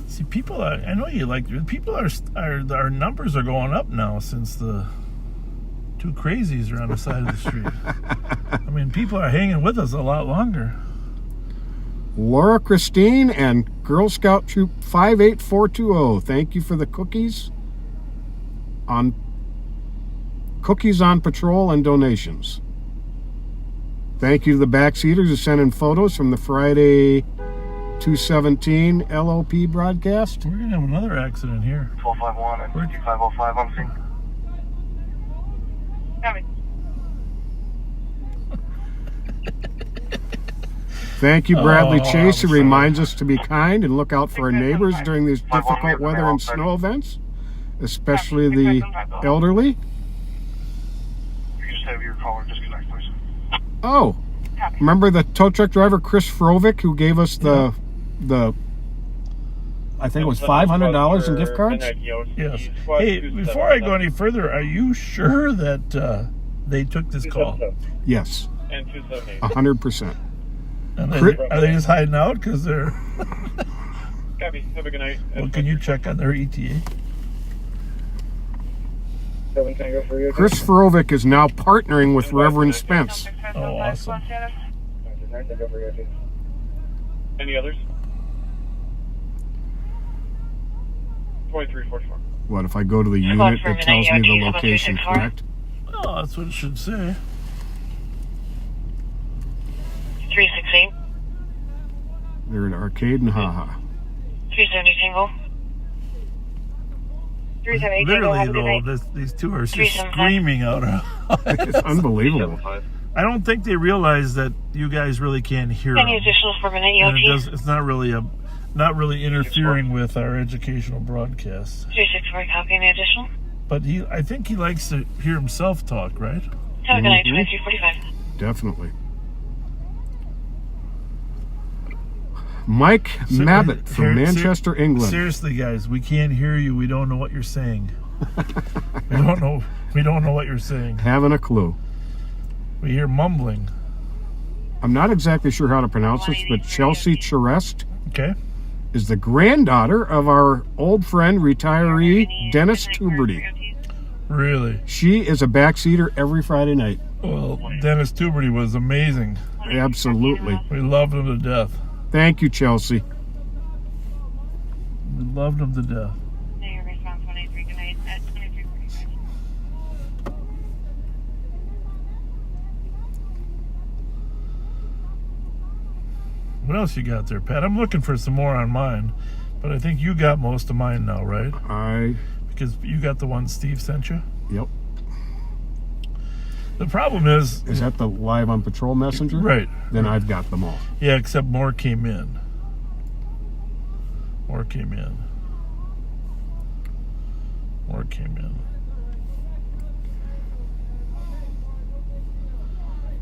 A: See, people are. I know you like. People are. Our numbers are going up now since the two crazies are on the side of the street. I mean, people are hanging with us a lot longer.
B: Laura Christine and Girl Scout Troop 58420. Thank you for the cookies on patrol and donations. Thank you to the backseaters who sent in photos from the Friday 217 LOP broadcast.
A: We're gonna have another accident here.
F: 1251 and 5505 on scene.
B: Thank you, Bradley Chase, who reminds us to be kind and look out for our neighbors during these difficult weather and snow events, especially the elderly.
F: You can just have your caller disconnect, please.
B: Oh, remember the tow truck driver Chris Frovick who gave us the I think it was $500 in gift cards?
A: Yes. Hey, before I go any further, are you sure that they took this call?
B: Yes.
K: And 278.
B: 100%.
A: And are they just hiding out because they're...
K: Copy. Have a good night.
A: Well, can you check on their ETA?
B: Chris Frovick is now partnering with Reverend Spence.
A: Oh, awesome.
K: Any others? 2344.
B: What, if I go to the unit, it tells me the location, correct?
A: Oh, that's what it should say.
O: 316.
B: They're at Arcade and Haha.
O: 370 single.
A: literally though, these two are just screaming out.
B: It's unbelievable.
A: I don't think they realize that you guys really can't hear them.
O: Any additional for minute EOG?
A: It's not really interfering with our educational broadcast.
O: 364, copy. Any additional?
A: But I think he likes to hear himself talk, right?
O: Have a good night, 2345.
B: Definitely. Mike Mabbitt from Manchester, England.
A: Seriously, guys, we can't hear you. We don't know what you're saying. We don't know what you're saying.
B: Haven't a clue.
A: We hear mumbling.
B: I'm not exactly sure how to pronounce this, but Chelsea Charest is the granddaughter of our old friend, retiree Dennis Tuberty.
A: Really?
B: She is a backseater every Friday night.
A: Well, Dennis Tuberty was amazing.
B: Absolutely.
A: We loved him to death.
B: Thank you, Chelsea.
A: We loved him to death.
O: Your response 183, good night at 2345.
A: What else you got there, Pat? I'm looking for some more on mine, but I think you got most of mine now, right? Because you got the one Steve sent you?
B: Yep.
A: The problem is
B: that the live on patrol messenger?
A: Right.
B: Then I've got them all.
A: Yeah, except more came in. More came in.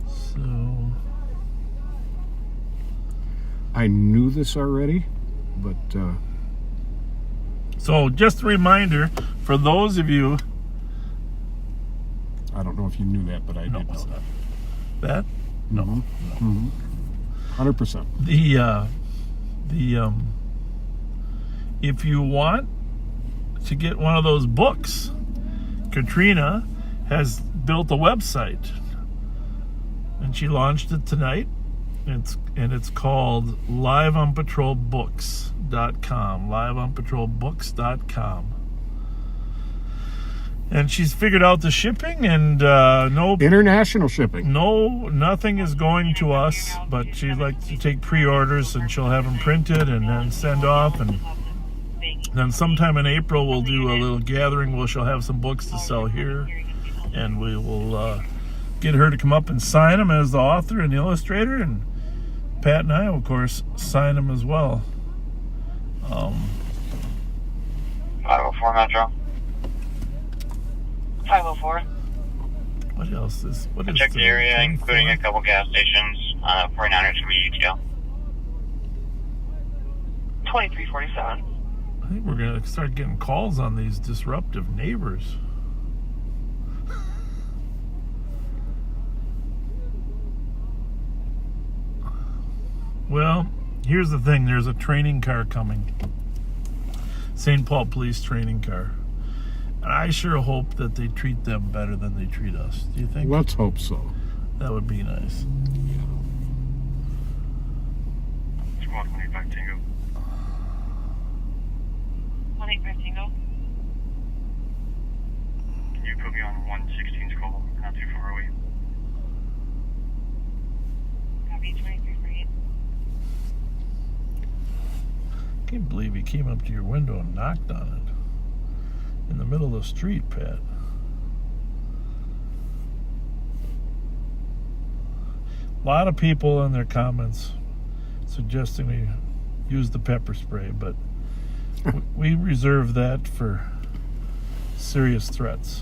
A: So
B: I knew this already, but
A: so just a reminder for those of you.
B: I don't know if you knew that, but I did know that.
A: That? No.
B: 100%.
A: If you want to get one of those books, Katrina has built a website, and she launched it tonight. It's called liveonpatrolbooks.com. liveonpatrolbooks.com. And she's figured out the shipping and no
B: international shipping.
A: No, nothing is going to us, but she'd like to take pre-orders and she'll have them printed and then send off. And then sometime in April we'll do a little gathering where she'll have some books to sell here, and we will get her to come up and sign them as the author and the illustrator, and Pat and I, of course, sign them as well.
F: 504 Metro.
O: 504.
A: What else is? What
F: I
A: is
F: checked the area, including a couple gas stations. 49ers can be UTL.
O: 2347.
A: I think we're gonna start getting calls on these disruptive neighbors. Well, here's the thing. There's a training car coming. St. Paul Police training car. And I sure hope that they treat them better than they treat us. Do you think?
B: Let's hope so.
A: That would be nice.
F: 125 Tango.
O: 185 Tango.
F: Can you put me on 116's call? Not too far away.
O: Copy 2348.
A: I can't believe he came up to your window and knocked on it. In the middle of the street, Pat. A lot of people in their comments suggesting we use the pepper spray, but we reserve that for serious threats.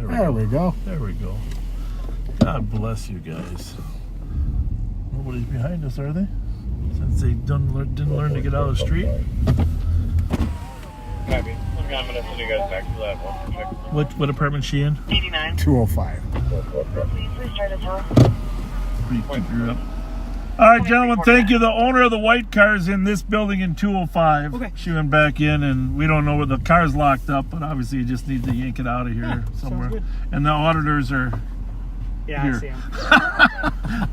B: There we go.
A: There we go. God bless you guys. Nobody's behind us, are they? Since they didn't learn to get out of the street.
K: Copy. I'm going to send you guys back to that one.
A: What apartment's she in?
O: 89.
B: 205.
O: Please restart at 12.
A: You're up. All right, gentlemen, thank you. The owner of the white car is in this building in 205. Okay. She went back in, and we don't know where the car's locked up, but obviously you just need to yank it out of here somewhere. And the auditors are here.
Q: I see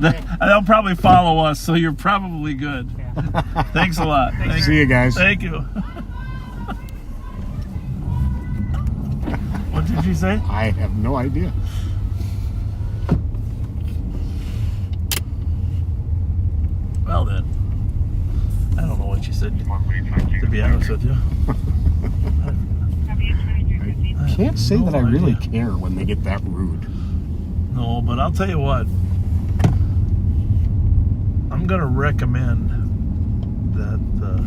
Q: them.
A: They'll probably follow us, so you're probably good. Yeah. Thanks a lot.
B: See you guys.
A: Thank you. What did she say?
B: I have no idea.
A: Well then, I don't know what she said, to be honest with you.
B: I can't say that I really care when they get that rude.
A: No, but I'll tell you what. I'm going to recommend that the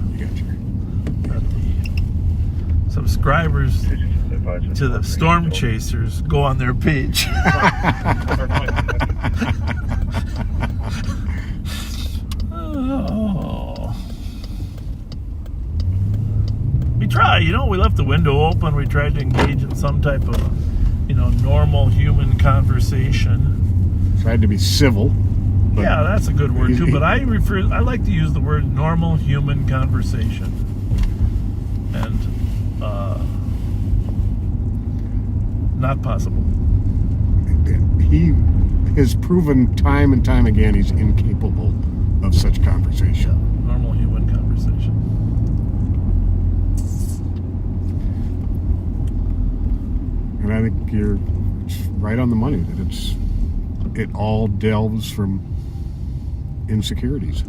A: subscribers to the Storm Chasers go on their page. Oh. We try, we left the window open. We tried to engage in some type of, normal human conversation.
B: Tried to be civil.
A: Yeah, that's a good word too, but I like to use the word normal human conversation. And not possible.
B: He has proven time and time again he's incapable of such conversation.
A: Yeah, normal human conversation.
B: And I think you're right on the money that it all delves from insecurities.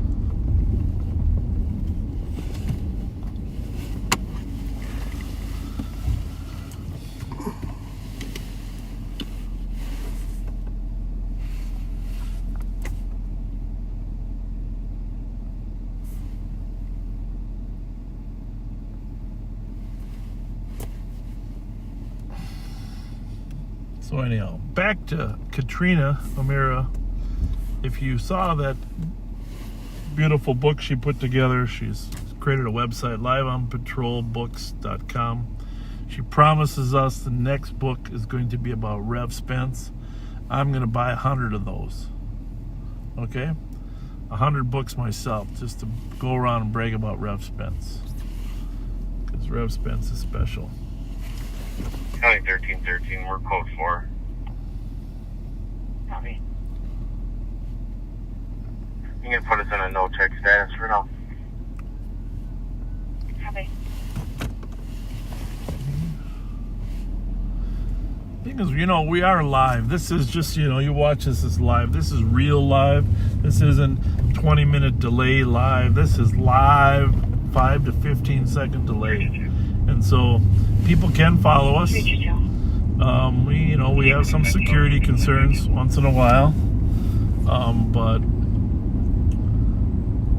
A: So anyhow, back to Katrina O'Meara. If you saw that beautiful book she put together, she's created a website, liveonpatrolbooks.com. She promises us the next book is going to be about Rev Spence. I'm going to buy 100 of those. Okay? 100 books myself, just to go around and brag about Rev Spence. Because Rev Spence is special.
F: County 1313, we're code 4. Copy. You can put us in a no-check status for now.
O: Copy.
A: Thing is, we are live. This is just, you watch this as live. This is real live. This isn't 20-minute delay live. This is live, 5 to 15 second delay. And so people can follow us. We have some security concerns once in a while. But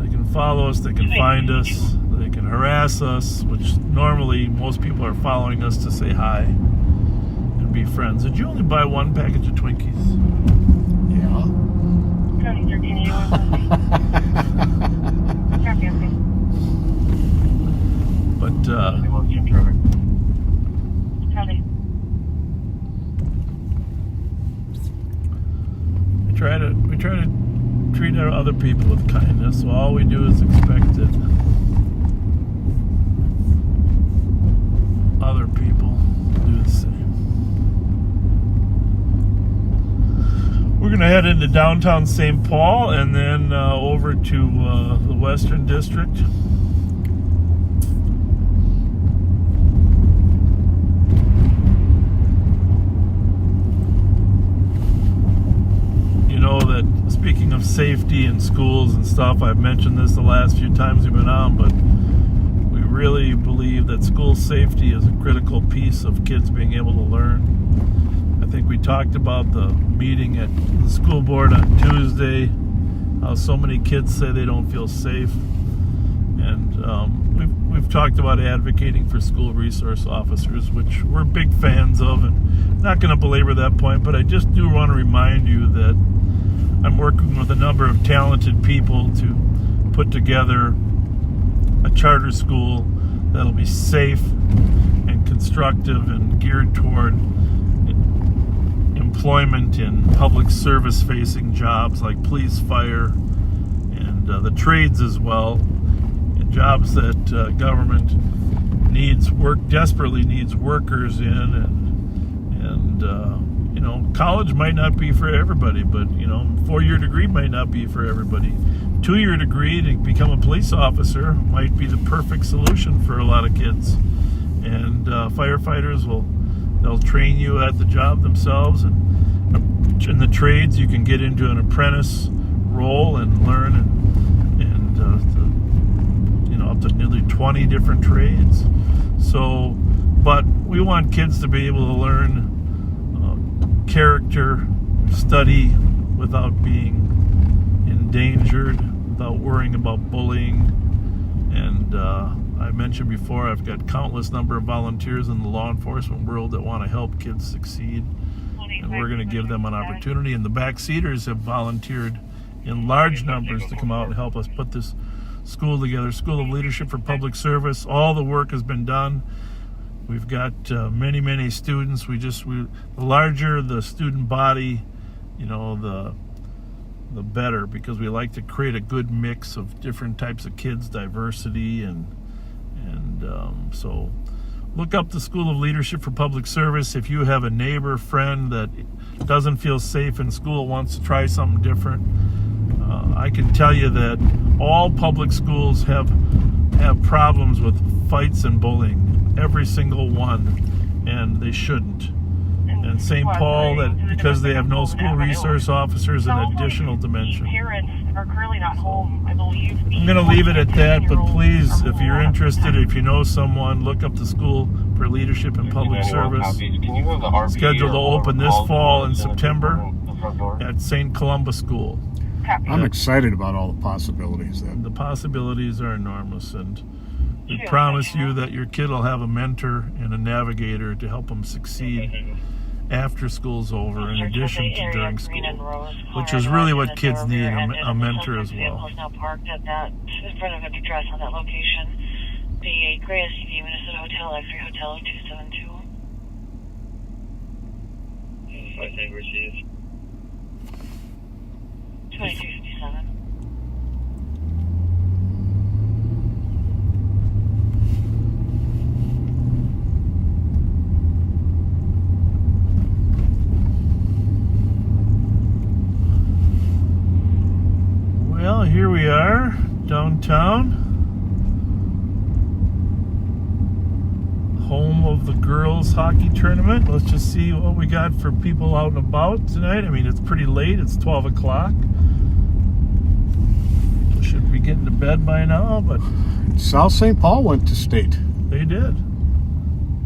A: they can follow us, they can find us, they can harass us, which normally most people are following us to say hi and be friends. Did you only buy one package of Twinkies?
B: Yeah.
A: But we try to treat our other people with kindness, so all we do is expect that other people do the same. We're going to head into downtown St. Paul and then over to the Western District. That speaking of safety in schools and stuff, I've mentioned this the last few times we've been on, but we really believe that school safety is a critical piece of kids being able to learn. I think we talked about the meeting at the school board on Tuesday, how so many kids say they don't feel safe, and we've talked about advocating for school resource officers, which we're big fans of, and not going to belabor that point, but I just do want to remind you that I'm working with a number of talented people to put together a charter school that'll be safe and constructive and geared toward employment in public service facing jobs like police, fire, and the trades as well, and jobs that government desperately needs workers in, and college might not be for everybody, but 4-year degree might not be for everybody. 2-year degree to become a police officer might be the perfect solution for a lot of kids, and firefighters will They'll train you at the job themselves, and in the trades you can get into an apprentice role and learn up to nearly 20 different trades. So, but we want kids to be able to learn character, study without being endangered, without worrying about bullying. And I mentioned before, I've got countless number of volunteers in the law enforcement world that want to help kids succeed, and we're going to give them an opportunity. And the backseaters have volunteered in large numbers to come out and help us put this school together. School of Leadership for Public Service. All the work has been done. We've got many students. The larger the student body, the better, because we like to create a good mix of different types of kids, diversity, and so look up the School of Leadership for Public Service. If you have a neighbor, friend that doesn't feel safe in school, wants to try something different, I can tell you that all public schools have problems with fights and bullying, every single one, and they shouldn't. And St. Paul, that because they have no school resource officers, an additional dimension.
G: Parents are currently not home, I believe.
A: I'm going to leave it at that, but please, if you're interested, if you know someone, look up the School for Leadership and Public Service. Scheduled to open this fall in September at St. Columba School.
B: I'm excited about all the possibilities then.
A: The possibilities are enormous, and we promise you that your kid will have a mentor and a navigator to help them succeed after school's over, in addition to during school, which is really what kids need, a mentor as well.
O: Now parked at that in front of an address on that location. The Gray SUV Minnesota Hotel, X-Ray Hotel 272.
J: I think received.
O: 2257.
A: Well, here we are, downtown, home of the girls' hockey tournament. Let's just see what we got for people out and about tonight. I mean, it's pretty late, it's 12 o'clock. People should be getting to bed by now, but
B: South St. Paul went to state.
A: They did.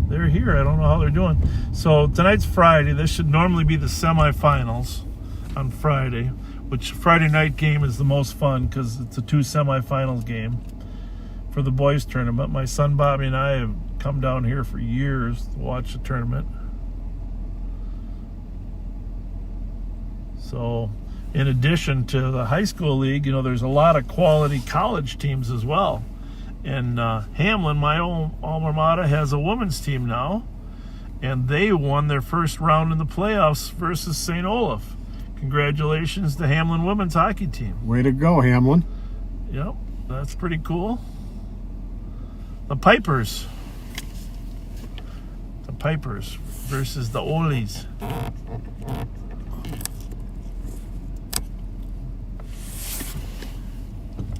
A: They're here. I don't know how they're doing. So tonight's Friday. This should normally be the semifinals on Friday, which Friday night game is the most fun because it's a 2 semifinals game for the boys tournament. My son Bobby and I have come down here for years to watch the tournament. So in addition to the high school league, there's a lot of quality college teams as well. And Hamlin, my own alma mater, has a women's team now, and they won their first round in the playoffs versus St. Olaf. Congratulations to Hamlin women's hockey team.
B: Way to go, Hamlin.
A: Yep, that's pretty cool. The Pipers versus the Olies.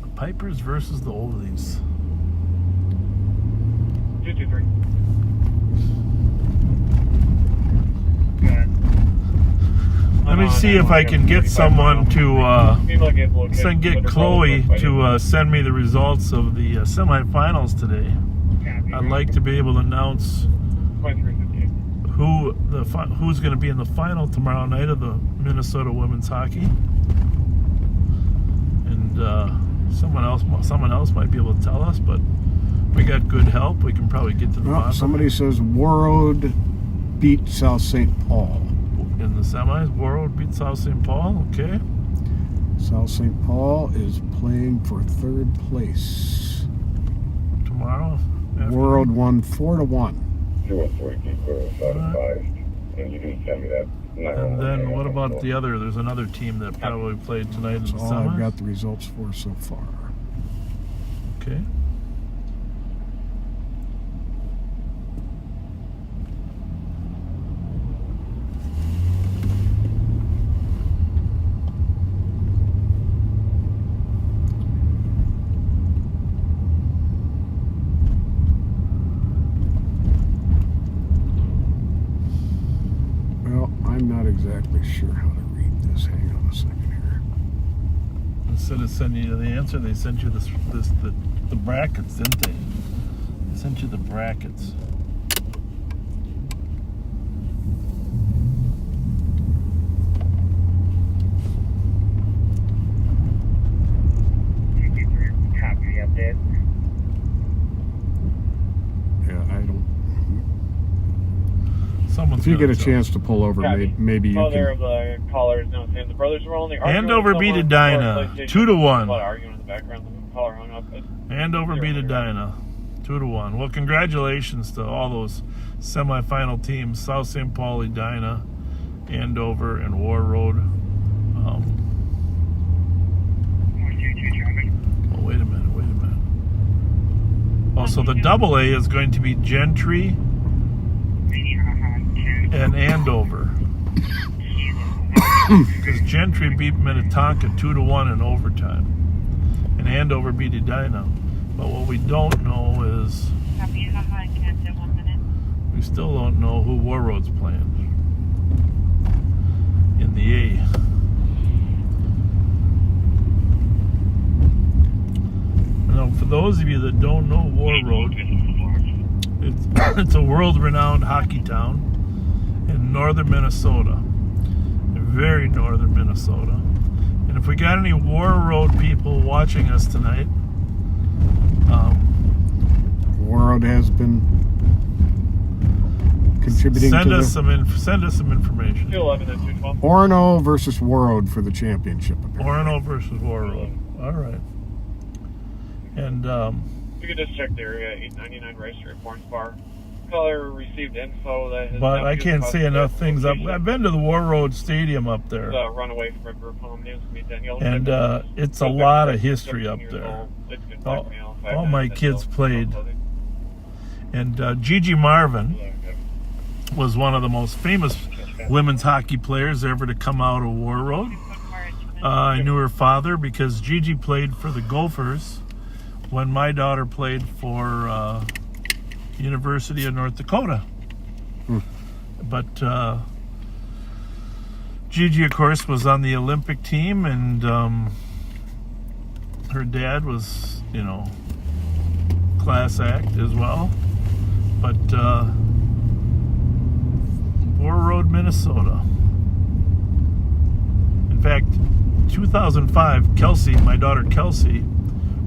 A: The Pipers versus the Olies.
K: 223.
A: Let me see if I can get someone to get Chloe to send me the results of the semifinals today. I'd like to be able to announce who's going to be in the final tomorrow night of the Minnesota women's hockey, and someone else might be able to tell us, but we got good help. We can probably get to the bottom.
B: Somebody says Warroad beat South St. Paul.
A: In the semis, Warroad beat South St. Paul. Okay.
B: South St. Paul is playing for 3rd place.
A: Tomorrow?
B: Warroad won 4-1.
J: 214, and you can send me that.
A: And then what about the other? There's another team that probably played tonight in the
B: That's all
A: semis.
B: I've got the results for so far.
A: Okay.
B: really sure how to read this. Hang on a second here.
A: Instead of sending you the answer, they sent you the brackets, didn't they? They sent you the brackets.
J: Copy the update.
B: Yeah, I don't.
A: Someone's
B: If you get a
A: gonna
B: chance to pull over, maybe you
K: Mother
B: can.
K: of the callers knows him. The brothers were only arguing.
A: Andover
K: with
A: beat
K: someone
A: Edina,
K: before PlayStation
A: 2-1.
K: A lot of arguing in the background. The caller hung up.
A: Andover beat Edina, 2-1. Well, congratulations to all those semifinal teams: South St. Paul, Edina, Andover, and War Road. Oh, wait a minute. Oh, so the double A is going to be Gentry and Andover. Because Gentry beat Minnetonka 2-1 in overtime. And Andover beat Edina. But what we don't know is we still don't know who War Road's playing in the A. Now, for those of you that don't know War Road, it's a world-renowned hockey town in northern Minnesota, very northern Minnesota. And if we got any War Road people watching us tonight,
B: War Road has been contributing
A: send
B: to
A: us some information.
K: 211 and 212.
B: Orono versus War Road for the championship.
A: Orono versus War Road. All right. And
K: You could just check the area, 899 Rice Street, Florence Bar. Caller received info that his
A: but I
K: nephew
A: can't
K: was
A: say enough things.
K: location.
A: I've been to the War Road Stadium up there,
K: Run away from a group home news to meet Danielle.
A: and it's a lot of history up there. All my kids played, and Gigi Marvin was one of the most famous women's hockey players ever to come out of War Road. I knew her father because Gigi played for the Gophers when my daughter played for University of North Dakota. But Gigi, of course, was on the Olympic team, and her dad was, class act as well. But War Road, Minnesota. In fact, 2005, Kelsey, my daughter Kelsey,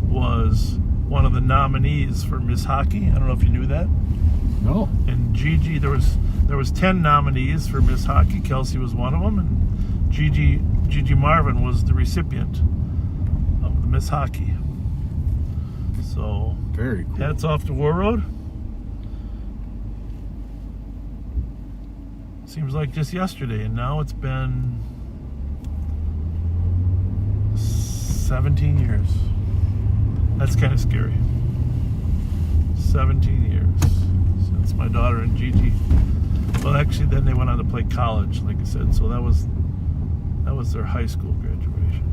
A: was one of the nominees for Miss Hockey. I don't know if you knew that.
B: No.
A: And Gigi, there was 10 nominees for Miss Hockey. Kelsey was one of them, and Gigi Marvin was the recipient of the Miss Hockey. So
B: very cool.
A: Hats off to War Road. Seems like just yesterday, and now it's been 17 years. That's kind of scary. 17 years since my daughter and Gigi. Well, actually, then they went on to play college, like I said. So that was their high school graduation.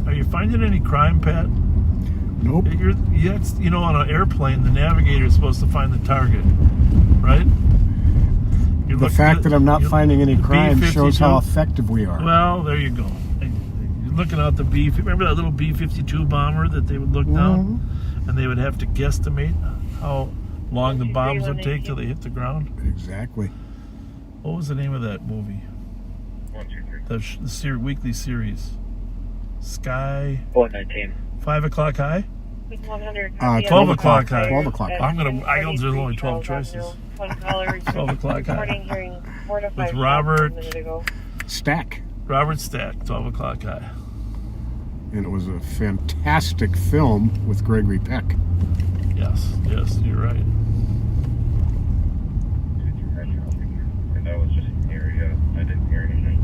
A: Are you finding any crime, Pat?
B: Nope.
A: On an airplane, the navigator is supposed to find the target, right?
B: The fact that I'm not finding any crime shows how effective we are.
A: Well, there you go. You're looking out the B. Remember that little B-52 bomber that they would look down, and they would have to guesstimate how long the bombs would take till they hit the ground?
B: Exactly.
A: What was the name of that movie?
J: 123.
A: The weekly series. Sky.
J: 419.
A: 5 o'clock high.
B: 12 o'clock high. 12 o'clock.
A: There's only 12 choices. 12 o'clock high. With Robert
B: Stack.
A: Robert Stack, 12 o'clock high.
B: And it was a fantastic film with Gregory Peck.
A: Yes, you're right.
J: And that was just an area. I didn't hear anything.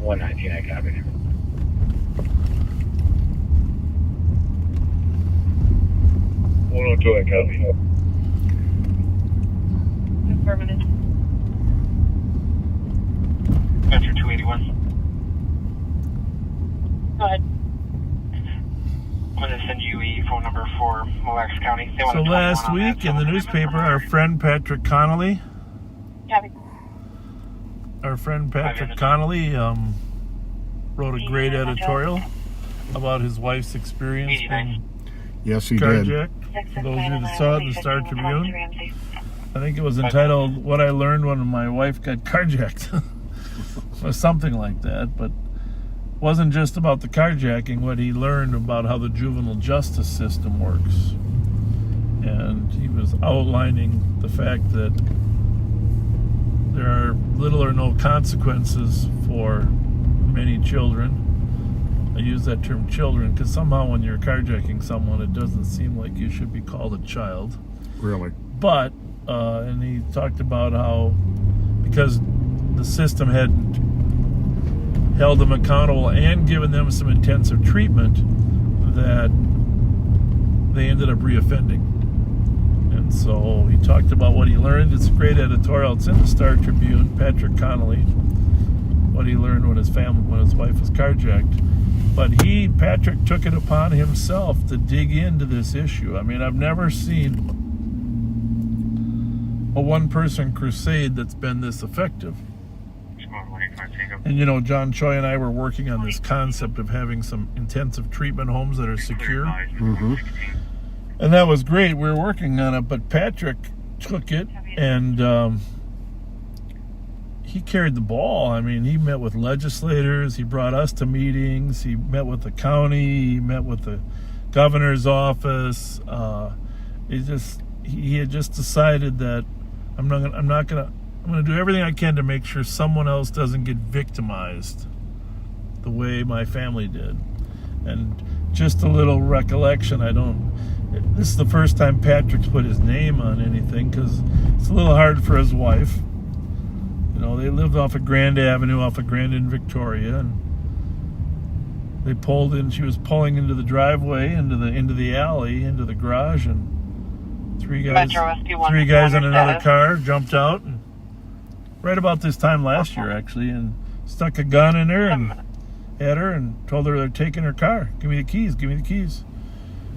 J: 119, I copied. 102, I copied.
G: Affirmative.
F: Metro 211. 81.
O: Go ahead.
F: I'm going to send you a phone number for Mille Lacs County. They want
A: So
F: a 21
A: last
F: on
A: week
F: that,
A: in the
F: so-
A: newspaper, our friend Patrick Connolly,
O: Copy.
A: wrote a great editorial about his wife's experience being
B: Yes, he did.
A: carjacked. For those of you that saw it in the Star Tribune, I think it was entitled "What I Learned When My Wife Got Carjacked," or something like that. But it wasn't just about the carjacking. What he learned about how the juvenile justice system works, and he was outlining the fact that there are little or no consequences for many children. I use that term children because somehow when you're carjacking someone, it doesn't seem like you should be called a child.
B: Really?
A: But, and he talked about how, because the system hadn't held them accountable and given them some intensive treatment, that they ended up reoffending. And so he talked about what he learned. It's a great editorial. It's in the Star Tribune. Patrick Connolly, what he learned when his wife was carjacked. But Patrick took it upon himself to dig into this issue. I mean, I've never seen a one-person crusade that's been this effective. And you know, John Choi and I were working on this concept of having some intensive treatment homes that are secure.
B: Mm-hmm.
A: And that was great. We were working on it, but Patrick took it and he carried the ball. I mean, he met with legislators. He brought us to meetings. He met with the county. He met with the governor's office. He had just decided that I'm going to do everything I can to make sure someone else doesn't get victimized the way my family did. And just a little recollection, this is the first time Patrick's put his name on anything because it's a little hard for his wife. You know, they lived off of Grand Avenue, off of Grand in Victoria, and they pulled in. She was pulling into the driveway, into the alley, into the garage, and three guys in another car jumped out, and right about this time last year, actually, and stuck a gun in her and at her and told her they're taking her car. Give me the keys. Give me the keys.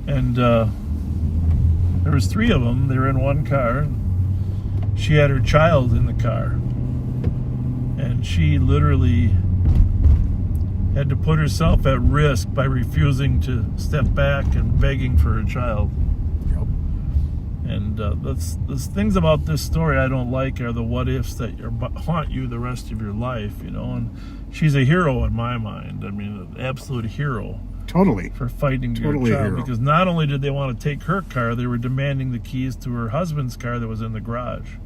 A: And there was three of them. They were in one car. And she had her child in the car. And she literally had to put herself at risk by refusing to step back and begging for her child.
B: Yep.
A: And the things about this story I don't like are the what ifs that haunt you the rest of your life, you know. And she's a hero in my mind. I mean, an absolute hero.
B: Totally.
A: For fighting to your child. Because not only did they want to take her car, they were demanding the keys to her husband's car that was in the garage.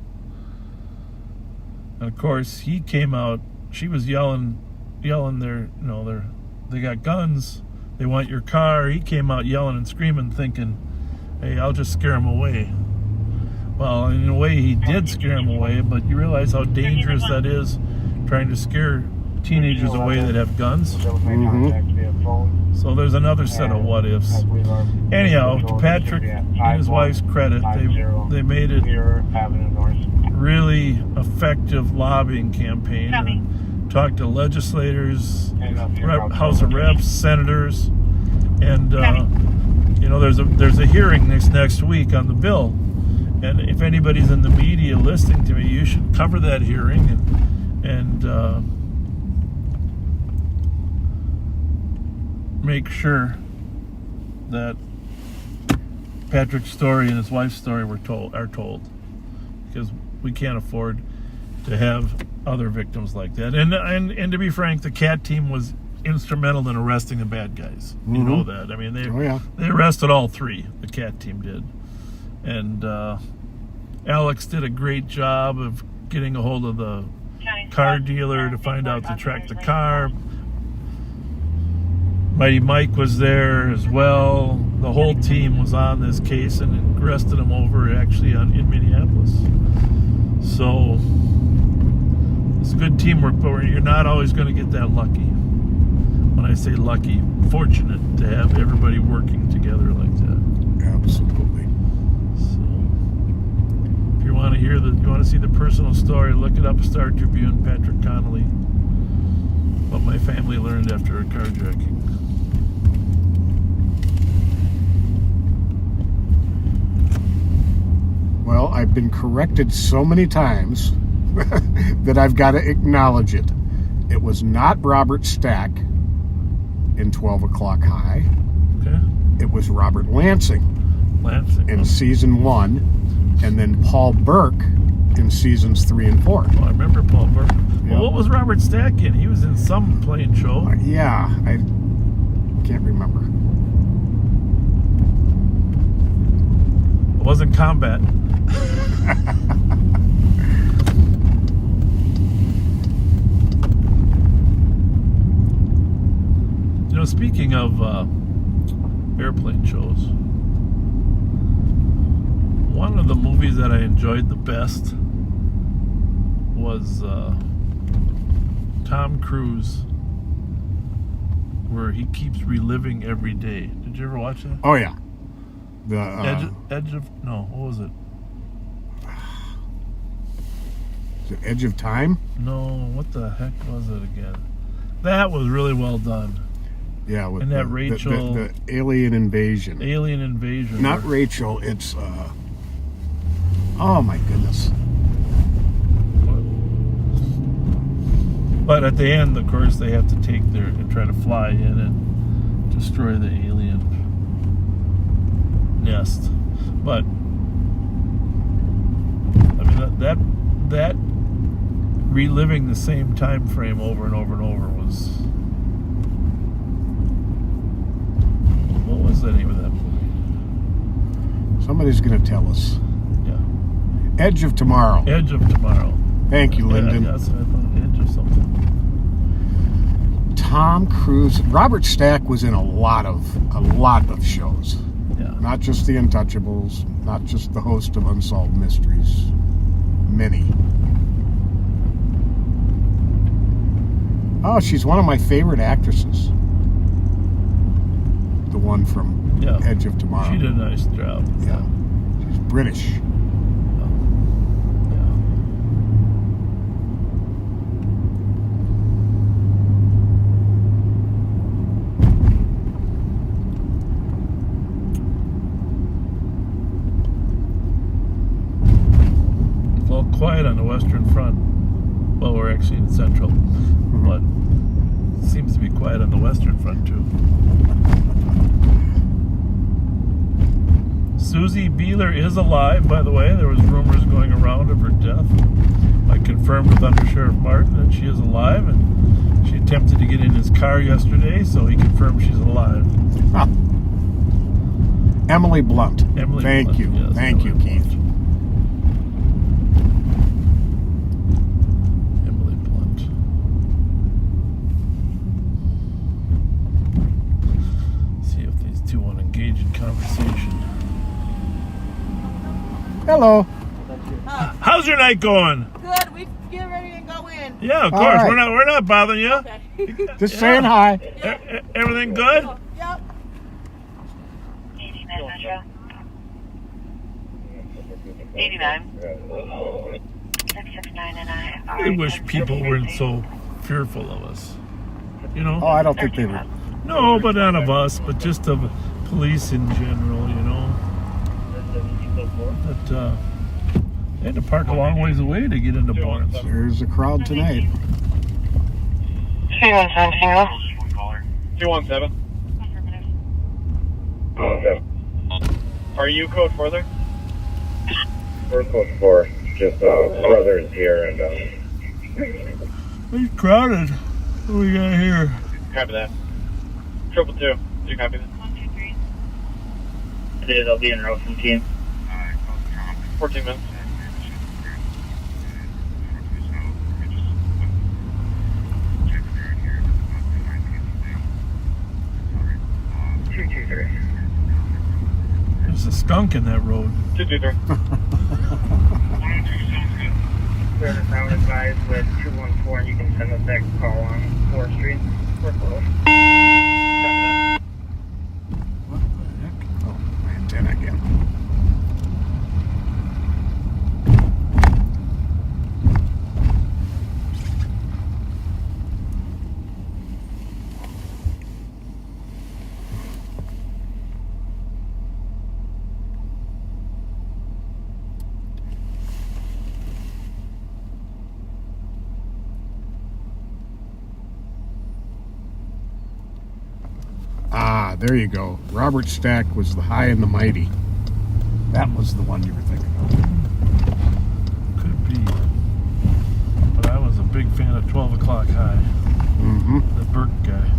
A: And of course, he came out, she was yelling there, you know, they got guns, they want your car. He came out yelling and screaming, thinking, hey, I'll just scare him away. Well, in a way, he did scare him away, but you realize how dangerous that is, trying to scare teenagers away that have guns.
B: Mm-hmm.
A: So there's another set of what ifs. Anyhow, to Patrick and his wife's credit, they made it really effective lobbying campaign. And talked to legislators, House of Reps, senators, and you know, there's a hearing next week on the bill. And if anybody's in the media listening to me, you should cover that hearing and make sure that Patrick's story and his wife's story are told, because we can't afford to have other victims like that. And to be frank, the CAT team was instrumental in arresting the bad guys. Mm-hmm. You know that. I mean, they arrested all three. The CAT team did, and Alex did a great job of getting a hold of the car dealer to find out to track the car. Mighty Mike was there as well. The whole team was on this case and arrested him over actually in Minneapolis. So it's good teamwork, but you're not always going to get that lucky. When I say lucky, fortunate to have everybody working together like that.
B: Absolutely.
A: So if you want to see the personal story, look it up, Star Tribune, Patrick Connolly. But my family learned after a carjacking.
B: Well, I've been corrected so many times that I've got to acknowledge it. It was not Robert Stack in 12 O'Clock High.
A: Okay.
B: It was Robert Lansing in
A: Oh.
B: season 1, and then Paul Burke in seasons 3 and 4.
A: Oh, I remember Paul Burke.
B: Yeah.
A: Well, what was Robert Stack in? He was in some plane show.
B: Yeah, I can't remember.
A: It wasn't Combat. You know, speaking of airplane shows, one of the movies that I enjoyed the best was Tom Cruise, where he keeps reliving every day. Did you ever watch that?
B: Oh, yeah. The
A: Edge of no, what was it?
B: Is it Edge of Time?
A: No, what the heck was it again? That was really well done.
B: Yeah, with
A: and that Rachel,
B: the alien invasion.
A: Alien invasion.
B: Not Rachel. It's oh my goodness.
A: But at the end, of course, they have to take and try to fly in and destroy the alien nest. But I mean that reliving the same time frame over and over and over was. What was the name of that movie?
B: Somebody's going to tell us.
A: Yeah.
B: Edge of Tomorrow.
A: Edge of Tomorrow.
B: Thank you, Lyndon.
A: Yeah, that's what I thought. Edge of something.
B: Tom Cruise. Robert Stack was in a lot of shows.
A: Yeah.
B: Not just The Untouchables, not just the host of Unsolved Mysteries. Many. Oh, she's one of my favorite actresses. The one from Edge of Tomorrow.
A: She did a nice job.
B: Yeah. She's British.
A: It's all quiet on the Western Front. Well, we're actually in Central. But it seems to be quiet on the Western Front, too. Susie Beeler is alive, by the way. There was rumors going around of her death. I confirmed with Under Sheriff Martin that she is alive, and she attempted to get in his car yesterday, so he confirmed she's alive.
B: Huh. Emily Blunt.
A: Thank
B: you.
A: Yes,
B: Thank you, Keith.
A: Emily Blunt. See if these two want to engage in conversation.
B: Hello.
A: How's your night going?
P: Good. We get ready and go in.
A: Yeah, of
B: All
A: course.
B: right.
A: We're not bothering you.
P: Okay.
B: Just saying hi.
A: Everything good?
P: Yep.
O: 89 Metro. 89. 669 and I are...
A: I wish people weren't so fearful of us. You know?
B: Oh, I don't think they were.
A: No, but not of us, but just of police in general, you know. That they had to park a long ways away to get into Barnes.
B: There's a crowd tonight.
K: 217. Are you code 4 there?
J: We're code 4. Just brothers here and
A: It's crowded. What do we got here?
K: Copy that. 222. Did you copy that?
O: 123.
I: It is. I'll be in row 15.
K: 14 minutes.
A: There's a skunk in that road.
K: 223.
I: We're in the town advised with 214, and you can send us that call on 4th Street. We're close.
B: What the heck? Oh, my antenna again. Ah, there you go. Robert Stack was the High and the Mighty. That was the one you were thinking of.
A: Could be. But I was a big fan of 12 O'Clock High.
B: Mm-hmm.
A: The Burke guy.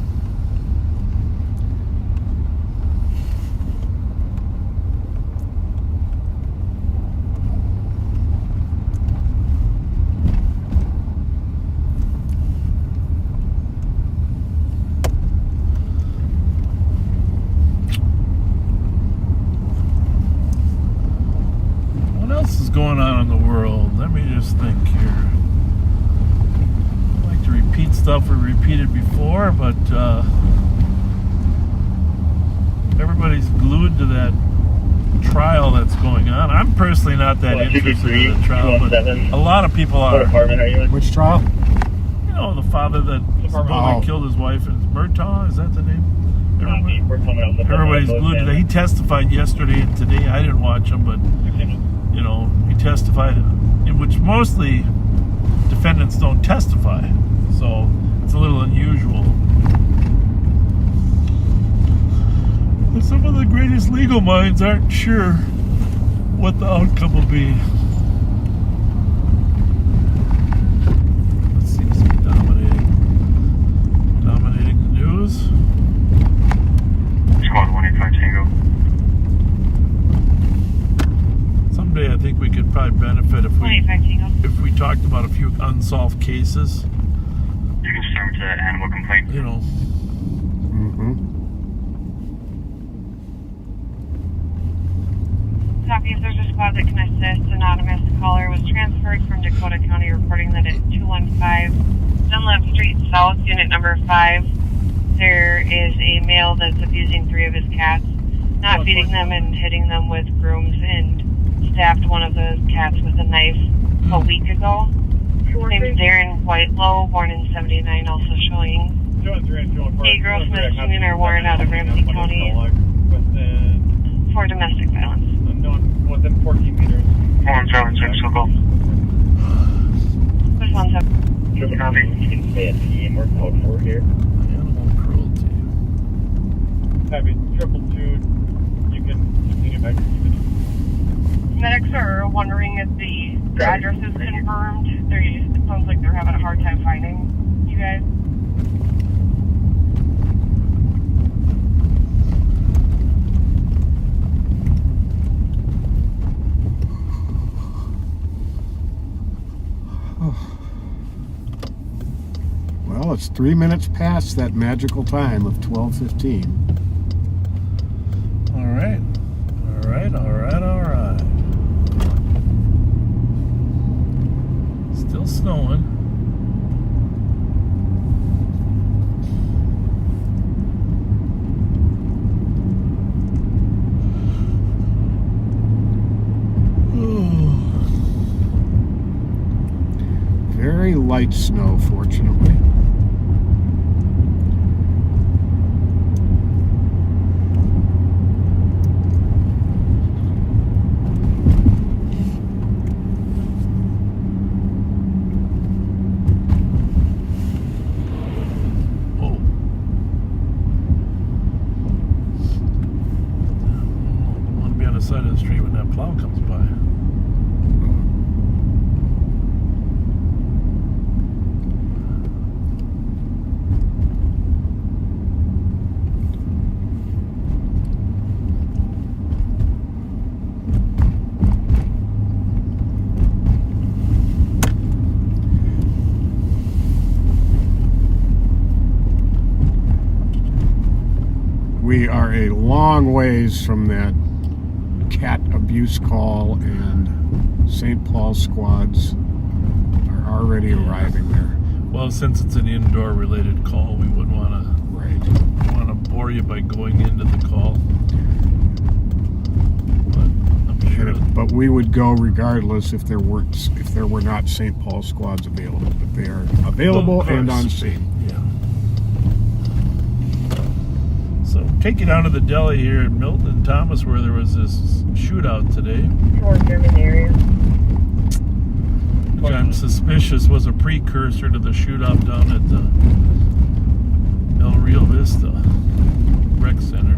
A: Going on in the world. Let me just think here. I like to repeat stuff we repeated before, but everybody's glued to that trial that's going on. I'm personally not that interested in the trial, but a lot of people are.
I: What department are you in?
B: Which trial?
A: You know, the father that supposedly killed his wife in Murtaugh, is that the name? Everybody's glued to that. He testified yesterday and today. I didn't watch him, but you know, he testified, in which mostly defendants don't testify, so it's a little unusual. But some of the greatest legal minds aren't sure what the outcome will be. That seems to be dominating the news.
J: Squad 185 Tango.
A: Someday I think we could probably benefit if we talked about a few unsolved cases.
J: You can start with the animal complaint.
A: You know.
O: Copy, if there's a squad that can assist, anonymous caller was transferred from Dakota County reporting that at 215 Dunlap Street South, unit number 5, there is a male that's abusing 3 of his cats, not feeding them and hitting them with brooms, and stabbed one of the cats with a knife a week ago. His name's Darren Whitelow, born in 79, also showing. A Grossmith Union or Warren out of Ramsey County for domestic violence.
I: Within 14 meters.
J: 176, so go.
O: There's 17.
I: Triple copy. You can stay at team or code 4 here.
A: Animal cruelty.
I: Copy. 222. You can continue back to team.
G: Medics are wondering if the address is confirmed. It sounds like they're having a hard time finding you guys.
B: Well, it's 3 minutes past that magical time of 12:15.
A: All right. Still snowing.
B: Very light snow, fortunately.
A: Side of the street when that plow comes by.
B: We are a long ways from that cat abuse call, and St. Paul squads are already arriving there.
A: Well, since it's an indoor related call, we wouldn't want to bore you by going into the call. But I'm sure.
B: But we would go regardless if there were not St. Paul squads available. But they are available and on scene.
A: Yeah. So take you down to the deli here in Milton and Thomas, where there was this shootout today.
O: German area.
A: Which I'm suspicious was a precursor to the shootout down at the El Rio Vista rec center.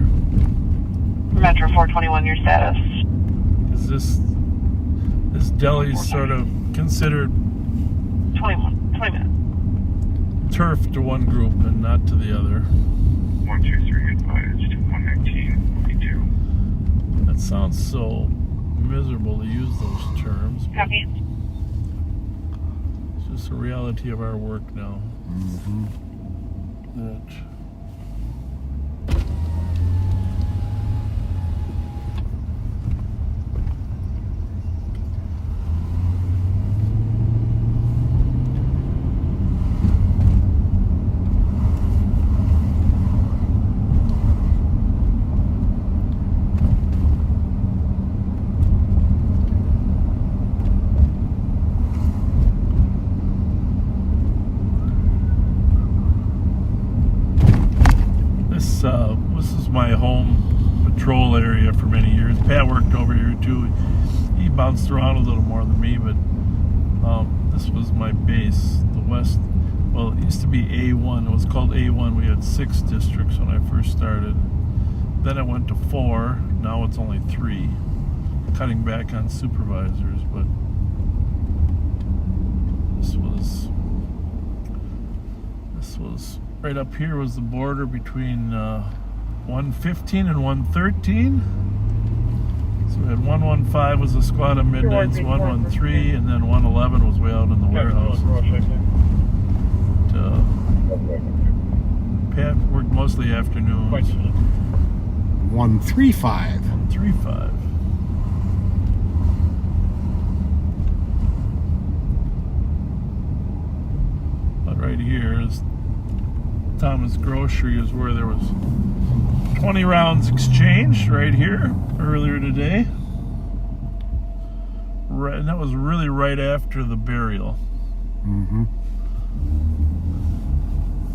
G: Metro 421, your status.
A: Is this deli sort of considered
G: 20 minutes.
A: turf to one group and not to the other?
J: 123 advised, 119, 42.
A: That sounds so miserable to use those terms. But
O: Copy.
A: it's just a reality of our work now.
B: Mm-hmm.
A: That this is my home patrol area for many years. Pat worked over here too. He bounced around a little more than me, but this was my base. The west, well, it used to be A1. It was called A1. We had 6 districts when I first started. Then it went to 4. Now it's only 3. Cutting back on supervisors, but this was right up here was the border between 115 and 113. So we had 115 was the squad of midnights, 113, and then 111 was way out in the warehouse. Pat worked mostly afternoons.
B: 135.
A: 135. But right here is Thomas Grocery, is where there was 20 rounds exchanged right here earlier today. Right, and that was really right after the burial.
B: Mm-hmm.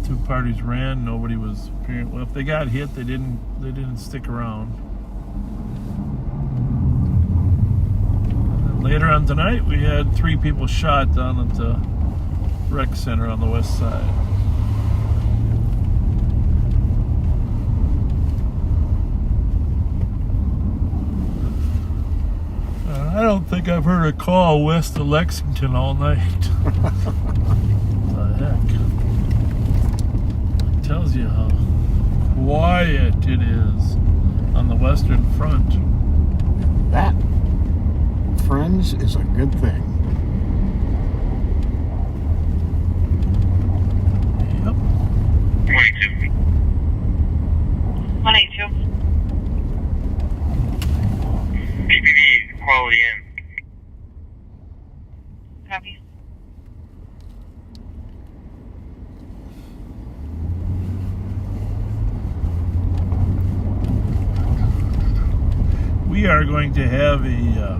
A: 2 parties ran. Nobody was apparent. Well, if they got hit, they didn't stick around. And then later on tonight, we had 3 people shot down at the rec center on the west side. I don't think I've heard a call west of Lexington all night. What the heck? It tells you how quiet it is on the Western Front.
B: That, friends, is a good thing.
A: Yep.
J: 182.
O: 182.
J: PPV quality in.
O: Copy.
A: We are going to have a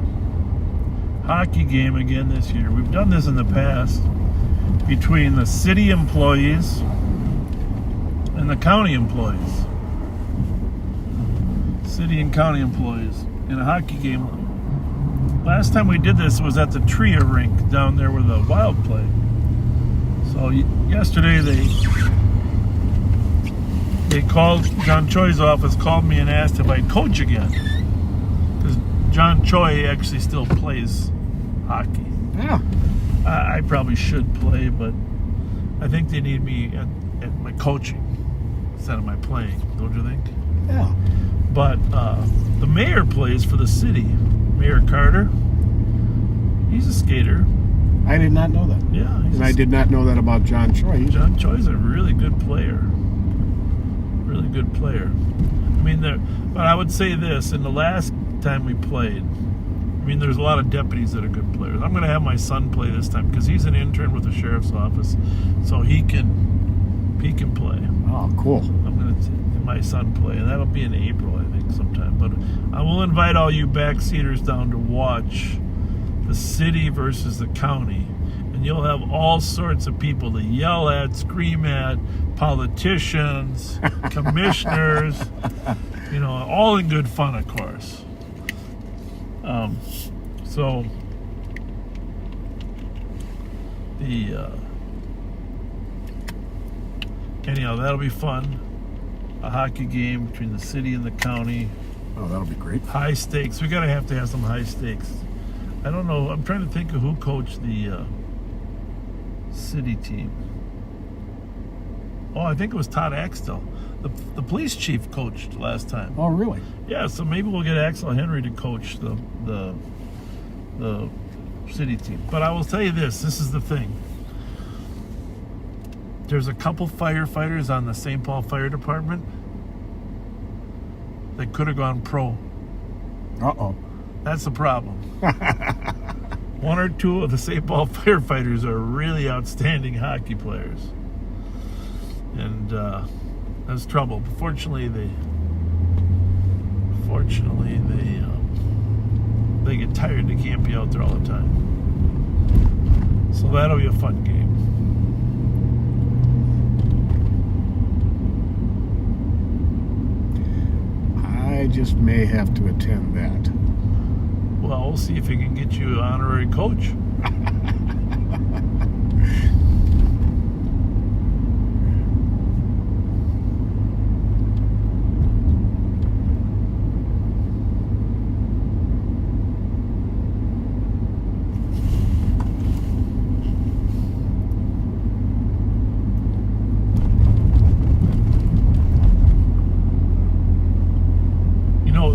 A: hockey game again this year. We've done this in the past between the city employees and the county employees. City and county employees in a hockey game. Last time we did this was at the Tria rink down there where the Wild play. So yesterday they called, John Choi's office called me and asked if I'd coach again. Because John Choi actually still plays hockey.
B: Yeah.
A: I probably should play, but I think they need me at my coaching instead of my playing, don't you think?
B: Yeah.
A: But the mayor plays for the city. Mayor Carter. He's a skater.
B: I did not know that.
A: Yeah.
B: And I did not know that about John Choi.
A: John Choi's a really good player. Really good player. I mean, but I would say this, in the last time we played, I mean, there's a lot of deputies that are good players. I'm going to have my son play this time because he's an intern with the sheriff's office, so he can play.
B: Oh, cool.
A: I'm going to my son play, and that'll be in April, I think, sometime. But I will invite all you backseaters down to watch the city versus the county, and you'll have all sorts of people to yell at, scream at, politicians, commissioners, you know, all in good fun, of course. So anyhow, that'll be fun. a hockey game between the city and the county.
B: Oh, that'll be great.
A: High stakes. We gotta have to have some high stakes. I don't know. I'm trying to think of who coached the city team. Oh, I think it was Todd Axtell. The police chief coached last time.
B: Oh, really?
A: Yeah, so maybe we'll get Axel Henry to coach the city team. But I will tell you this is the thing. There's a couple firefighters on the St. Paul Fire Department that could have gone pro.
B: Uh-oh.
A: That's the problem. One or two of the St. Paul firefighters are really outstanding hockey players. And that's trouble. But fortunately, they get tired. They can't be out there all the time. So that'll be a fun game.
B: I just may have to attend that.
A: Well, we'll see if we can get you an honorary coach.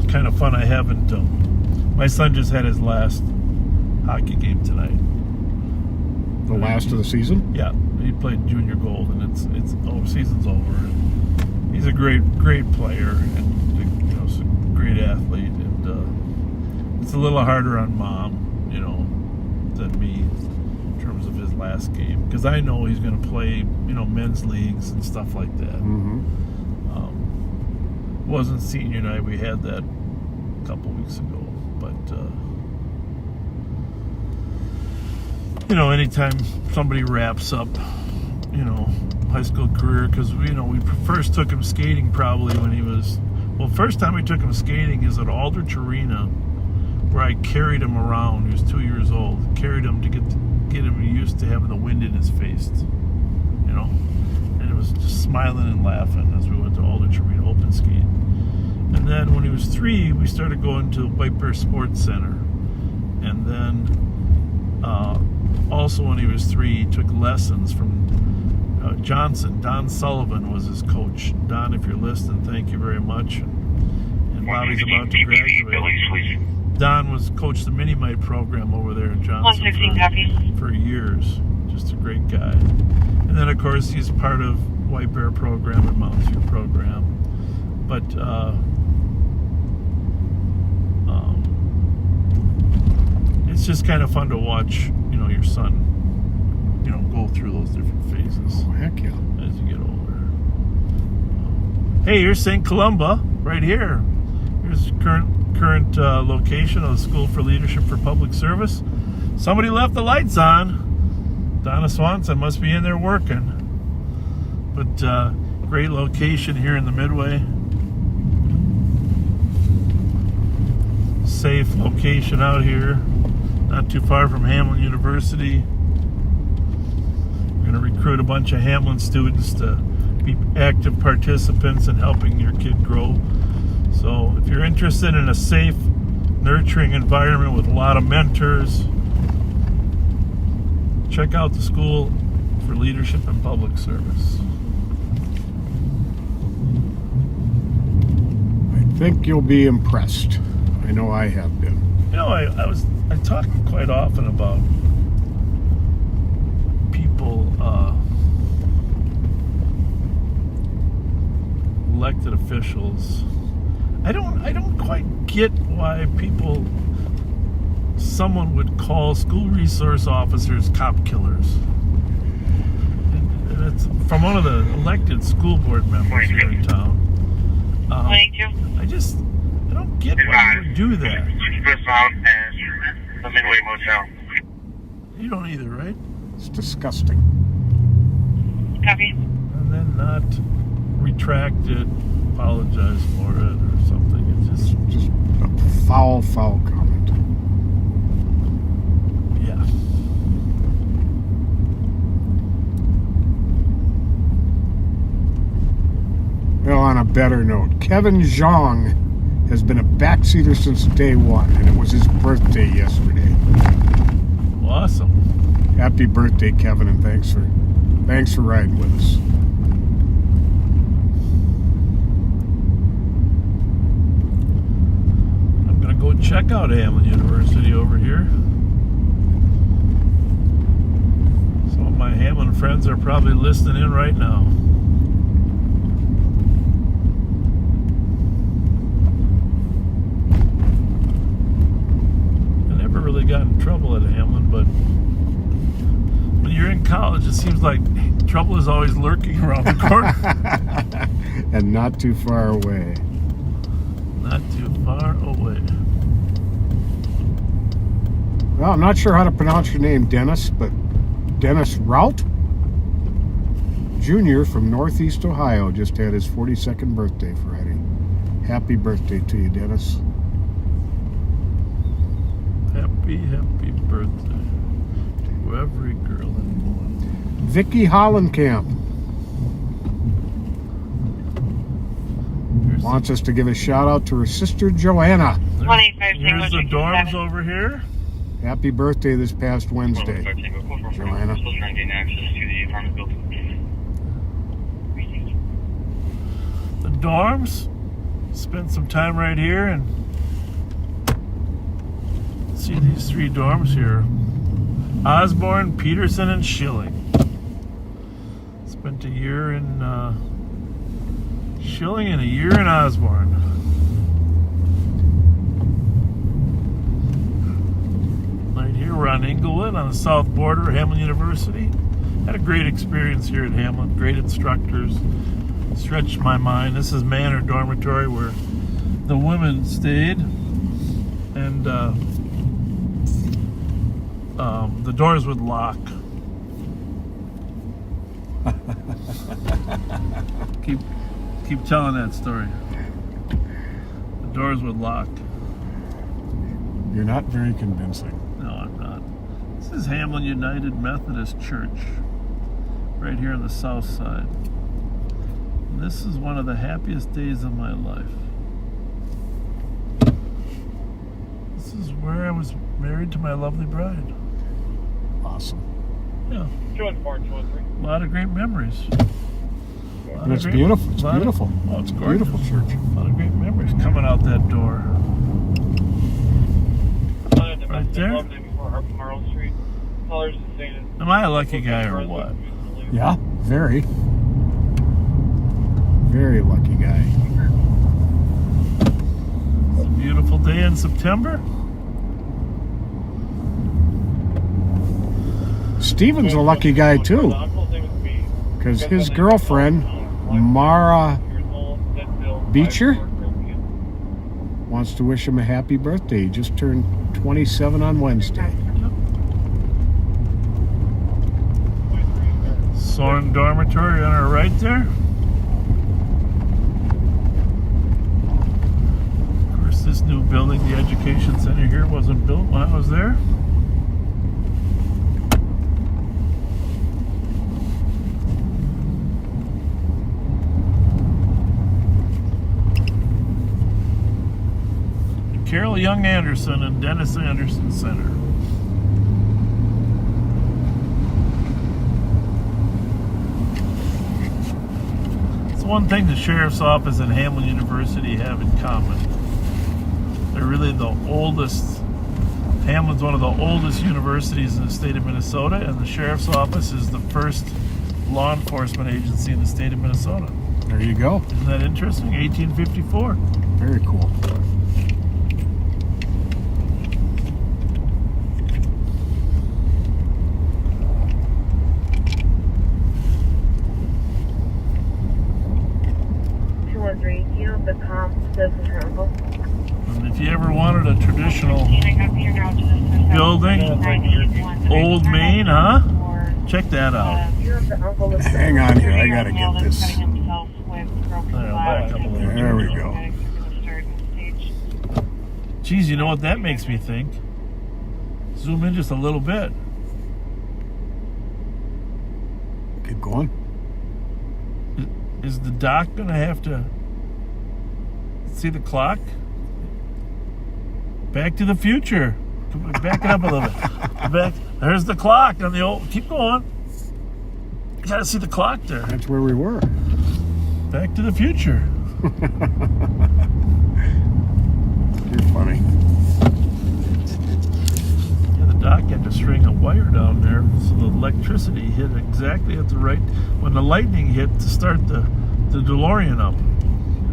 A: Kind of fun. I haven't. My son just had his last hockey game tonight.
B: The last of the season?
A: Yeah, he played junior gold, and it's season's over. And he's a great player, and he's a great athlete. And it's a little harder on Mom, than me in terms of his last game, because I know he's going to play, men's leagues and stuff like that.
B: Mm-hmm.
A: Wasn't senior night. We had that a couple weeks ago, but anytime somebody wraps up high school career, because we first took him skating probably when he was, first time we took him skating is at Aldrich Arena, where I carried him around. He was 2 years old. Carried him to get him used to having the wind in his face, and it was just smiling and laughing as we went to Aldrich Arena open skate. And then when he was 3, we started going to White Bear Sports Center. And then also when he was 3, he took lessons from Johnson. Don Sullivan was his coach. Don, if you're listening, thank you very much. And Bobby's about to graduate. Don coached the Mini-Mite program over there in Johnson for years. Just a great guy. And then, of course, he's part of White Bear program and Mountain View program. But it's just kind of fun to watch, your son, go through those different phases.
B: Oh, heck yeah.
A: As you get older. Hey, here's St. Columba, right here. Here's current location of the School for Leadership for Public Service. Somebody left the lights on. Donna Swanson must be in there working. But great location here in the Midway. Safe location out here, not too far from Hamlin University. We're going to recruit a bunch of Hamlin students to be active participants in helping your kid grow. So if you're interested in a safe, nurturing environment with a lot of mentors, check out the School for Leadership and Public Service.
B: I think you'll be impressed. I know I have been.
A: I talk quite often about people, elected officials. I don't quite get why someone would call school resource officers cop killers. And it's from one of the elected school board members here in town. I don't get why you would do that.
F: The Midway Motel.
A: You don't either, right?
B: It's disgusting.
O: Copy.
A: And then not retract it, apologize for it, or something. It's
B: just a foul comment.
A: Yeah.
B: Well, on a better note. Kevin Zhang has been a backseater since day one, and it was his birthday yesterday.
A: Awesome.
B: Happy birthday, Kevin, and thanks for riding with us.
A: I'm gonna go check out Hamlin University over here. Some of my Hamlin friends are probably listening in right now. Really got in trouble at Hamlin, but when you're in college, it seems like trouble is always lurking around the corner.
B: And not too far away.
A: Not too far away.
B: Well, I'm not sure how to pronounce your name, Dennis, but Dennis Rout Jr. from Northeast Ohio just had his 42nd birthday Friday. Happy birthday to you, Dennis.
A: Happy birthday to every girl and boy.
B: Vicky Hollenkamp wants us to give a shout out to her sister Joanna.
A: Here's the dorms over here.
B: Happy birthday this past Wednesday, Joanna.
F: Still trying to gain access to the apartment building.
A: The dorms. Spent some time right here and see these three dorms here. Osborne, Peterson, and Schilling. Spent a year in Schilling and a year in Osborne. Right here we're on Inglewood on the south border of Hamlin University. Had a great experience here at Hamlin. Great instructors. Stretched my mind. This is Manor Dormitory where the women stayed. And the doors would lock. keep telling that story. The doors would lock.
B: You're not very convincing.
A: No, I'm not. This is Hamlin United Methodist Church, right here on the south side. And this is one of the happiest days of my life. This is where I was married to my lovely bride.
B: Awesome.
A: Yeah.
K: 214, 213.
A: A lot of great memories.
B: And it's beautiful. It's beautiful.
A: Oh, it's
B: a
A: gorgeous.
B: Beautiful church.
A: A lot of great memories coming out that door. Right there. Am I a lucky guy or what?
B: Yeah, very. Very lucky guy.
A: It's a beautiful day in September.
B: Steven's a lucky guy too, because his girlfriend, Mara Beecher, wants to wish him a happy birthday. He just turned 27 on Wednesday.
A: Soren Dormitory on our right there. Of course, this new building, the Education Center here, wasn't built when I was there. Carol Young Anderson and Dennis Anderson Center. It's one thing the Sheriff's Office and Hamlin University have in common. They're really the oldest. Hamlin's one of the oldest universities in the state of Minnesota, and the Sheriff's Office is the first law enforcement agency in the state of Minnesota.
B: There you go.
A: Isn't that interesting? 1854.
B: Very cool.
A: And if you ever wanted a traditional building, Old Main, huh? Check that out.
B: Hang on here, I gotta get this. There we go.
A: Geez, you know what that makes me think? Zoom in just a little bit.
B: Keep going.
A: Is the doc gonna have to See the clock? Back to the Future. Back it up a little bit. Back. There's the clock on the old. Keep going. You gotta see the clock there.
B: That's where we were.
A: Back to the Future.
B: You're funny.
A: Yeah, the doc had to string a wire down there so the electricity hit exactly at the right when the lightning hit to start the DeLorean up.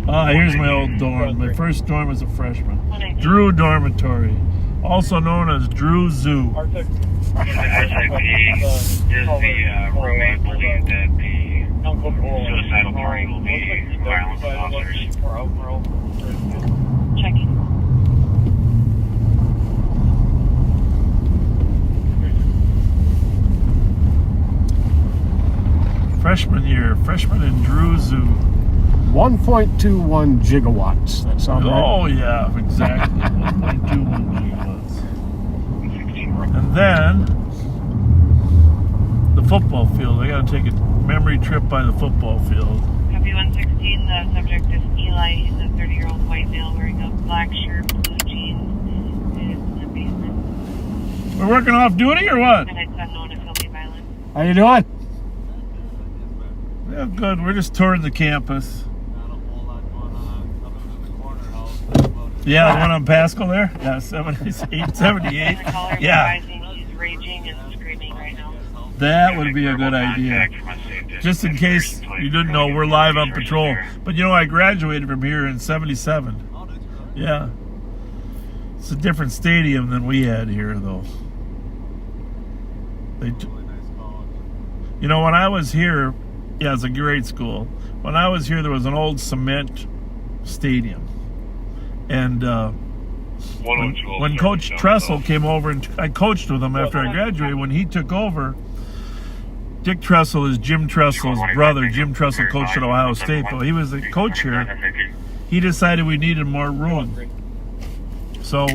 A: Ah, here's my old dorm. My first dorm as a freshman. Drew Dormitory, also known as Drew Zoo.
J: SIP is the roommate believed that the suicidal party will be violent with officers.
O: Checking.
A: Freshman year, freshman in Drew Zoo.
B: 1.21 gigawatts. That sound right?
A: Oh yeah, exactly. 1.21 gigawatts. And then the football field. I got to take a memory trip by the football field.
O: Copy 116. The subject is Eli. He's a 30-year-old white male wearing a black shirt, blue jeans. Is in the basement.
A: We're working off duty or what?
O: And it's unknown if he'll be violent.
B: How you doing?
A: Yeah, good. We're just touring the campus. Yeah, the one on Pascal there? Yeah, 878. Yeah.
O: He's raging and screaming right now.
A: That would be a good idea. Just in case you didn't know, we're live on patrol. But you know, I graduated from here in 77. Yeah. It's a different stadium than we had here, though. You know, when I was here, yeah, it's a great school. When I was here, there was an old cement stadium. And when Coach Tressel came over, and I coached with him after I graduated, when he took over, Dick Tressel is Jim Tressel's brother. Jim Tressel coached at Ohio State, but he was the coach here. He decided we needed more room. So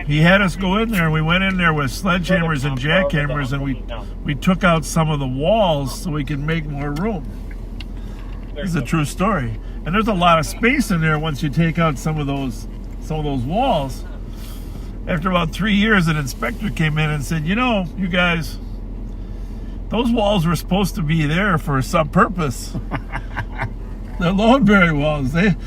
A: he had us go in there, and we went in there with sledgehammers and jackhammers, and we took out some of the walls so we could make more room. This is a true story. And there's a lot of space in there once you take out some of those walls. After about 3 years, an inspector came in and said, you know, you guys, those walls were supposed to be there for some purpose. The Loanberry walls, that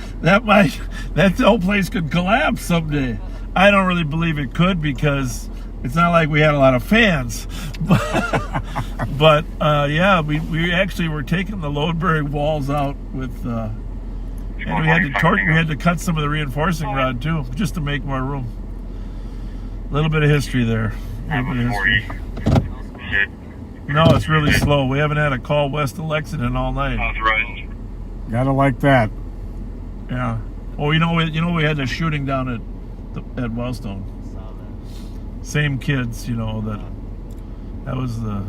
A: whole place could collapse someday. I don't really believe it could because it's not like we had a lot of fans. But yeah, we actually were taking the Loanberry walls out with... and we had to cut some of the reinforcing rod too, just to make more room. A little bit of history there. No, it's really slow. We haven't had a call west of Lexington all night.
B: Gotta like that.
A: Yeah. Oh, you know, we had a shooting down at Wellstone. Same kids, you know, that was the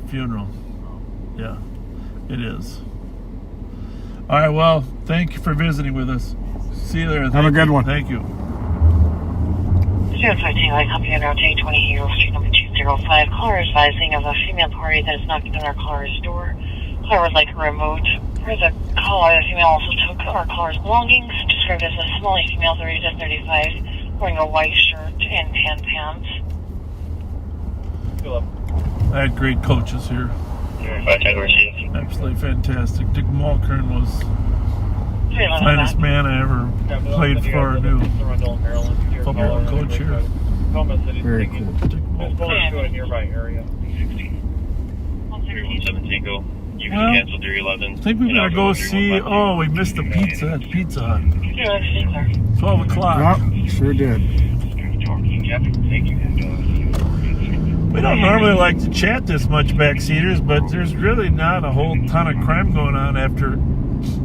A: funeral. Yeah, it is. All right, well, thank you for visiting with us. See you there.
B: Have a good one.
A: Thank you.
O: 015, I copy on Route 820 Euro Street number 205. Caller is advising of a female party that is knocking on our caller's door. Caller would like her removed. For the caller, the female also took our caller's belongings, described as a small female 30 to 35, wearing a white shirt and tan pants.
A: I had great coaches here. Absolutely fantastic. Dick Mulkern was the finest man I ever played for. New football coach here.
B: Very cool.
A: Dick Mulkern.
J: To a nearby area. 17 go. You can cancel your 11.
A: I think we better go see. Oh, we missed the pizza at Pizza Hut. 12 o'clock.
B: Yep, sure did.
A: We don't normally like to chat this much, backseaters, but there's really not a whole ton of crime going on after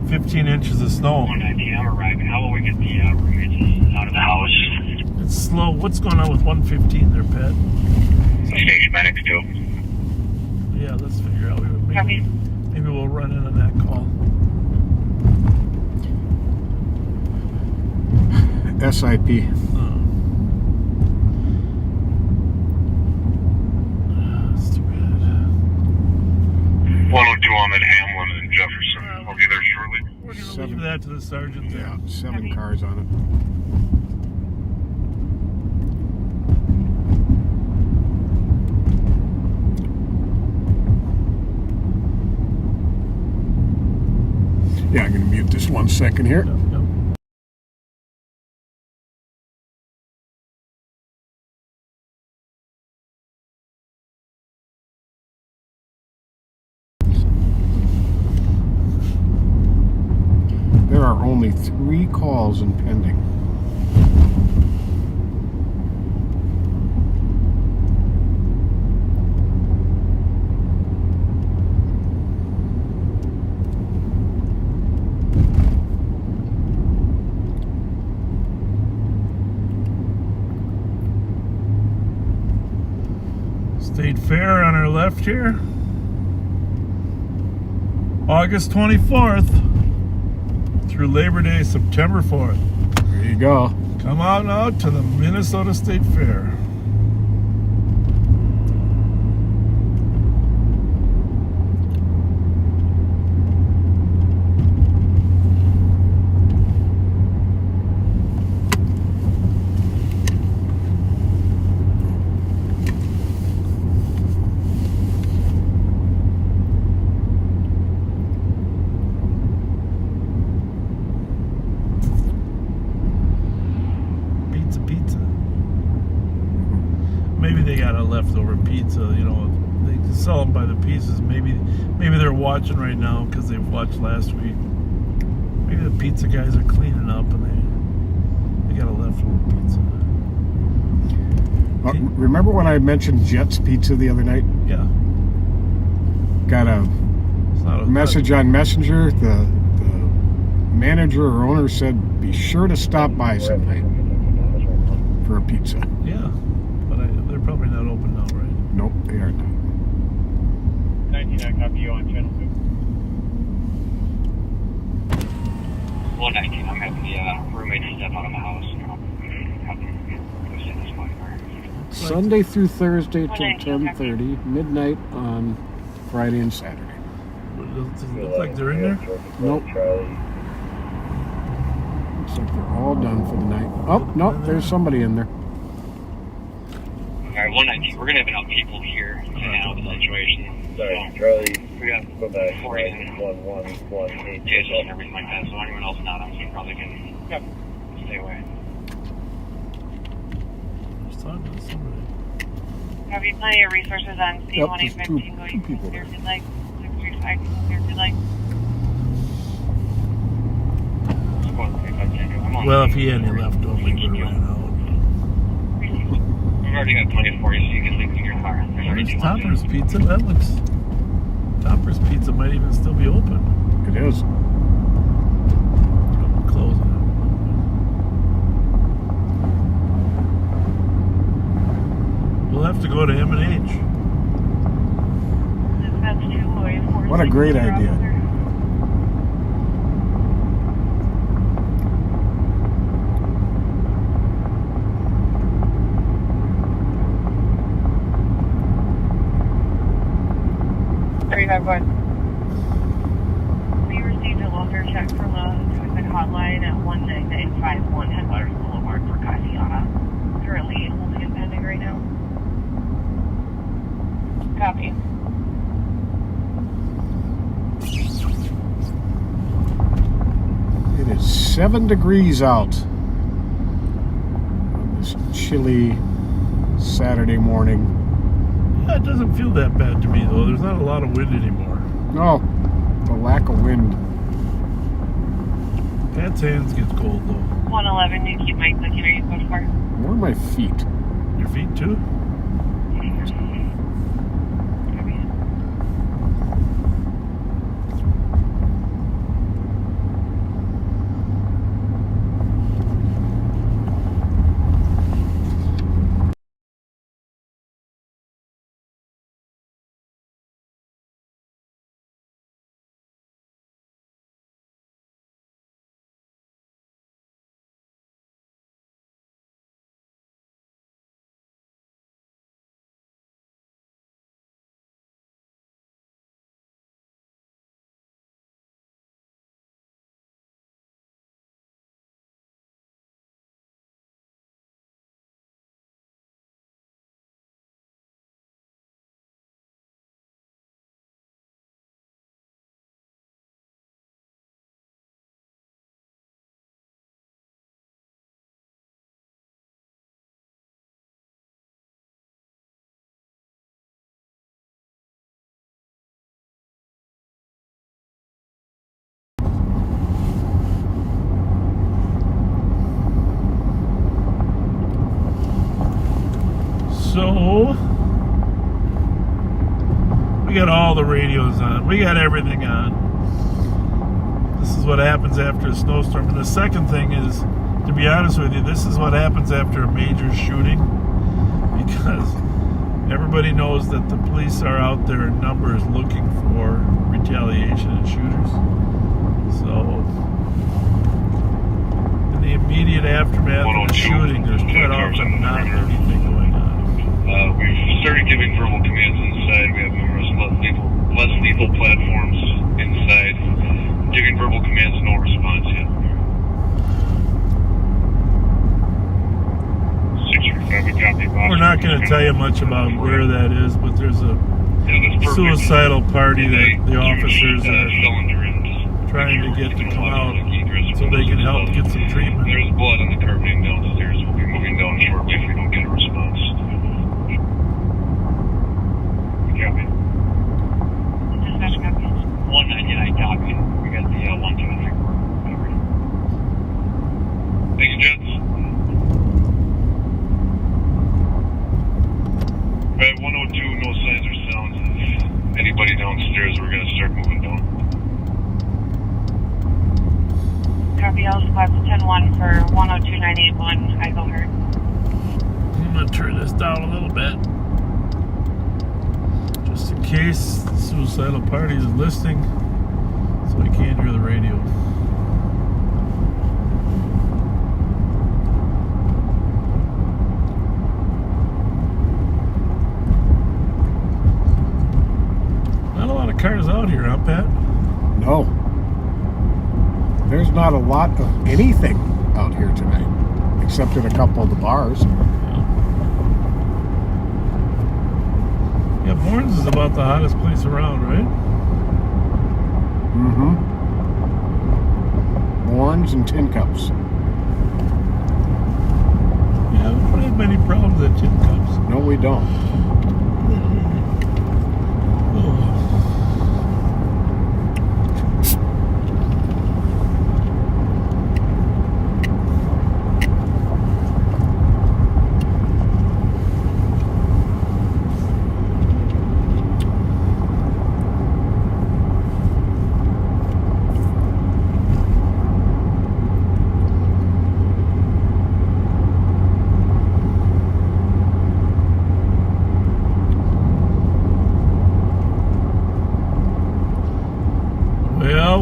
A: 15 inches of snow.
J: How will we get the roommates out of the house?
A: It's slow. What's going on with 115 there, Pat?
J: Station medics too.
A: Yeah, let's figure out. Maybe we'll run into that call.
B: SIP.
A: That's too bad.
J: 102, I'm at Hamlin and Jefferson. I'll be there shortly.
A: We're gonna leave that to the sergeant there.
B: Yeah, 7 cars on it. Yeah, I'm going to mute this 1 second here. There are only 3 calls in pending.
A: State Fair on our left here. August 24th through Labor Day, September 4th.
B: There you go.
A: Come on out to the Minnesota State Fair. Maybe they got a leftover pizza, you know, they can sell them by the pieces. Maybe they're watching right now because they've watched last week. Maybe the pizza guys are cleaning up and they got a leftover pizza.
B: Remember when I mentioned Jet's Pizza the other night?
A: Yeah.
B: Got a message on Messenger. The manager or owner said, be sure to stop by sometime for a pizza.
A: Yeah. They're probably not open now, right?
B: Nope, they are not.
K: 19, I copy you on channel 2.
F: 119, I'm having the roommate step out of the house.
B: Sunday through Thursday till 10:30, midnight on Friday and Saturday.
A: Does it look like they're in there?
B: Nope. Looks like they're all done for the night. Oh, no, there's somebody in there.
F: Alright, 119, we're gonna have enough people here to handle the situation.
J: Sorry, Charlie.
F: We got
J: go back
F: 40
J: 1118.
F: cases and everything like that, so anyone else not on scene probably can stay away.
A: Just talking to somebody.
O: Have you plenty of resources on
B: Yep,
O: C1815
B: there's
O: going
B: two people
O: here
B: there.
O: if you'd like? 635 here if you'd like.
A: Well, if he had any left over, he would have ran out.
F: We've already got plenty for you, so you can leave in your car.
A: There's Topper's Pizza. That looks... Topper's Pizza might even still be open.
B: It is.
A: Closing it. We'll have to go to M&H.
B: What a great idea.
O: We received a loaner check from the suicide hotline at 19951 Headwaters Boulevard for Cassiana. Currently holding and pending right now. Copy.
B: It is 7 degrees out on this chilly Saturday morning.
A: Yeah, it doesn't feel that bad to me, though. There's not a lot of wind anymore.
B: No, the lack of wind.
A: Pat's hands get cold, though.
O: 111, you keep my clicking. Are you code for?
B: Where are my feet?
A: Your feet, too? got all the radios on. We got everything on. This is what happens after a snowstorm. And the second thing is, to be honest with you, this is what happens after a major shooting, because everybody knows that the police are out there in numbers looking for retaliation and shooters. So, in the immediate aftermath of the shooting, there's quite often not anything going on.
J: We've started giving verbal commands inside. We have numerous less lethal platforms inside. Giving verbal commands, no response yet. 635, we copy.
A: We're not going to tell you much about where that is, but there's a suicidal party that the officers are trying to get to come out so they can help get some treatment.
J: There's blood on the carpeting downstairs. We'll be moving down shortly if we don't get a response. Copy.
O: Dispatch copies.
J: 199 copy. We got the 1, 2, and 3 covered. Thanks, gents. Right, 102, no signs or sounds of anybody downstairs. We're going to start moving down.
O: Copy, all squads 10-1 for 102981 Eichelhurst.
A: I'm going to turn this down a little bit, just in case the suicidal party is listening, so I can't hear the radio. Not a lot of cars out here, huh, Pat?
B: No. There's not a lot of anything out here tonight, except at a couple of the bars.
A: Yeah, Bourne's is about the hottest place around, right?
B: Mm-hmm. Bourne's and Tin Cups.
A: Yeah, we don't have many problems at Tin Cups.
B: No, we don't.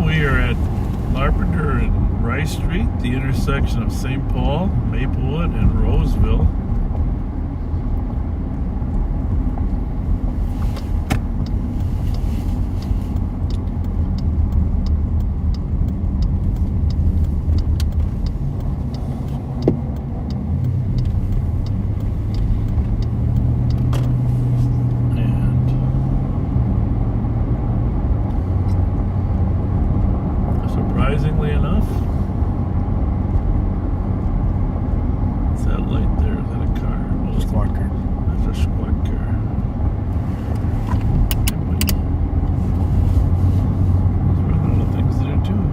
A: We are at Larpenteur and Rice Street, the intersection of St. Paul, Maplewood, and Roseville. Surprisingly enough, what's that light there? Is that a car? Oh,
B: squad car.
A: That's a squad car. There's running out of things to do too.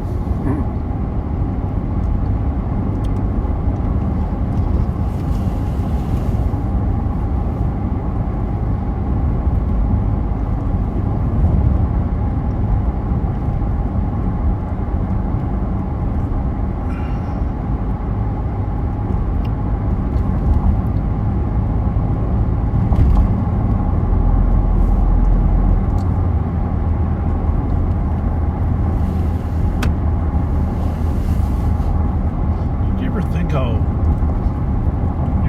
A: How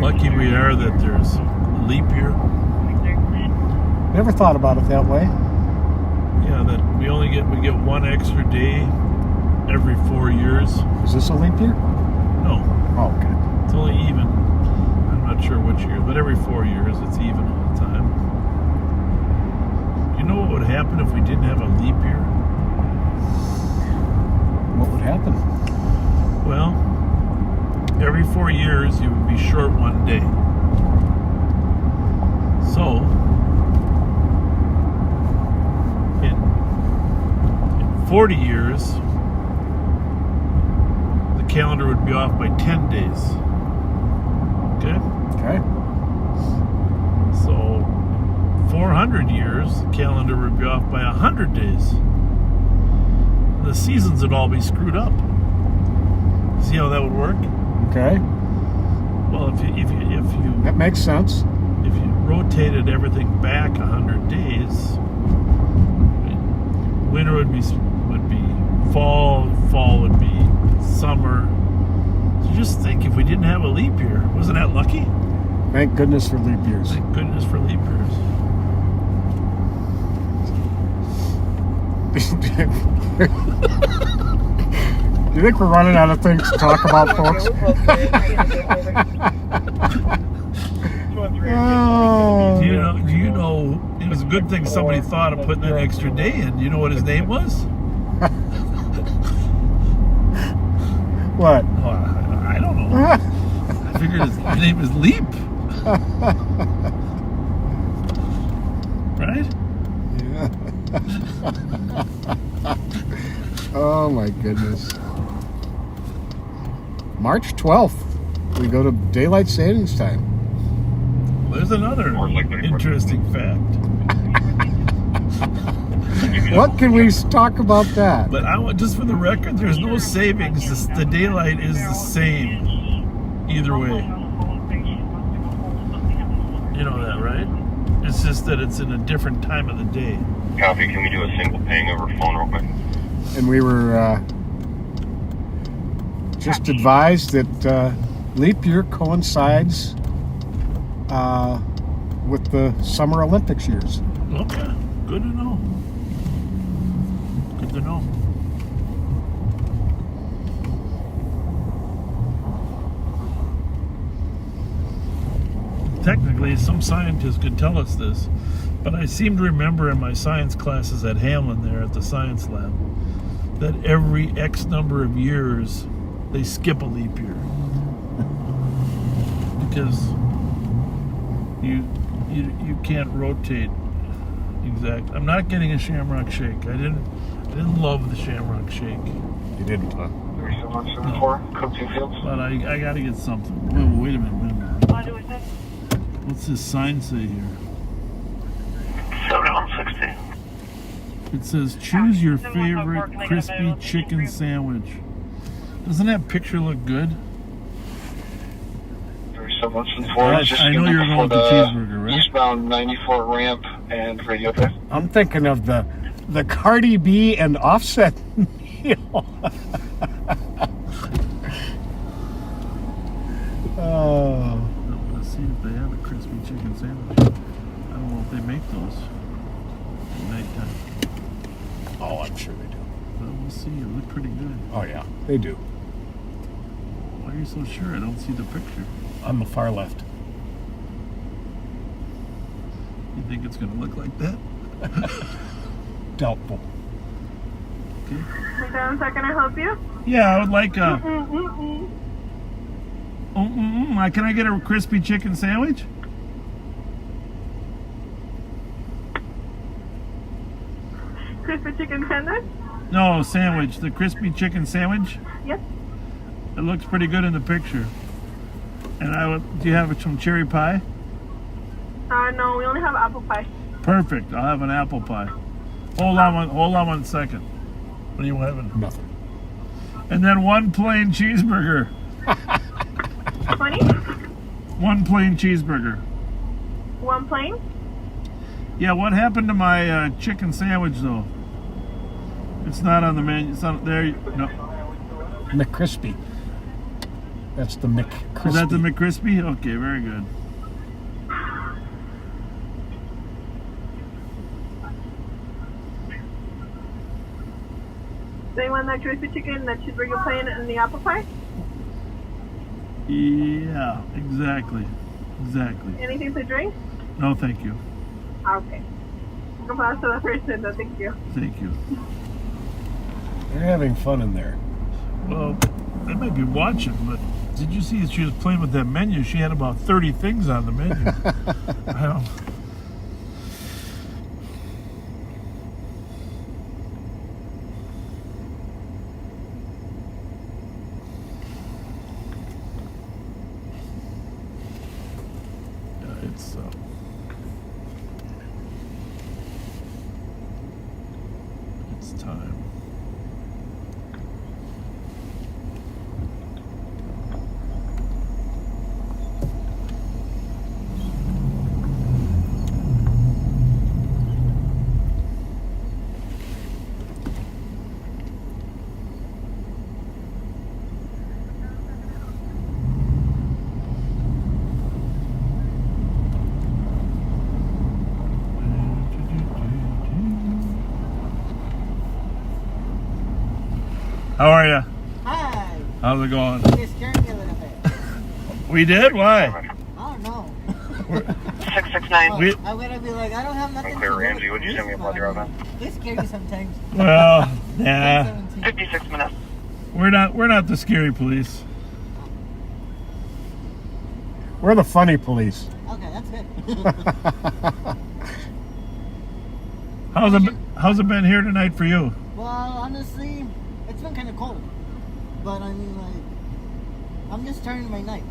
A: lucky we are that there's leap year.
B: Never thought about it that way.
A: Yeah, that we get one extra day every 4 years.
B: Is this a leap year?
A: No.
B: Oh, okay.
A: It's only even. I'm not sure which year, but every 4 years it's even all the time. Do you know what would happen if we didn't have a leap year?
B: What would happen?
A: Well, every 4 years you would be short one day. So, in 40 years, the calendar would be off by 10 days. Okay?
B: Okay.
A: So, 400 years, the calendar would be off by 100 days. The seasons would all be screwed up. See how that would work?
B: Okay.
A: Well, if you
B: that makes sense.
A: If you rotated everything back 100 days, winter would be fall, fall would be summer. So just think, if we didn't have a leap year, wasn't that lucky?
B: Thank goodness for leap years.
A: Thank goodness for leap years.
B: Do you think we're running out of things to talk about, folks?
A: Oh. Do you know, it was a good thing somebody thought of putting an extra day in. You know what his name was?
B: What?
A: Oh, I don't know. I figured his name is Leap. Right?
B: Yeah. Oh my goodness. March 12th, we go to daylight savings time.
A: There's another interesting fact.
B: What can we talk about that?
A: But I want, just for the record, there's no savings. The daylight is the same either way. You know that, right? It's just that it's in a different time of the day.
J: Copy. Can we do a single ping over phone real quick?
B: And we were just advised that leap year coincides with the Summer Olympics years.
A: Okay, good to know. Good to know. Technically, some scientists could tell us this, but I seem to remember in my science classes at Hamlin there at the science lab that every X number of years they skip a leap year because you can't rotate exact. I'm not getting a shamrock shake. I didn't love the shamrock shake.
B: You didn't, huh?
A: No. But I got to get something. Wait a minute. What's this sign say here?
J: 7160.
A: It says, choose your favorite crispy chicken sandwich. Doesn't that picture look good?
F: I know
A: you're going with the cheeseburger, right?
F: Eastbound 94 ramp and radio there.
B: I'm thinking of the Cardi B and Offset meal. Oh.
A: Let's see if they have a crispy chicken sandwich. I don't know if they make those at nighttime.
B: Oh, I'm sure they do.
A: Well, we'll see. It look pretty good.
B: Oh, yeah, they do.
A: Why are you so sure? I don't see the picture.
B: On the far left.
A: You think it's going to look like that?
B: Doubtful.
A: Okay.
L: McDonald's, how can I help you?
A: Yeah, I would like a... Can I get a crispy chicken sandwich?
L: Crispy chicken tenders?
A: No, sandwich. The crispy chicken sandwich?
L: Yes.
A: It looks pretty good in the picture. And do you have some cherry pie?
L: No, we only have apple pie.
A: Perfect. I'll have an apple pie. Hold on one second. What are you having?
B: Nothing.
A: And then one plain cheeseburger.
L: 20?
A: One plain cheeseburger.
L: One plain?
A: Yeah, what happened to my chicken sandwich though? It's not on the menu. It's not there. No.
B: McCrispy. That's the McCrispy.
A: Is that the McCrispy? Okay, very good.
L: So you want that crispy chicken, that cheeseburger plain, and the apple pie?
A: Yeah, exactly.
L: Anything to drink?
A: No, thank you.
L: Okay. Go pass to the person, though. Thank you.
A: Thank you.
B: They're having fun in there.
A: Well, they might be watching, but did you see she was playing with that menu? She had about 30 things on the menu. I don't... time. How are you?
L: Hi.
A: How's it going?
L: You scared me a little bit.
A: We did? Why?
L: I don't know.
F: 669.
L: I would be like, I don't have nothing
F: Clear
L: to do
F: Ramsey,
L: with
F: would you send me a blood draw then?
L: They scare you sometimes.
A: Well, yeah.
F: 56 minutes.
A: We're not the scary police.
B: We're the funny police.
L: Okay, that's good.
A: How's it been here tonight for you?
L: Well, honestly, it's been kind of cold. But I mean, like, I'm just turning my night.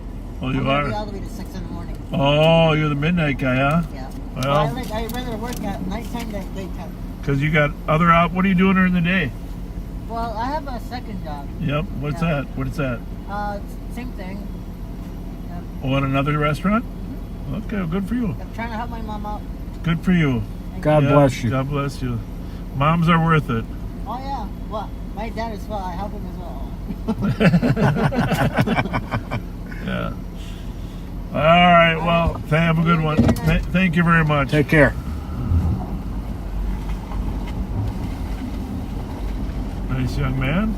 A: Oh, you
L: I'm
A: are?
L: gonna be all the way to 6 in the morning.
A: Oh, you're the midnight guy, huh?
L: Yeah.
A: Well,
L: I rather work at nighttime than daytime.
A: because you got other out. What are you doing during the day?
L: Well, I have a second job.
A: Yep. What's that? What is that?
L: Same thing.
A: Oh, at another restaurant? Okay, well, good for you.
L: I'm trying to help my mom out.
A: Good for you.
B: God bless you.
A: God bless you. Moms are worth it.
L: Oh yeah. Well, my dad as well. I help him as well.
A: Yeah. All right. Well, have a good one. Thank you very much.
B: Take care.
A: Nice young man.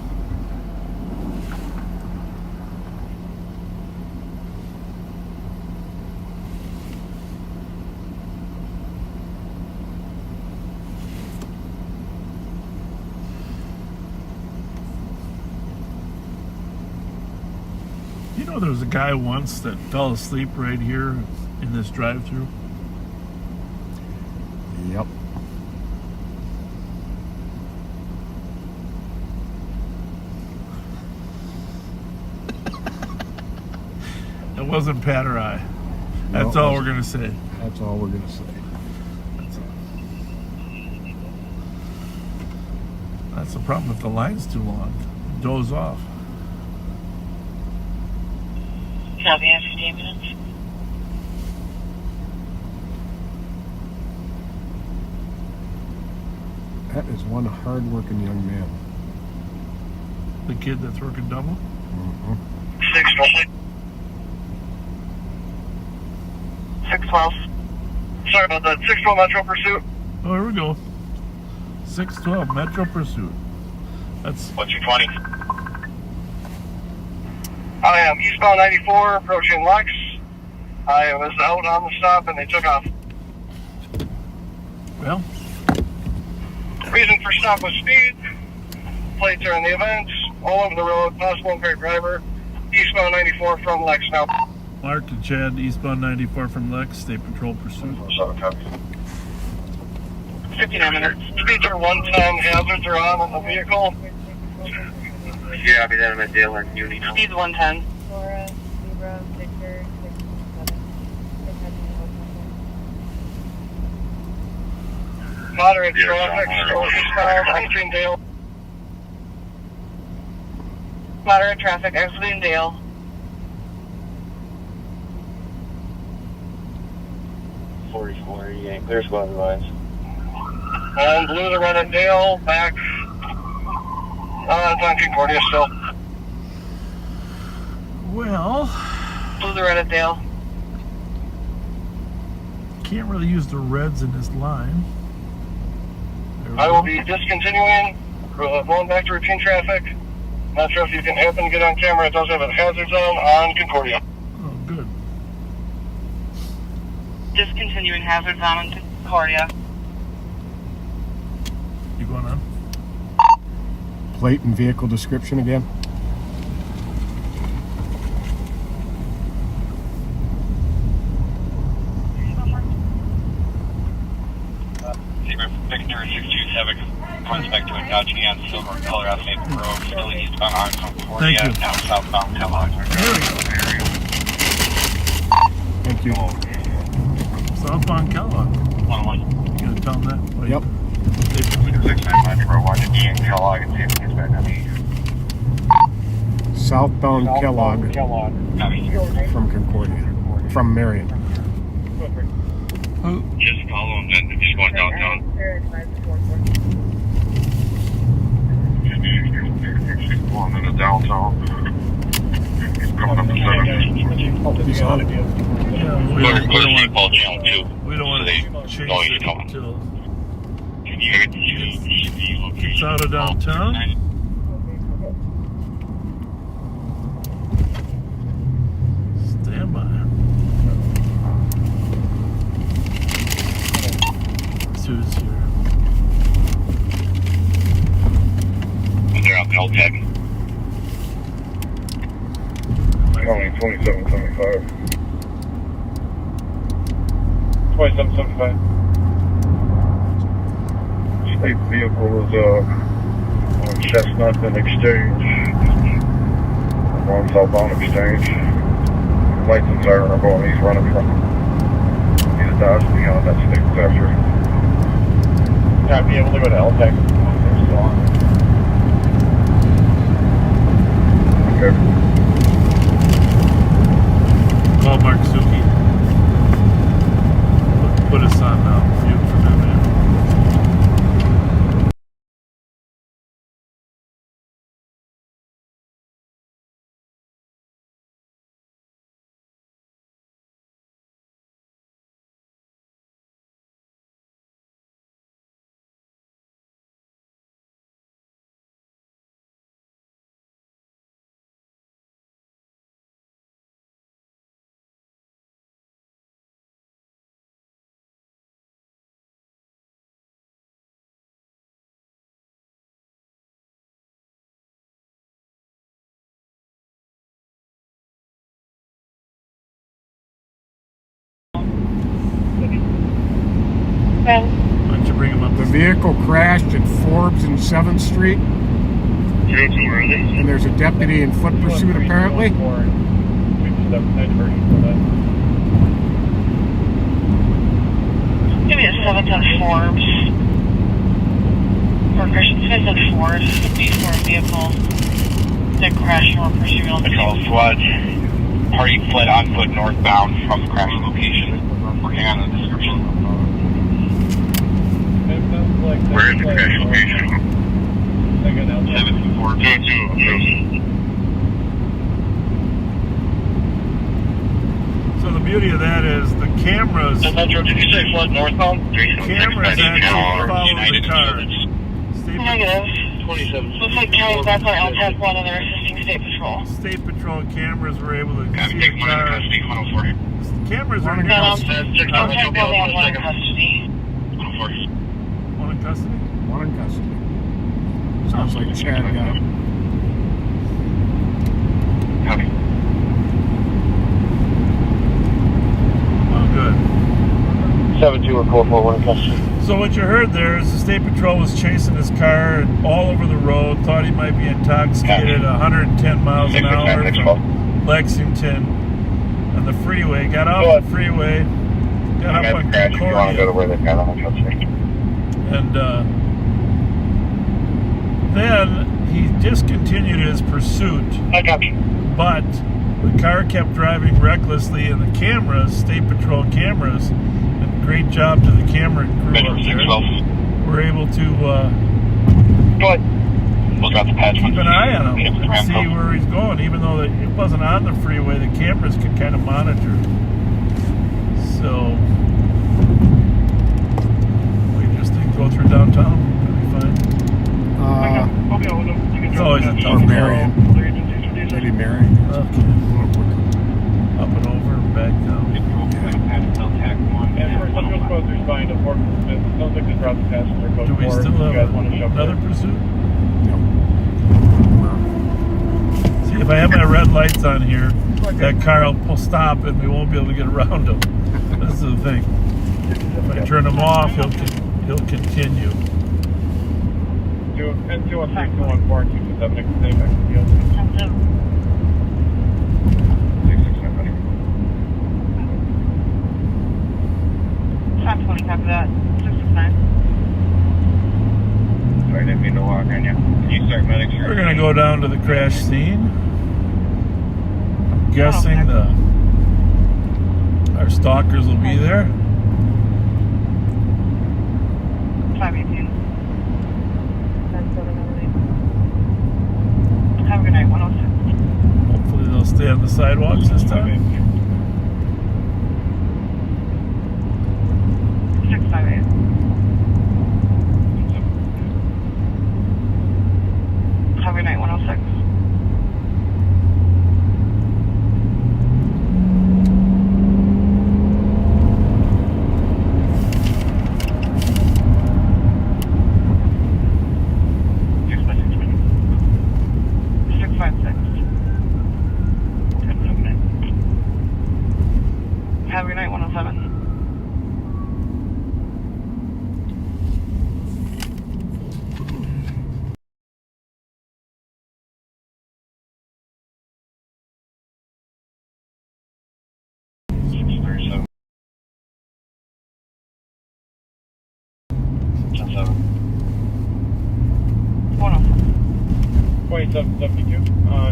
A: You know, there was a guy once that fell asleep right here in this drive-thru.
B: Yep.
A: It wasn't Pat or I. That's
B: No,
A: all we're gonna say.
B: That's all we're gonna say.
A: That's the problem if the line's too long. It doze off.
F: Copy, 15 minutes.
B: That is one hard-working young man.
A: The kid that's working double?
B: Mm-hmm.
F: 612. Sorry about that. 612 Metro Pursuit.
A: Oh, here we go. 612 Metro Pursuit. That's...
F: What's your 20? I am eastbound 94 approaching Lex. I was out on the stop and they took off.
A: Well,
F: reason for stop was speed. Plates are in the event. All over the road. Possible impaired driver. Eastbound 94 from Lex now.
A: Mark and Chad, eastbound 94 from Lex, State Patrol Pursuit.
F: 59 minutes. Speeds are 110. Hazards are on the vehicle. Yeah, I'll be down at Dale and Uni now. Speeds 110.
O: Laura, Zebra, Victor, 667.
F: Moderate traffic. Eastbound entering Dale. Moderate traffic exiting Dale. Clear squad advise. And blue the red at Dale, back. It's on Concordia still.
A: Well,
F: Blue the red at Dale.
A: can't really use the reds in this line.
F: I will be discontinuing, going back to routine traffic. Not sure if you can happen to get on camera. It does have a hazard zone on Concordia.
A: Oh, good.
F: Discontinuing hazard zone on Concordia.
A: You going on?
B: Plate and vehicle description again.
F: Victor 627 comes back to a Dodge Neon Silver color out of Maple Grove, still eastbound on Concordia,
A: Thank you.
F: now southbound Kellogg.
B: Thank you.
A: Southbound Kellogg.
F: 101.
A: You gonna tell them that?
B: Yep.
A: They
J: 69 Metro, watch Ian Kellogg and see if he gets back on me.
B: Southbound Kellogg from Concordia, from Marion.
J: Just follow him, then just going downtown. He's pulling into downtown. He's coming up to 7.
B: He's on it.
A: Yeah, we don't want to chase it until it's out of downtown. Stand by. Sue's here.
J: They're out the old tag.
K: Only 2775. 2775. State vehicle is on Chestnut and Exchange. One southbound Exchange. Lights and siren are going. He's running from. He's a Dodge beyond that state Fletcher. Yeah, I'd be able to go to LTEC. They're still on. Okay.
A: Call Mark Suki. Put us on mute for that minute. Why don't you bring him up?
B: The vehicle crashed at Forbes and 7th Street. And there's a deputy in foot pursuit apparently.
O: Give me a 7th and Forbes. For Christian Smith and Ford, B4 vehicle that crashed and we're pursuing on the
F: Patrol squad. Party fled on foot northbound from the crash location. Working on the description.
J: Where is the crash location?
F: 7 Ford.
J: 2-2.
A: So the beauty of that is the cameras.
J: Metro, did you say flood northbound?
A: Cameras actually follow the car.
O: Negative.
J: 27.
O: Looks like carrying back on LTAC 1 and they're assisting State Patrol.
A: State Patrol cameras were able to
J: Got
A: see
J: to take
A: the
J: one into
A: car.
J: custody, 104.
A: Cameras are
O: LTAC 1 on 1 in custody.
J: 104.
A: One in custody?
B: One in custody. Sounds like Chad got him.
J: Copy.
A: Oh, good.
K: 7-2 or 441 in custody.
A: So what you heard there is the State Patrol was chasing his car all over the road, thought he might be intoxicated at 110 miles an hour from Lexington on the freeway. Got off the freeway, got up on Concordia, and then he discontinued his pursuit. But the car kept driving recklessly, and the cameras, State Patrol cameras, and great job to the camera crew up there, were able to keep an eye on him, see where he's going, even though it wasn't on the freeway. The cameras could kind of monitor. So we just think go through downtown, it'll be fine. It's always a tough
B: Marion. Maybe Marion.
A: Okay. Up and over and back down. Do we still have another pursuit? See, if I have my red lights on here, that car will stop and we won't be able to get around him. That's the thing. If I turn him off, he'll continue.
O: 520, copy that. 669.
A: down to the crash scene. Guessing our stalkers will be there.
G: 518. Have a good night, 106.
A: Hopefully they'll stay on the sidewalks this time.
G: 658. Have a good night, 106. Have a good night, 107.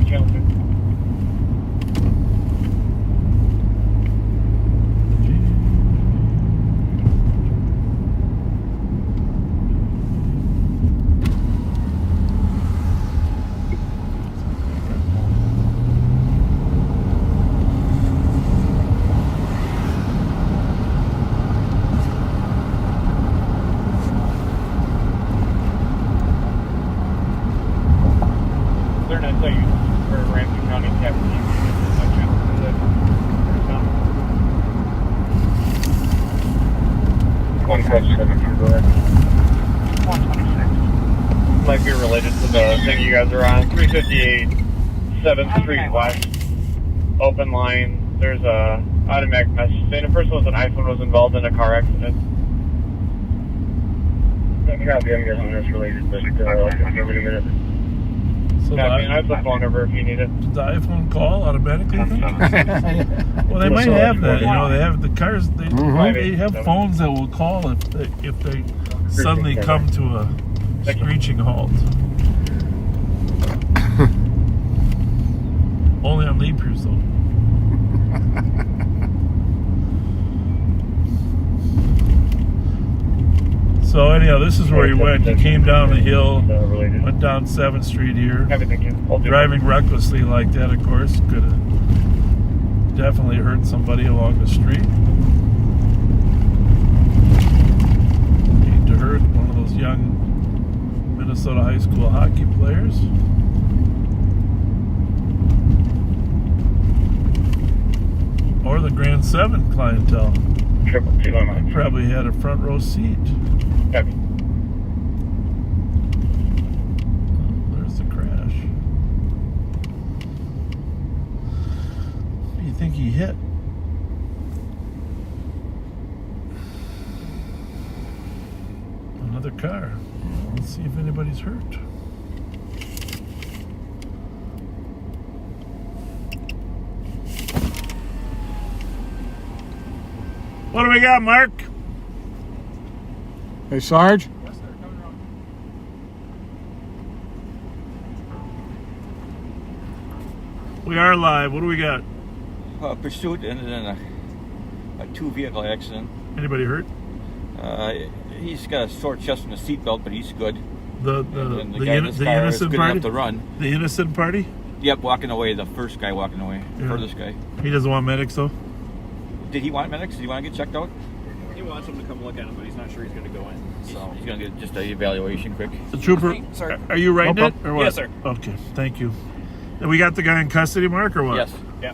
G: Channel 2.
I: They're not so used for Ramsey County Captain. Might be related to the thing you guys are on. 358 7th Street West. Open line. There's a automatic message saying a person with an iPhone was involved in a car accident. Copy, I'm guessing that's related, but I'll confirm in a minute.
A: So
I: I mean, I have the phone number if you need it.
A: Does the iPhone call automatically? Well, they might have that. You know, they have the cars. They have phones that will call if they suddenly come to a screeching halt. Only on leap years, though. So anyhow, this is where he went. He came down the hill, went down 7th Street here. Driving recklessly like that, of course, could have definitely hurt somebody along the street. Hate to hurt one of those young Minnesota high school hockey players. Or the Grand 7 clientele. Probably had a front row seat.
I: Copy.
A: There's the crash. What do you think he hit? Another car. Let's see if anybody's hurt. What do we got, Mark?
B: Hey, Sarge?
M: Yes, sir. Coming around.
A: We are live. What do we got?
R: Pursuit ended in a two-vehicle accident.
A: Anybody hurt?
R: He's got a sore chest from the seatbelt, but he's good.
A: The
R: guy in his car is
A: innocent
R: good
A: party?
R: enough to run.
A: The innocent party?
R: Yep, walking away. The first guy walking away.
A: Yeah.
R: Furthest guy.
A: He doesn't want medics, though?
R: Did he want medics? Did he want to get checked out?
S: He wants him to come look at him, but he's not sure he's going to go in. So
R: He's going to get just an evaluation quick.
A: The trooper,
S: Sorry.
A: are you writing
S: No
A: it? Or what?
S: Yes, sir.
A: Okay, thank you. And we got the guy in custody, Mark, or what?
R: Yes.
S: Yeah.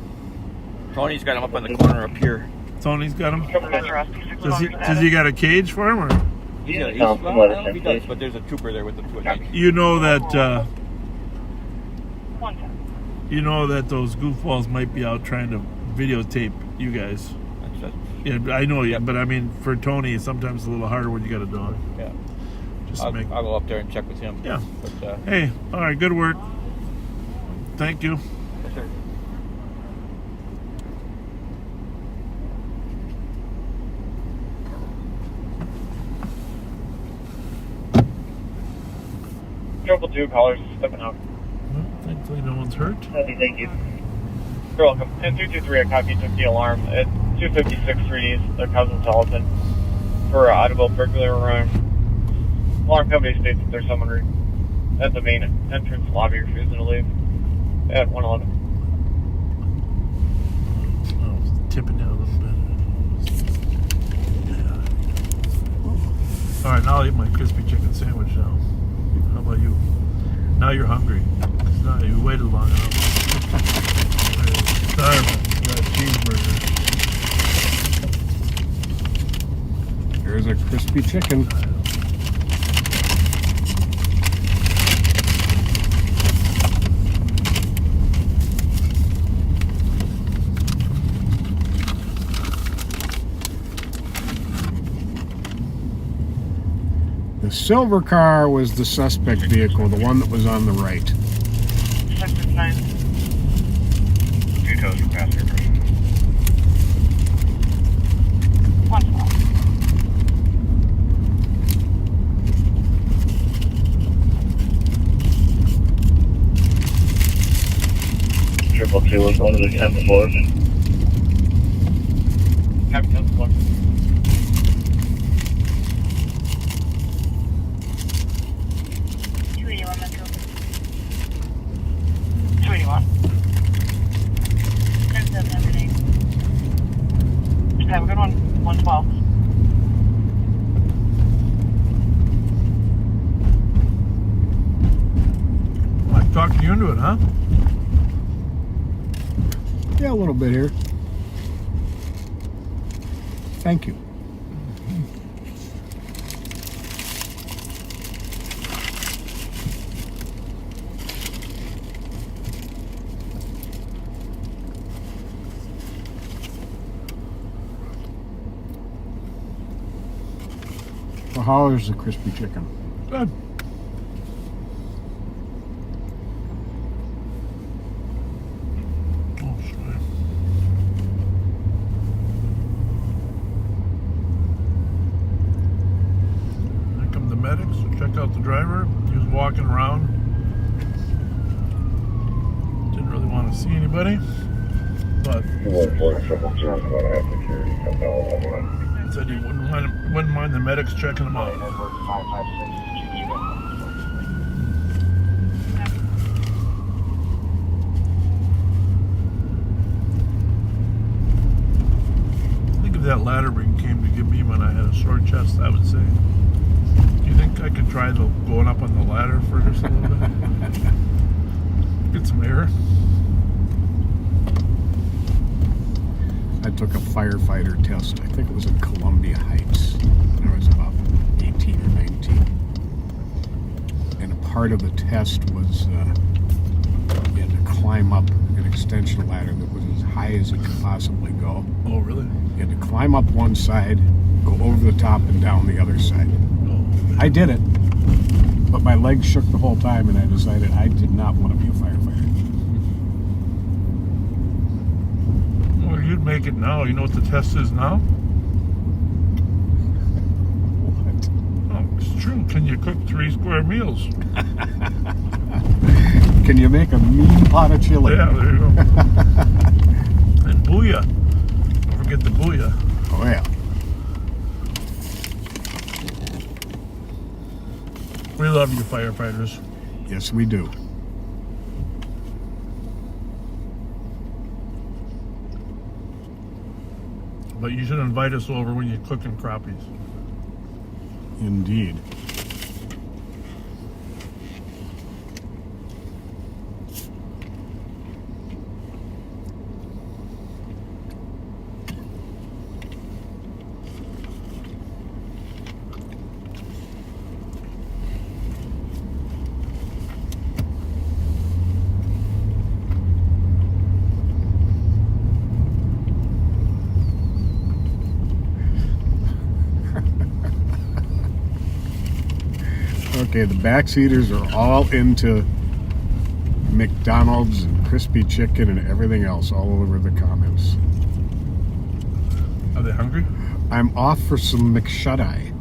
R: Tony's got him up on the corner up here.
A: Tony's got him?
G: Does
A: Does he got a cage for him, or?
R: He's I don't know if he does, but there's a trooper there with the foot.
A: You know that those goofballs might be out trying to videotape you guys. Yeah, I know you, but I mean, for Tony, sometimes it's a little harder when you got a dog.
R: Yeah.
A: Just
R: I'll
A: to make.
R: go up there and check with him.
A: Yeah.
R: But,
A: Hey, all right, good work. Thank you.
R: Yes, sir.
I: Triple 2 callers stepping out.
A: Hopefully no one's hurt.
I: Thank you. You're welcome. And 323, I copy, took the alarm at 256 3Ds, their cousin Salton, for audible burglary alarm. Alarm company states that there's someone at the main entrance lobby refusing to leave at 111.
A: Oh, tipping down a little bit. Yeah. All right, now I'll eat my crispy chicken sandwich now. How about you? Now you're hungry. Now you waited long enough. Sorry, that cheeseburger.
B: Here's a crispy chicken. The silver car was the suspect vehicle, the one that was on the right.
I: Sector 9.
K: 2 toes for passenger.
I: 112.
J: Triple two was one of the 10th floors.
I: Happy 10th floor. Have a good one. 112.
A: I talked you into it, huh?
B: Yeah, a little bit here. Thank you. So how is the crispy chicken?
A: Good. Oh, sorry. Here come the medics. Check out the driver. He was walking around. Didn't really want to see anybody, but said he wouldn't mind the medics checking him out. Think if that ladder ring came to get me when I had a sore chest, I would say, do you think I could try going up on the ladder for just a little bit? Get some air.
B: I took a firefighter test. I think it was in Columbia Heights when I was about 18 or 19. And a part of the test was you had to climb up an extension ladder that was as high as it could possibly go.
A: Oh, really?
B: You had to climb up one side, go over the top and down the other side.
A: Oh,
B: I did it, but my legs shook the whole time and I decided I did not want to be a firefighter.
A: Well, you'd make it now. You know what the test is now?
B: What?
A: Oh, it's true. Can you cook 3 square meals?
B: Can you make a mean pot of chili?
A: Yeah, there you go. And booyah. Don't forget the booyah.
B: Oh, yeah.
A: We love you, firefighters.
B: Yes, we do.
A: But you should invite us over when you're cooking crappies.
B: Indeed. Okay, the backseaters are all into McDonald's and crispy chicken and everything else all over the comments.
A: Are they hungry?
B: I'm off for some McShut-eye.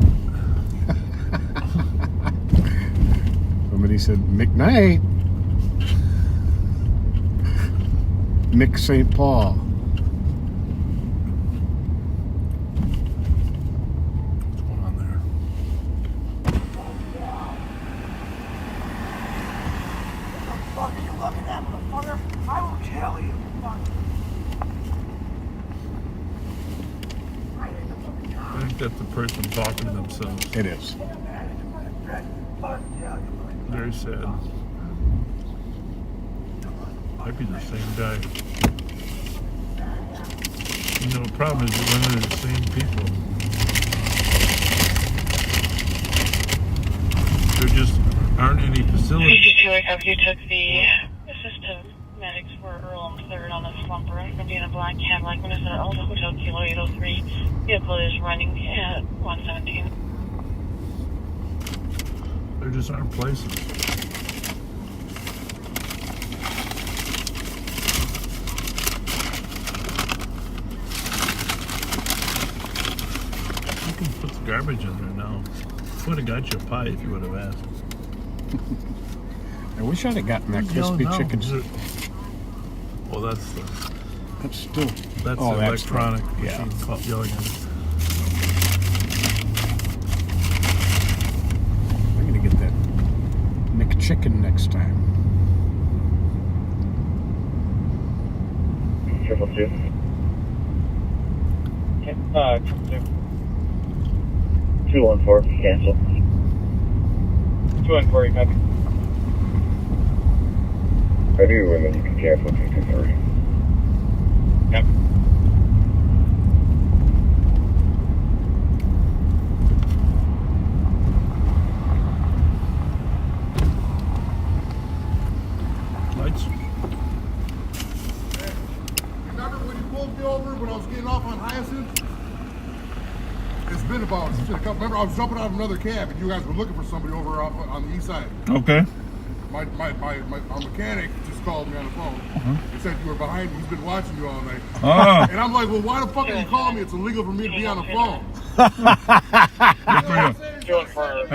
B: Somebody said, McNight. Nick St. Paul.
A: What's going on there?
M: What the fuck are you looking at, motherfucker? I will kill you. Fuck.
A: I think that's the person talking to themselves.
B: It is.
A: Very sad. Might be the same guy. You know, the problem is that when they're the same people, there just aren't any facilities.
O: You took the assistive medics for Earl and 3rd on the slumper. Going to be in a black Cadillac. When it's at Alta Hotel Kilo 803. Vehicle is running at 117.
A: There just aren't places. You can put the garbage in there now. Would have got you a pie if you would have asked.
B: I wish I'd have gotten that crispy chicken.
A: Well, that's the.
B: That's still.
A: That's
B: oh,
A: the
B: that's
A: electronic
B: the, yeah.
A: machine called yelling at it.
B: I'm gonna get that McChicken next time.
I: 212. Okay, 214, cancel. 214, copy.
K: I do, and then you can cancel 223.
I: Yep.
A: Lights.
D: Remember when you pulled me over when I was getting off on Hyacinth? It's been about, remember I was jumping out of another cab and you guys were looking for somebody over off on the east side.
A: Okay.
D: Our mechanic just called me on the phone. He said you were behind me. He's been watching you all night.
A: Oh.
D: And I'm like, well, why the fuck are you calling me? It's illegal for me to be on the phone.
A: Good for you.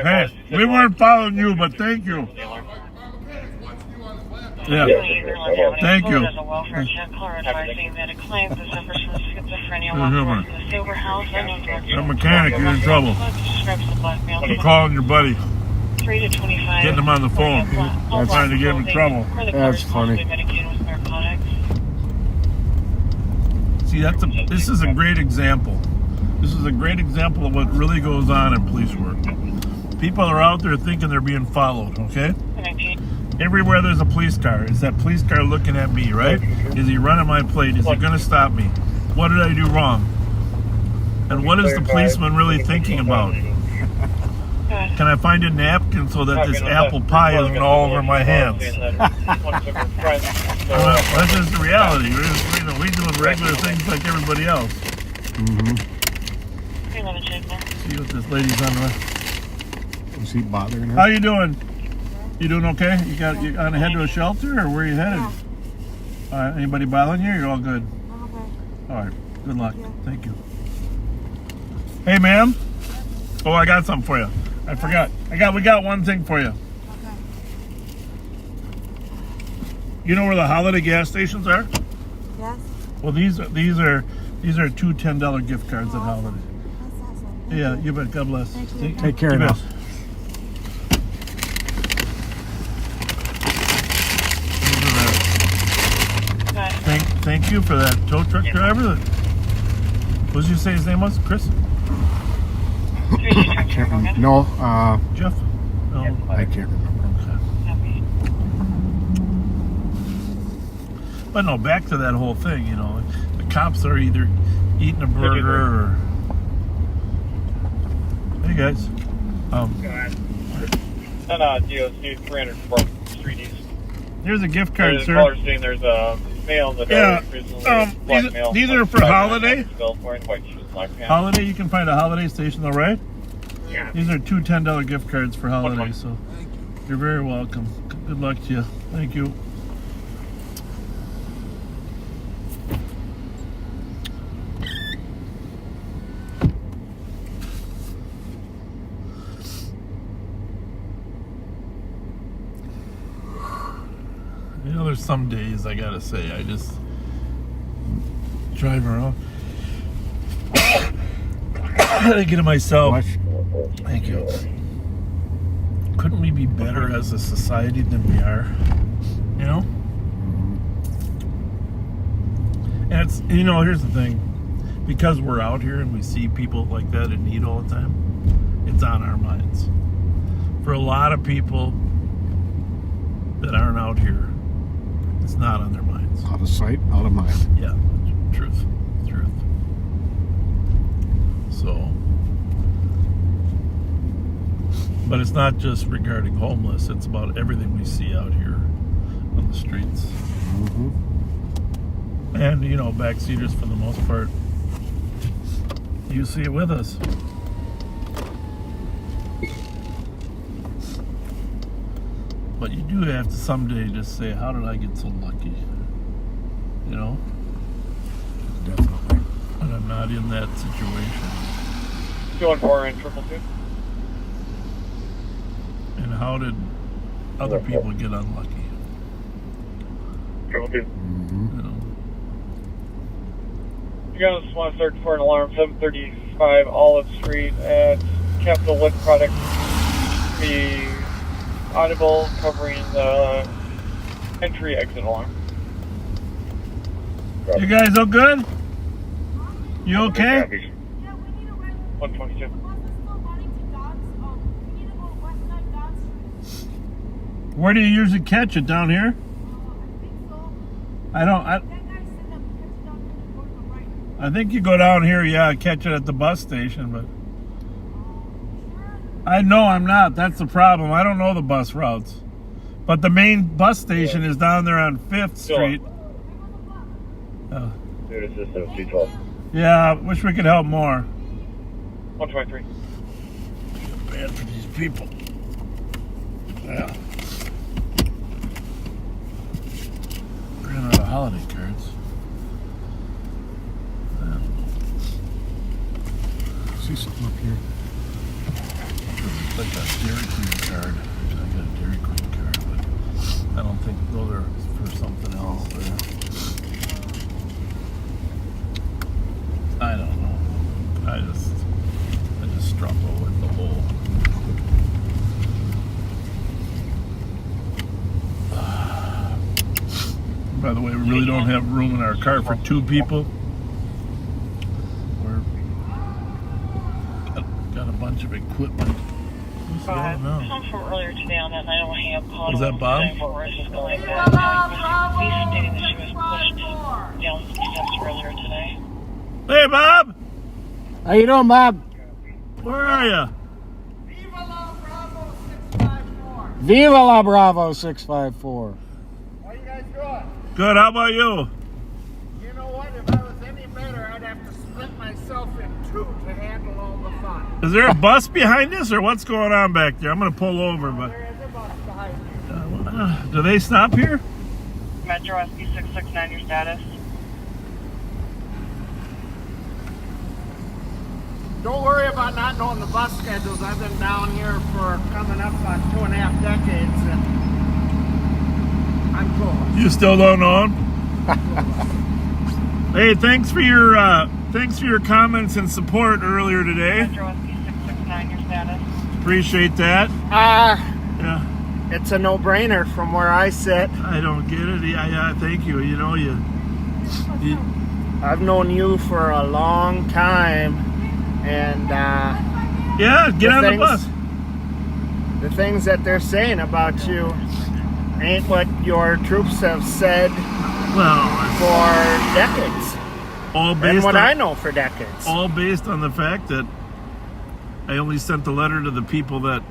A: Hey, we weren't following you, but thank you. Yeah. Thank you.
O: As a welfare check, caller advising that a claim that suffers from schizophrenia
A: Here's
O: while
A: your
O: working in the sober house and
A: That mechanic, you're in trouble.
O: describes the blackmail.
A: I'm calling your buddy.
O: 3 to 25.
A: Getting him on the phone. I'm trying to get him in trouble.
B: That's funny.
O: Medicated with narcotics.
A: See, this is a great example. This is a great example of what really goes on in police work. People are out there thinking they're being followed, okay? Everywhere there's a police car, is that police car looking at me, right? Is he running my plate? Is he going to stop me? What did I do wrong? And what is the policeman really thinking about? Can I find a napkin so that this apple pie isn't all over my hands? That's just the reality. We're doing regular things like everybody else. See what this lady's on the.
B: Is he bothering her?
A: How you doing? You doing okay? You on head to a shelter, or where are you headed?
T: Yeah.
A: All right. Anybody bothering you? You're all good.
T: I'm okay.
A: All right. Good luck. Yeah. Thank you. Hey, ma'am. Oh, I got something for you. I forgot. We got one thing for you.
T: Okay.
A: You know where the Holiday gas stations are?
T: Yes.
A: Well, these are two $10 gift cards at Holiday.
T: That's awesome.
A: Yeah, you bet. God bless.
T: Thank you.
B: Take care now.
A: Thank you for that tow truck driver. What did you say his name was? Chris?
B: No,
A: Jeff? No.
B: I can't remember.
A: Okay. But no, back to that whole thing, you know. The cops are either eating a burger or... Hey, guys.
I: And DOC 300 Street East.
A: Here's a gift card, sir.
I: Caller saying there's a male in the door.
A: These are for Holiday?
I: White shoes, black pants.
A: Holiday, you can find a Holiday station, though, right?
I: Yeah.
A: These are two $10 gift cards for Holiday, so you're very welcome. Good luck to you. Thank you. You know, there's some days, I gotta say, I just drive around. I think to myself, thank you. Couldn't we be better as a society than we are? You know? And it's, you know, here's the thing. Because we're out here and we see people like that in need all the time, it's on our minds. For a lot of people that aren't out here, it's not on their minds.
B: Out of sight, out of mind.
A: Yeah, truth. So, but it's not just regarding homeless, it's about everything we see out here on the streets. And, you know, backseaters for the most part, you see it with us. But you do have to someday just say, how did I get so lucky? You know?
B: Definitely.
A: And I'm not in that situation.
I: 214 and 222.
A: And how did other people get unlucky? You know?
I: You guys want to search for an alarm 735 Olive Street at Capital Wood Products. The audible covering the entry exit alarm.
A: You guys all good? You okay?
I: 122.
A: Where do you usually catch it? Down here? I think you go down here, yeah, catch it at the bus station, but I know I'm not. That's the problem. I don't know the bus routes. But the main bus station is down there on 5th Street. Yeah, wish we could help more.
I: 123.
A: Bad for these people. Yeah. Ran out of holiday cards.
B: See something up here.
A: It's like a Dairy Queen card. I got a Dairy Queen card, but I don't think those are for something else. I don't know. I just struggle with the whole. By the way, we really don't have room in our car for 2 people. Got a bunch of equipment. What's going on?
O: Come from earlier today on that 901 Ham call.
A: Was that Bob?
O: Police stating that she was pushed down some steps earlier today.
A: Hey, Bob!
B: How you doing, Bob?
A: Where are you?
B: Viva la Bravo 654.
L: How you guys doing?
A: Good, how about you?
L: You know what? If I was any better, I'd have to split myself in 2 to handle all the fun.
A: Is there a bus behind us, or what's going on back there? I'm going to pull over, but...
L: There is a bus behind you.
A: Do they stop here?
O: Metro SB 669, your status.
L: Don't worry about not knowing the bus schedules. I've been down here for coming up on 2.5 decades, and I'm cool.
A: You still don't know them? Hey, thanks for your comments and support earlier today.
O: Metro SB 669, your status.
A: Appreciate that. Yeah.
L: It's a no-brainer from where I sit.
A: I don't get it. Yeah, thank you. You know, you
L: I've known you for a long time, and
A: yeah, get on the bus.
L: The things that they're saying about you ain't what your troops have said for decades.
A: All based
L: and what
A: on,
L: I know for decades.
A: All based on the fact that I only sent the letter to the people that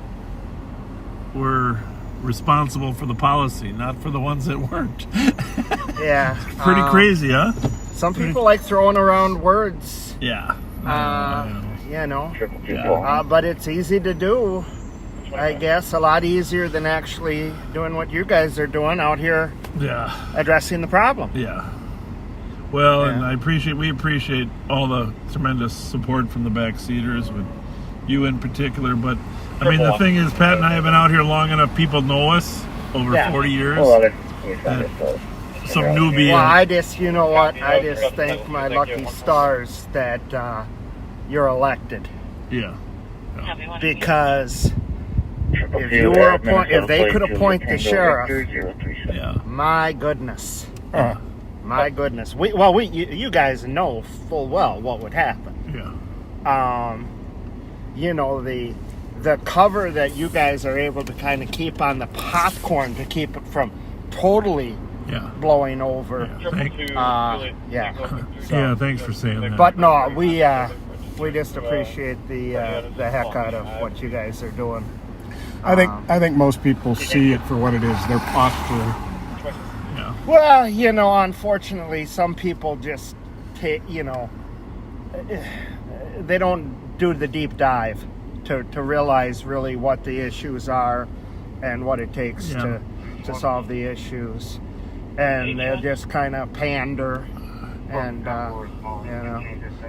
A: were responsible for the policy, not for the ones that weren't.
L: Yeah.
A: Pretty crazy, huh?
L: Some people like throwing around words.
A: Yeah.
L: You know.
A: Yeah.
L: But it's easy to do, I guess. A lot easier than actually doing what you guys are doing out here.
A: Yeah.
L: Addressing the problem.
A: Yeah. Well, and we appreciate all the tremendous support from the backseaters, with you in particular. But I mean, the thing is, Pat and I have been out here long enough. People know us over 40 years. some newbie.
L: Well, I just, you know what? I just thank my lucky stars that you're elected.
A: Yeah.
L: Because if you were if they could appoint the sheriff,
A: yeah.
L: My goodness, my goodness. You guys know full well what would happen.
A: Yeah.
L: You know, the cover that you guys are able to kind of keep on the popcorn to keep it from totally blowing over.
A: Yeah, thanks for saying that.
L: But no, we just appreciate the heck out of what you guys are doing.
B: I think most people see it for what it is. They're posturing.
A: Yeah.
L: Well, you know, unfortunately, some people just take, you know, they don't do the deep dive to realize really what the issues are and what it takes to solve the issues. And they'll just kind of pander and, you know.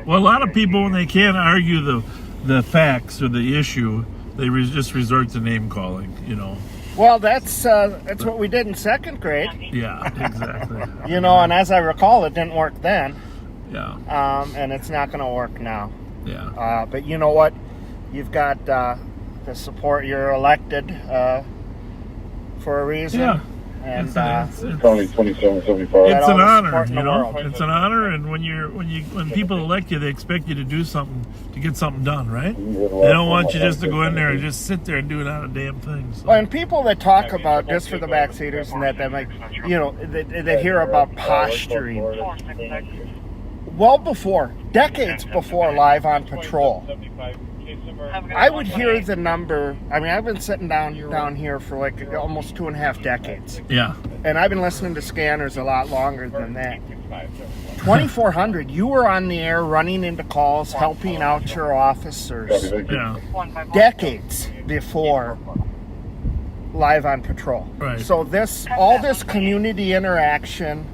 A: Well, a lot of people, when they can't argue the facts or the issue, they just resort to name calling, you know.
L: Well, that's what we did in second grade.
A: Yeah, exactly.
L: You know, and as I recall, it didn't work then.
A: Yeah.
L: And it's not going to work now.
A: Yeah.
L: But you know what? You've got the support. You're elected for a reason.
A: Yeah.
L: And
A: it's
K: only 27.75.
A: It's an honor, you know. It's an honor, and when people elect you, they expect you to do something, to get something done, right? They don't want you just to go in there and just sit there and do not a damn thing. So.
L: Well, and people that talk about, just for the backseaters and that like, you know, they hear about posturing. Well before, decades before Live on Patrol, I would hear the number. I mean, I've been sitting down here for like almost 2.5 decades.
A: Yeah.
L: And I've been listening to Scanners a lot longer than that. 2400, you were on the air running into calls, helping out your officers.
A: Yeah.
L: Decades before Live on Patrol.
A: Right.
L: So all this community interaction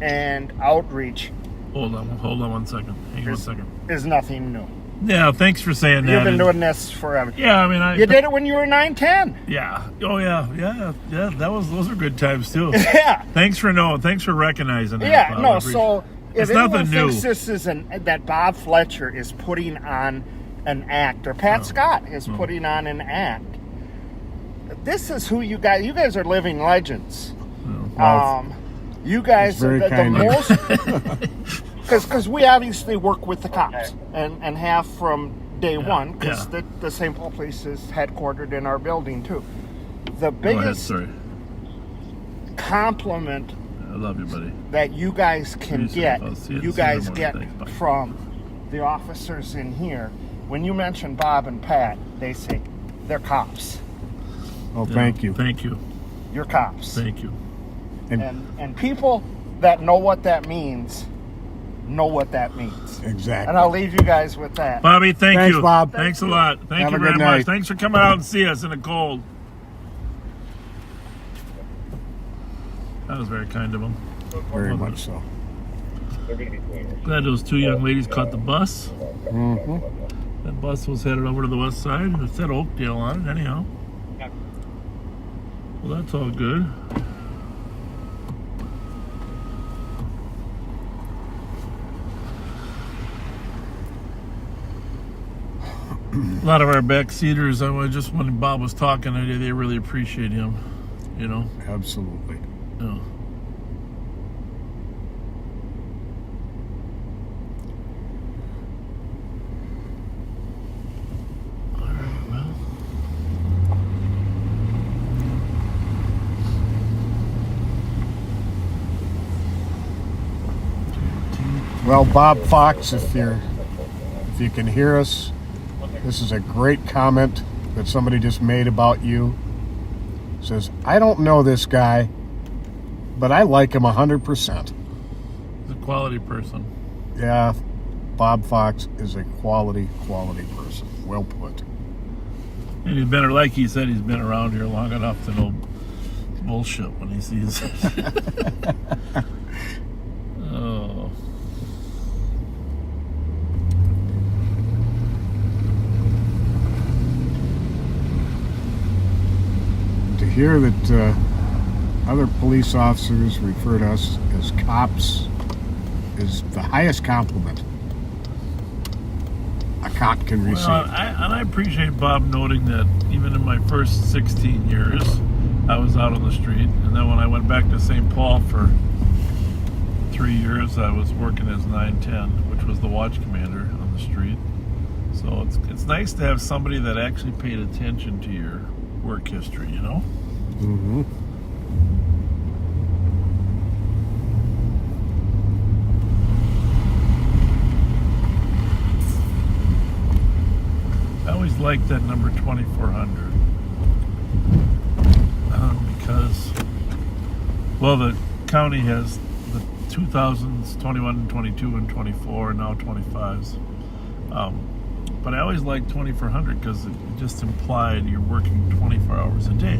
L: and outreach.
A: Hold on 1 second. Hang on 1 second.
L: Is nothing new.
A: Yeah, thanks for saying that.
L: You've been doing this forever.
A: Yeah, I mean,
L: you did it when you were 9-10.
A: Yeah. Oh yeah. Those were good times too.
L: Yeah.
A: Thanks for recognizing that.
L: Yeah.
A: Bob.
L: No. So
A: it's
L: if anyone
A: nothing new.
L: thinks this is that Bob Fletcher is putting on an act, or Pat Scott is putting on an act, this is who you guys. You guys are living legends. You guys are the most. Because we obviously work with the cops and have from day one, because the St. Paul Police is headquartered in our building too. The biggest compliment
A: I love you, buddy.
L: that you guys can get, from the officers in here, when you mention Bob and Pat, they say they're cops.
B: Oh, thank you.
A: Thank you.
L: You're cops.
A: Thank you.
L: And people that know what that means know what that means.
B: Exactly.
L: And I'll leave you guys with that.
A: Bobby, thanks you.
B: Bob.
A: Thanks a lot. Thank
B: Have
A: you
B: a
A: very
B: good
A: much.
B: night.
A: Thanks for coming out and see us in the cold. That was very kind of him.
B: Very much so.
A: Glad those two young ladies caught the bus.
B: Mm-hmm.
A: That bus was headed over to the west side. It said Oakdale on it, anyhow. Well, that's all good. A lot of our backseaters, just when Bob was talking, they really appreciate him, you know?
B: Absolutely.
A: Yeah. All right,
B: well, Bob Fox, if you can hear us, this is a great comment that somebody just made about you. It says, I don't know this guy, but I like him 100%.
A: He's a quality person.
B: Yeah, Bob Fox is a quality person. Well put.
A: And he's been, like he said, he's been around here long enough to know bullshit when he sees it. Oh. To
B: hear that Other police officers refer to us as cops is the highest compliment a cop can receive.
A: Well, I appreciate Bob noting that even in my first 16 years, I was out on the street. And then when I went back to St. Paul for 3 years, I was working as 910, which was the watch commander on the street. So it's nice to have somebody that actually paid attention to your work history, you know?
B: Mm-hmm.
A: I always liked that number 2400 because, well, the county has the 2000s, 21, 22, and 24, and now 25s. But I always liked 2400 because it just implied you're working 24 hours a day,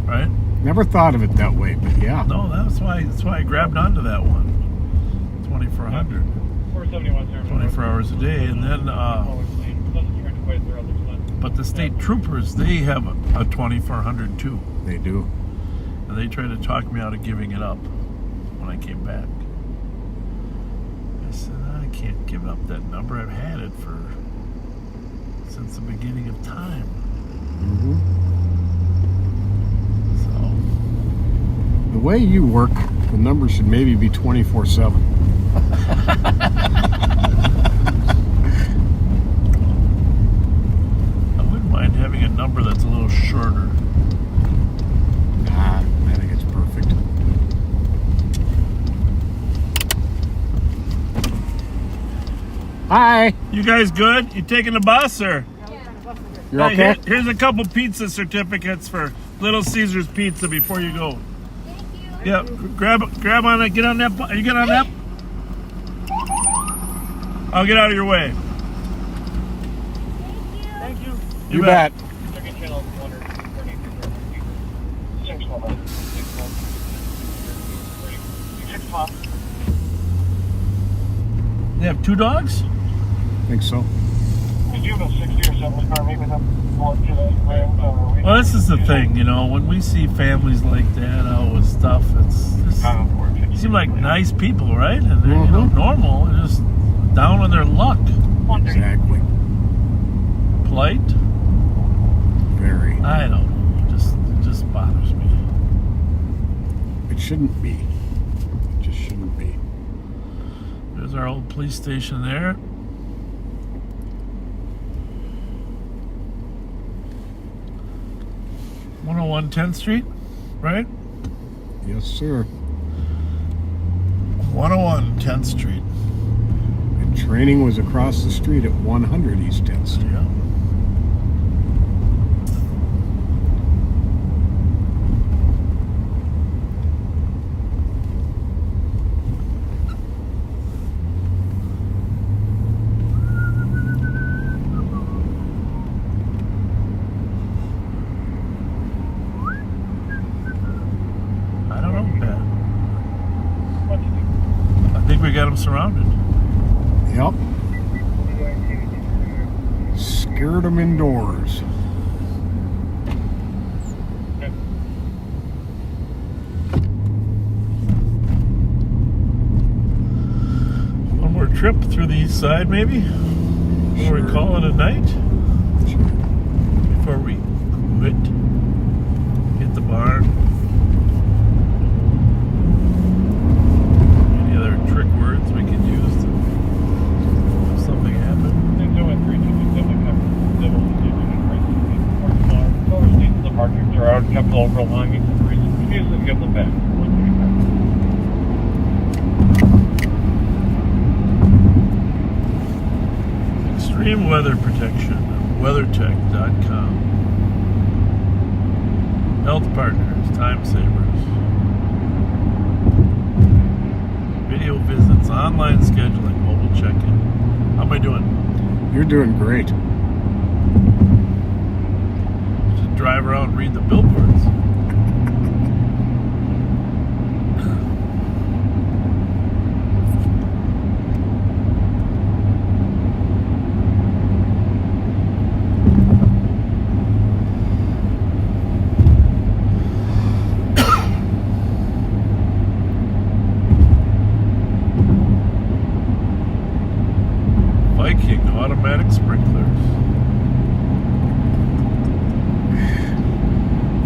A: right?
B: Never thought of it that way, but yeah.
A: No, that's why I grabbed onto that one. 2400. 24 hours a day, and then. But the state troopers, they have a 2400 too.
B: They do.
A: And they tried to talk me out of giving it up when I came back. I said, I can't give up that number. I've had it since the beginning of time.
B: Mm-hmm.
A: So.
B: The way you work, the number should maybe be 24/7.
A: Having a number that's a little shorter.
B: Nah, I think it's perfect. Hi.
A: You guys good? You taking the bus or?
B: You okay?
A: Here's a couple pizza certificates for Little Caesar's Pizza before you go. Thank you. Yeah, grab on it. Get on that. Are you get on that? I'll get out of your way.
M: Thank you.
B: You bet.
A: They have 2 dogs?
B: I think so.
K: Did you have a 60 or 70 car meet with them?
A: Well, this is the thing, you know, when we see families like that out with stuff, it seem like nice people, right? And they're, you know, normal, they're just down on their luck.
B: Exactly.
A: Polite?
B: Very.
A: I don't know. It just bothers me.
B: It shouldn't be. It just shouldn't be.
A: There's our old police station there. 101 10th Street, right?
B: Yes, sir.
A: 101 10th Street.
B: And training was across the street at 100 East 10th Street.
A: Yeah. Got them surrounded.
B: Yep. Scared them indoors.
A: One more trip through the east side, maybe? Before we call it a night? Before we quit. Hit the barn. Trick words we could use to if something happened.
I: The parking throughout, kept over long, refused to give them back.
A: Extreme weather protection, weathertech.com. Health partners, time savers. Video visits, online scheduling, mobile check-in. How am I doing?
B: You're doing great.
A: Just drive around and read the billboards. Automatic sprinklers.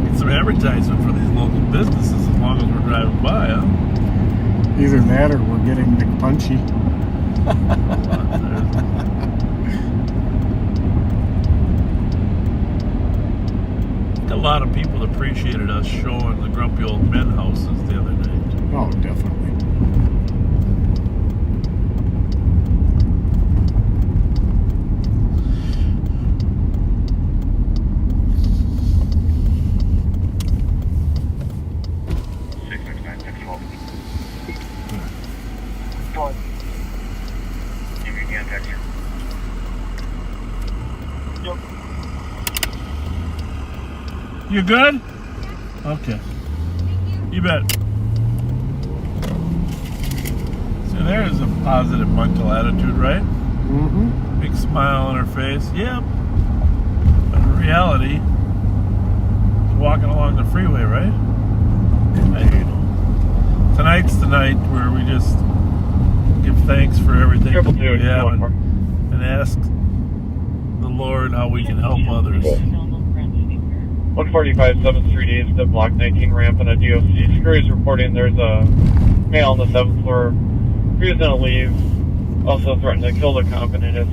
A: Get some advertisement for these local businesses as long as we're driving by, huh?
B: Either that or we're getting McPunchy.
A: A lot of people appreciated us showing the grumpy old men houses the other night.
B: Oh, definitely.
A: You good? Okay. You bet. So there's a positive mental attitude, right?
B: Mm-hmm.
A: Big smile on her face. Yep. But in reality, she's walking along the freeway, right? Tonight's the night where we just give thanks for everything we have and ask the Lord how we can help others.
I: 145 7th Street East at Block 19 ramp and a DOC. Screws reporting there's a male on the 7th floor. He was going to leave. Also threatened to kill the cop and had his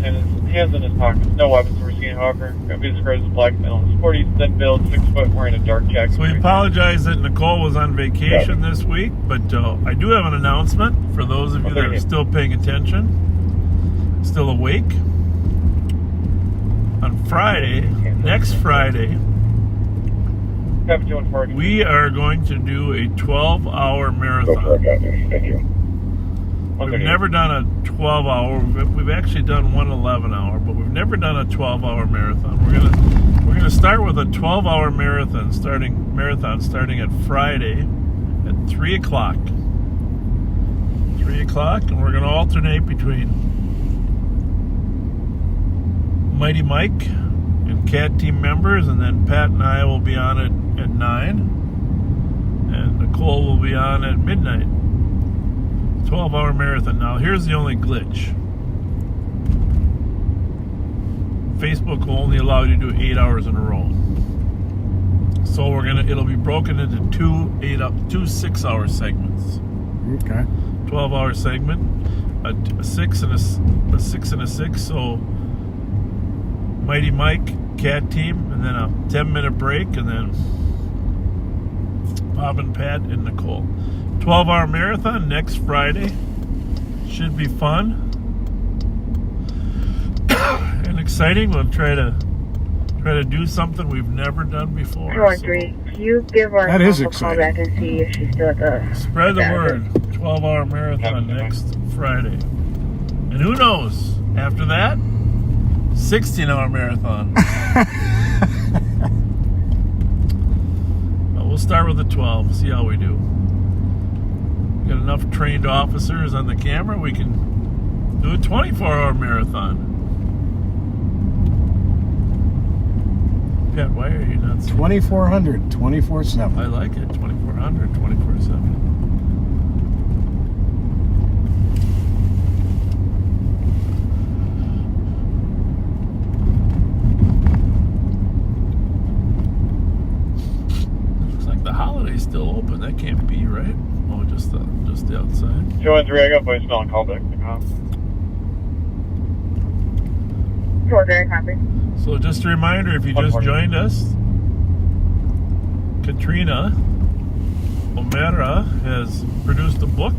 I: hands in his pockets. No weapons were seen, however. He describes a black male. He's 40, thin build, 6 foot, wearing a dark jacket.
A: So we apologize that Nicole was on vacation this week, but I do have an announcement for those of you that are still paying attention, still awake. On Friday, next Friday, we are going to do a 12-hour marathon. We've never done a 12-hour. We've actually done one 11-hour, but we've never done a 12-hour marathon. We're gonna start with a 12-hour marathon starting at Friday at 3 o'clock. 3 o'clock, and we're gonna alternate between Mighty Mike and CAT team members, and then Pat and I will be on it at 9, and Nicole will be on at midnight. 12-hour marathon. Now, here's the only glitch. Facebook will only allow you to do 8 hours in a row. So it'll be broken into two 6-hour segments.
B: Okay.
A: 12-hour segment, a 6 and a 6. So Mighty Mike, CAT team, and then a 10-minute break, and then Bob and Pat and Nicole. 12-hour marathon next Friday. Should be fun and exciting. We'll try to do something we've never done before.
O: 213. Can you give our
B: that is
O: a call back and see if she's still at the...
A: Spread the word. 12-hour marathon next Friday. And who knows? After that, 16-hour marathon. We'll start with the 12. See how we do. Got enough trained officers on the camera, we can do a 24-hour marathon. Pat, why are you not saying
B: 2400, 24/7.
A: I like it. 2400, 24/7. Looks like the holiday's still open. That can't be right. Oh, just the outside.
I: 213, I got voicemail and call back to the cop.
O: 213, copy.
A: So just a reminder, if you just joined us, Katrina O'Mara has produced a book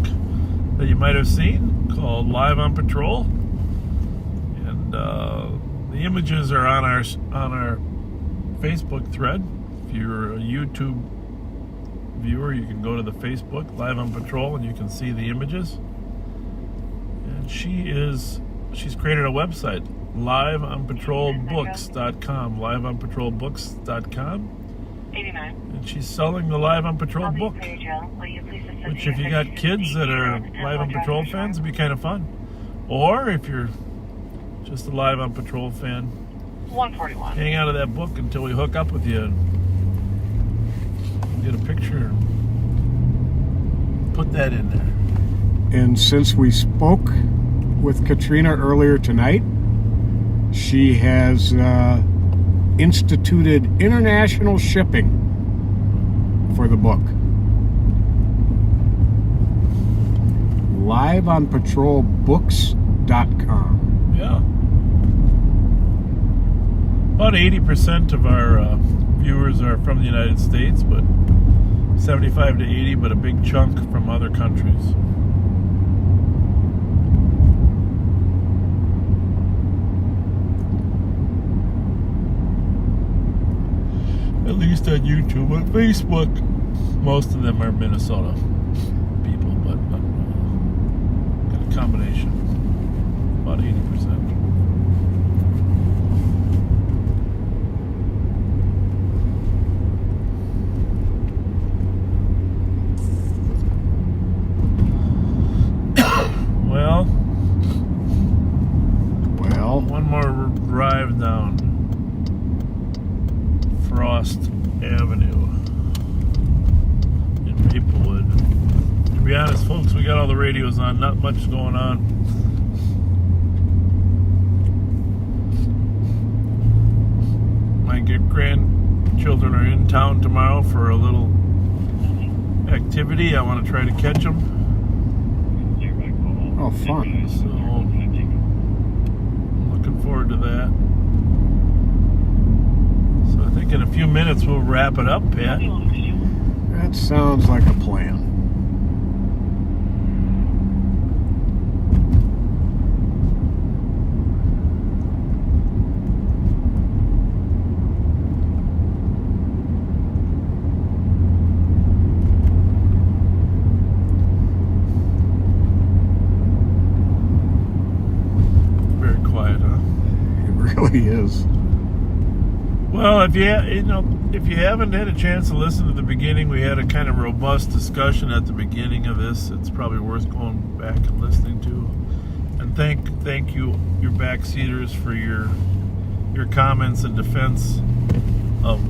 A: that you might have seen called Live on Patrol, and the images are on our Facebook thread. If you're a YouTube viewer, you can go to the Facebook Live on Patrol and you can see the images. And she's created a website, liveonpatrolbooks.com, liveonpatrolbooks.com.
O: 89.
A: And she's selling the Live on Patrol book, which if you got kids that are Live on Patrol fans, it'd be kind of fun. Or if you're just a Live on Patrol fan,
O: 141.
A: hang out of that book until we hook up with you and get a picture. Put that in there.
B: And since we spoke with Katrina earlier tonight, She has instituted international shipping for the book. liveonpatrolbooks.com.
A: Yeah. About 80% of our viewers are from the United States, but 75 to 80, but a big chunk from other countries. At least on YouTube. On Facebook, most of them are Minnesota people, but got a combination. About 80%. Well, one more drive down Frost Avenue in Maplewood. To be honest, folks, we got all the radios on, not much going on. My grandchildren are in town tomorrow for a little activity. I want to try to catch them.
B: Oh, fun.
A: So, I'm looking forward to that. So I think in a few minutes we'll wrap it up, Pat.
B: That sounds like a plan. He is.
A: Well, if you haven't had a chance to listen to the beginning, we had a kind of robust discussion at the beginning of this. It's probably worth going back and listening to. And thank you, your backseaters, for your comments in defense of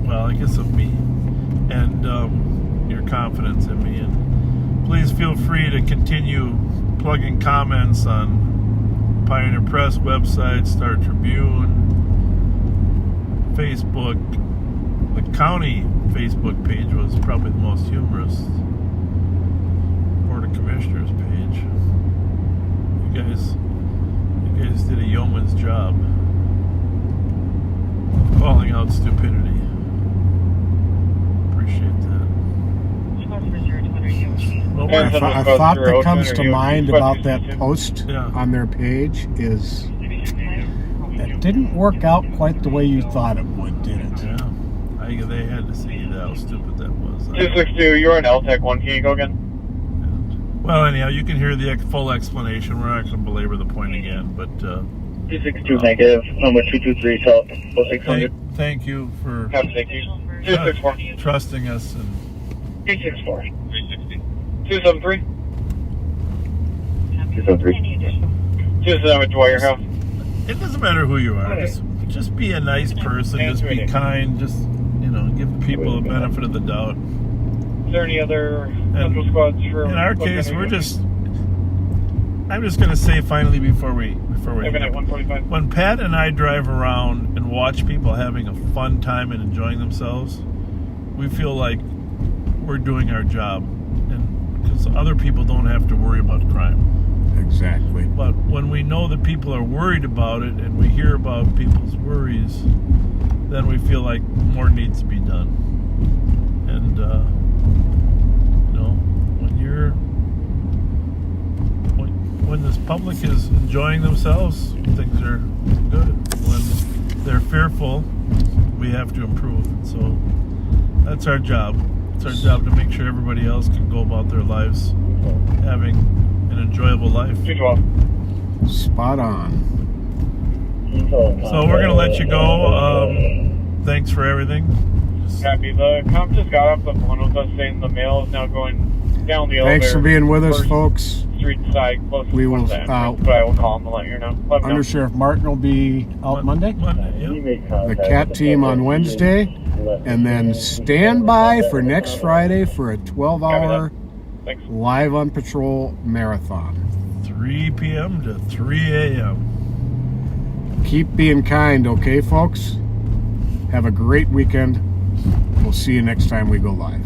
A: well, I guess of me, and your confidence in me. And please feel free to continue plugging comments on Pioneer Press website, Star Tribune, Facebook. The county Facebook page was probably the most humorous. Board of Commissioners page. You guys did a yeoman's job of calling out stupidity. Appreciate that. Well,
B: A thought that comes to mind about that post on their page is it didn't work out quite the way you thought it would, did it?
A: Yeah. They had to see how stupid that was.
I: 262, you're in LTEC 1. Can you go again?
A: Well, anyhow, you can hear the full explanation. We're not going to belabor the point again, but...
I: 262 negative, number 223 south, 0600.
A: Thank you for trusting us. And
I: 264. 273. 273. 270 Dwyer House.
A: It doesn't matter who you are. Just be a nice person. Just be kind. Just, give people the benefit of the doubt.
I: Is there any other central squads for...
A: In our case, I'm just going to say finally before we when Pat and I drive around and watch people having a fun time and enjoying themselves, we feel like we're doing our job, and because other people don't have to worry about crime.
B: Exactly.
A: But when we know that people are worried about it and we hear about people's worries, then we feel like more needs to be done. And when this public is enjoying themselves, things are good. When they're fearful, we have to improve. So that's our job. It's our job to make sure everybody else can go about their lives having an enjoyable life.
B: Spot on.
A: So we're going to let you go. Thanks for everything.
I: Happy. The cop just got off the phone with us saying the mail is now going down the elevator.
B: Thanks for being with us, folks.
I: Street side, close to
B: we will.
I: But I will call him and let you know.
B: Under Sheriff Martin will be out Monday.
A: Yep.
B: The CAT team on Wednesday, and then stand by for next Friday for a 12-hour live on patrol marathon.
A: 3 p.m. to 3 a.m.
B: Keep being kind, okay, folks? Have a great weekend. We'll see you next time we go live.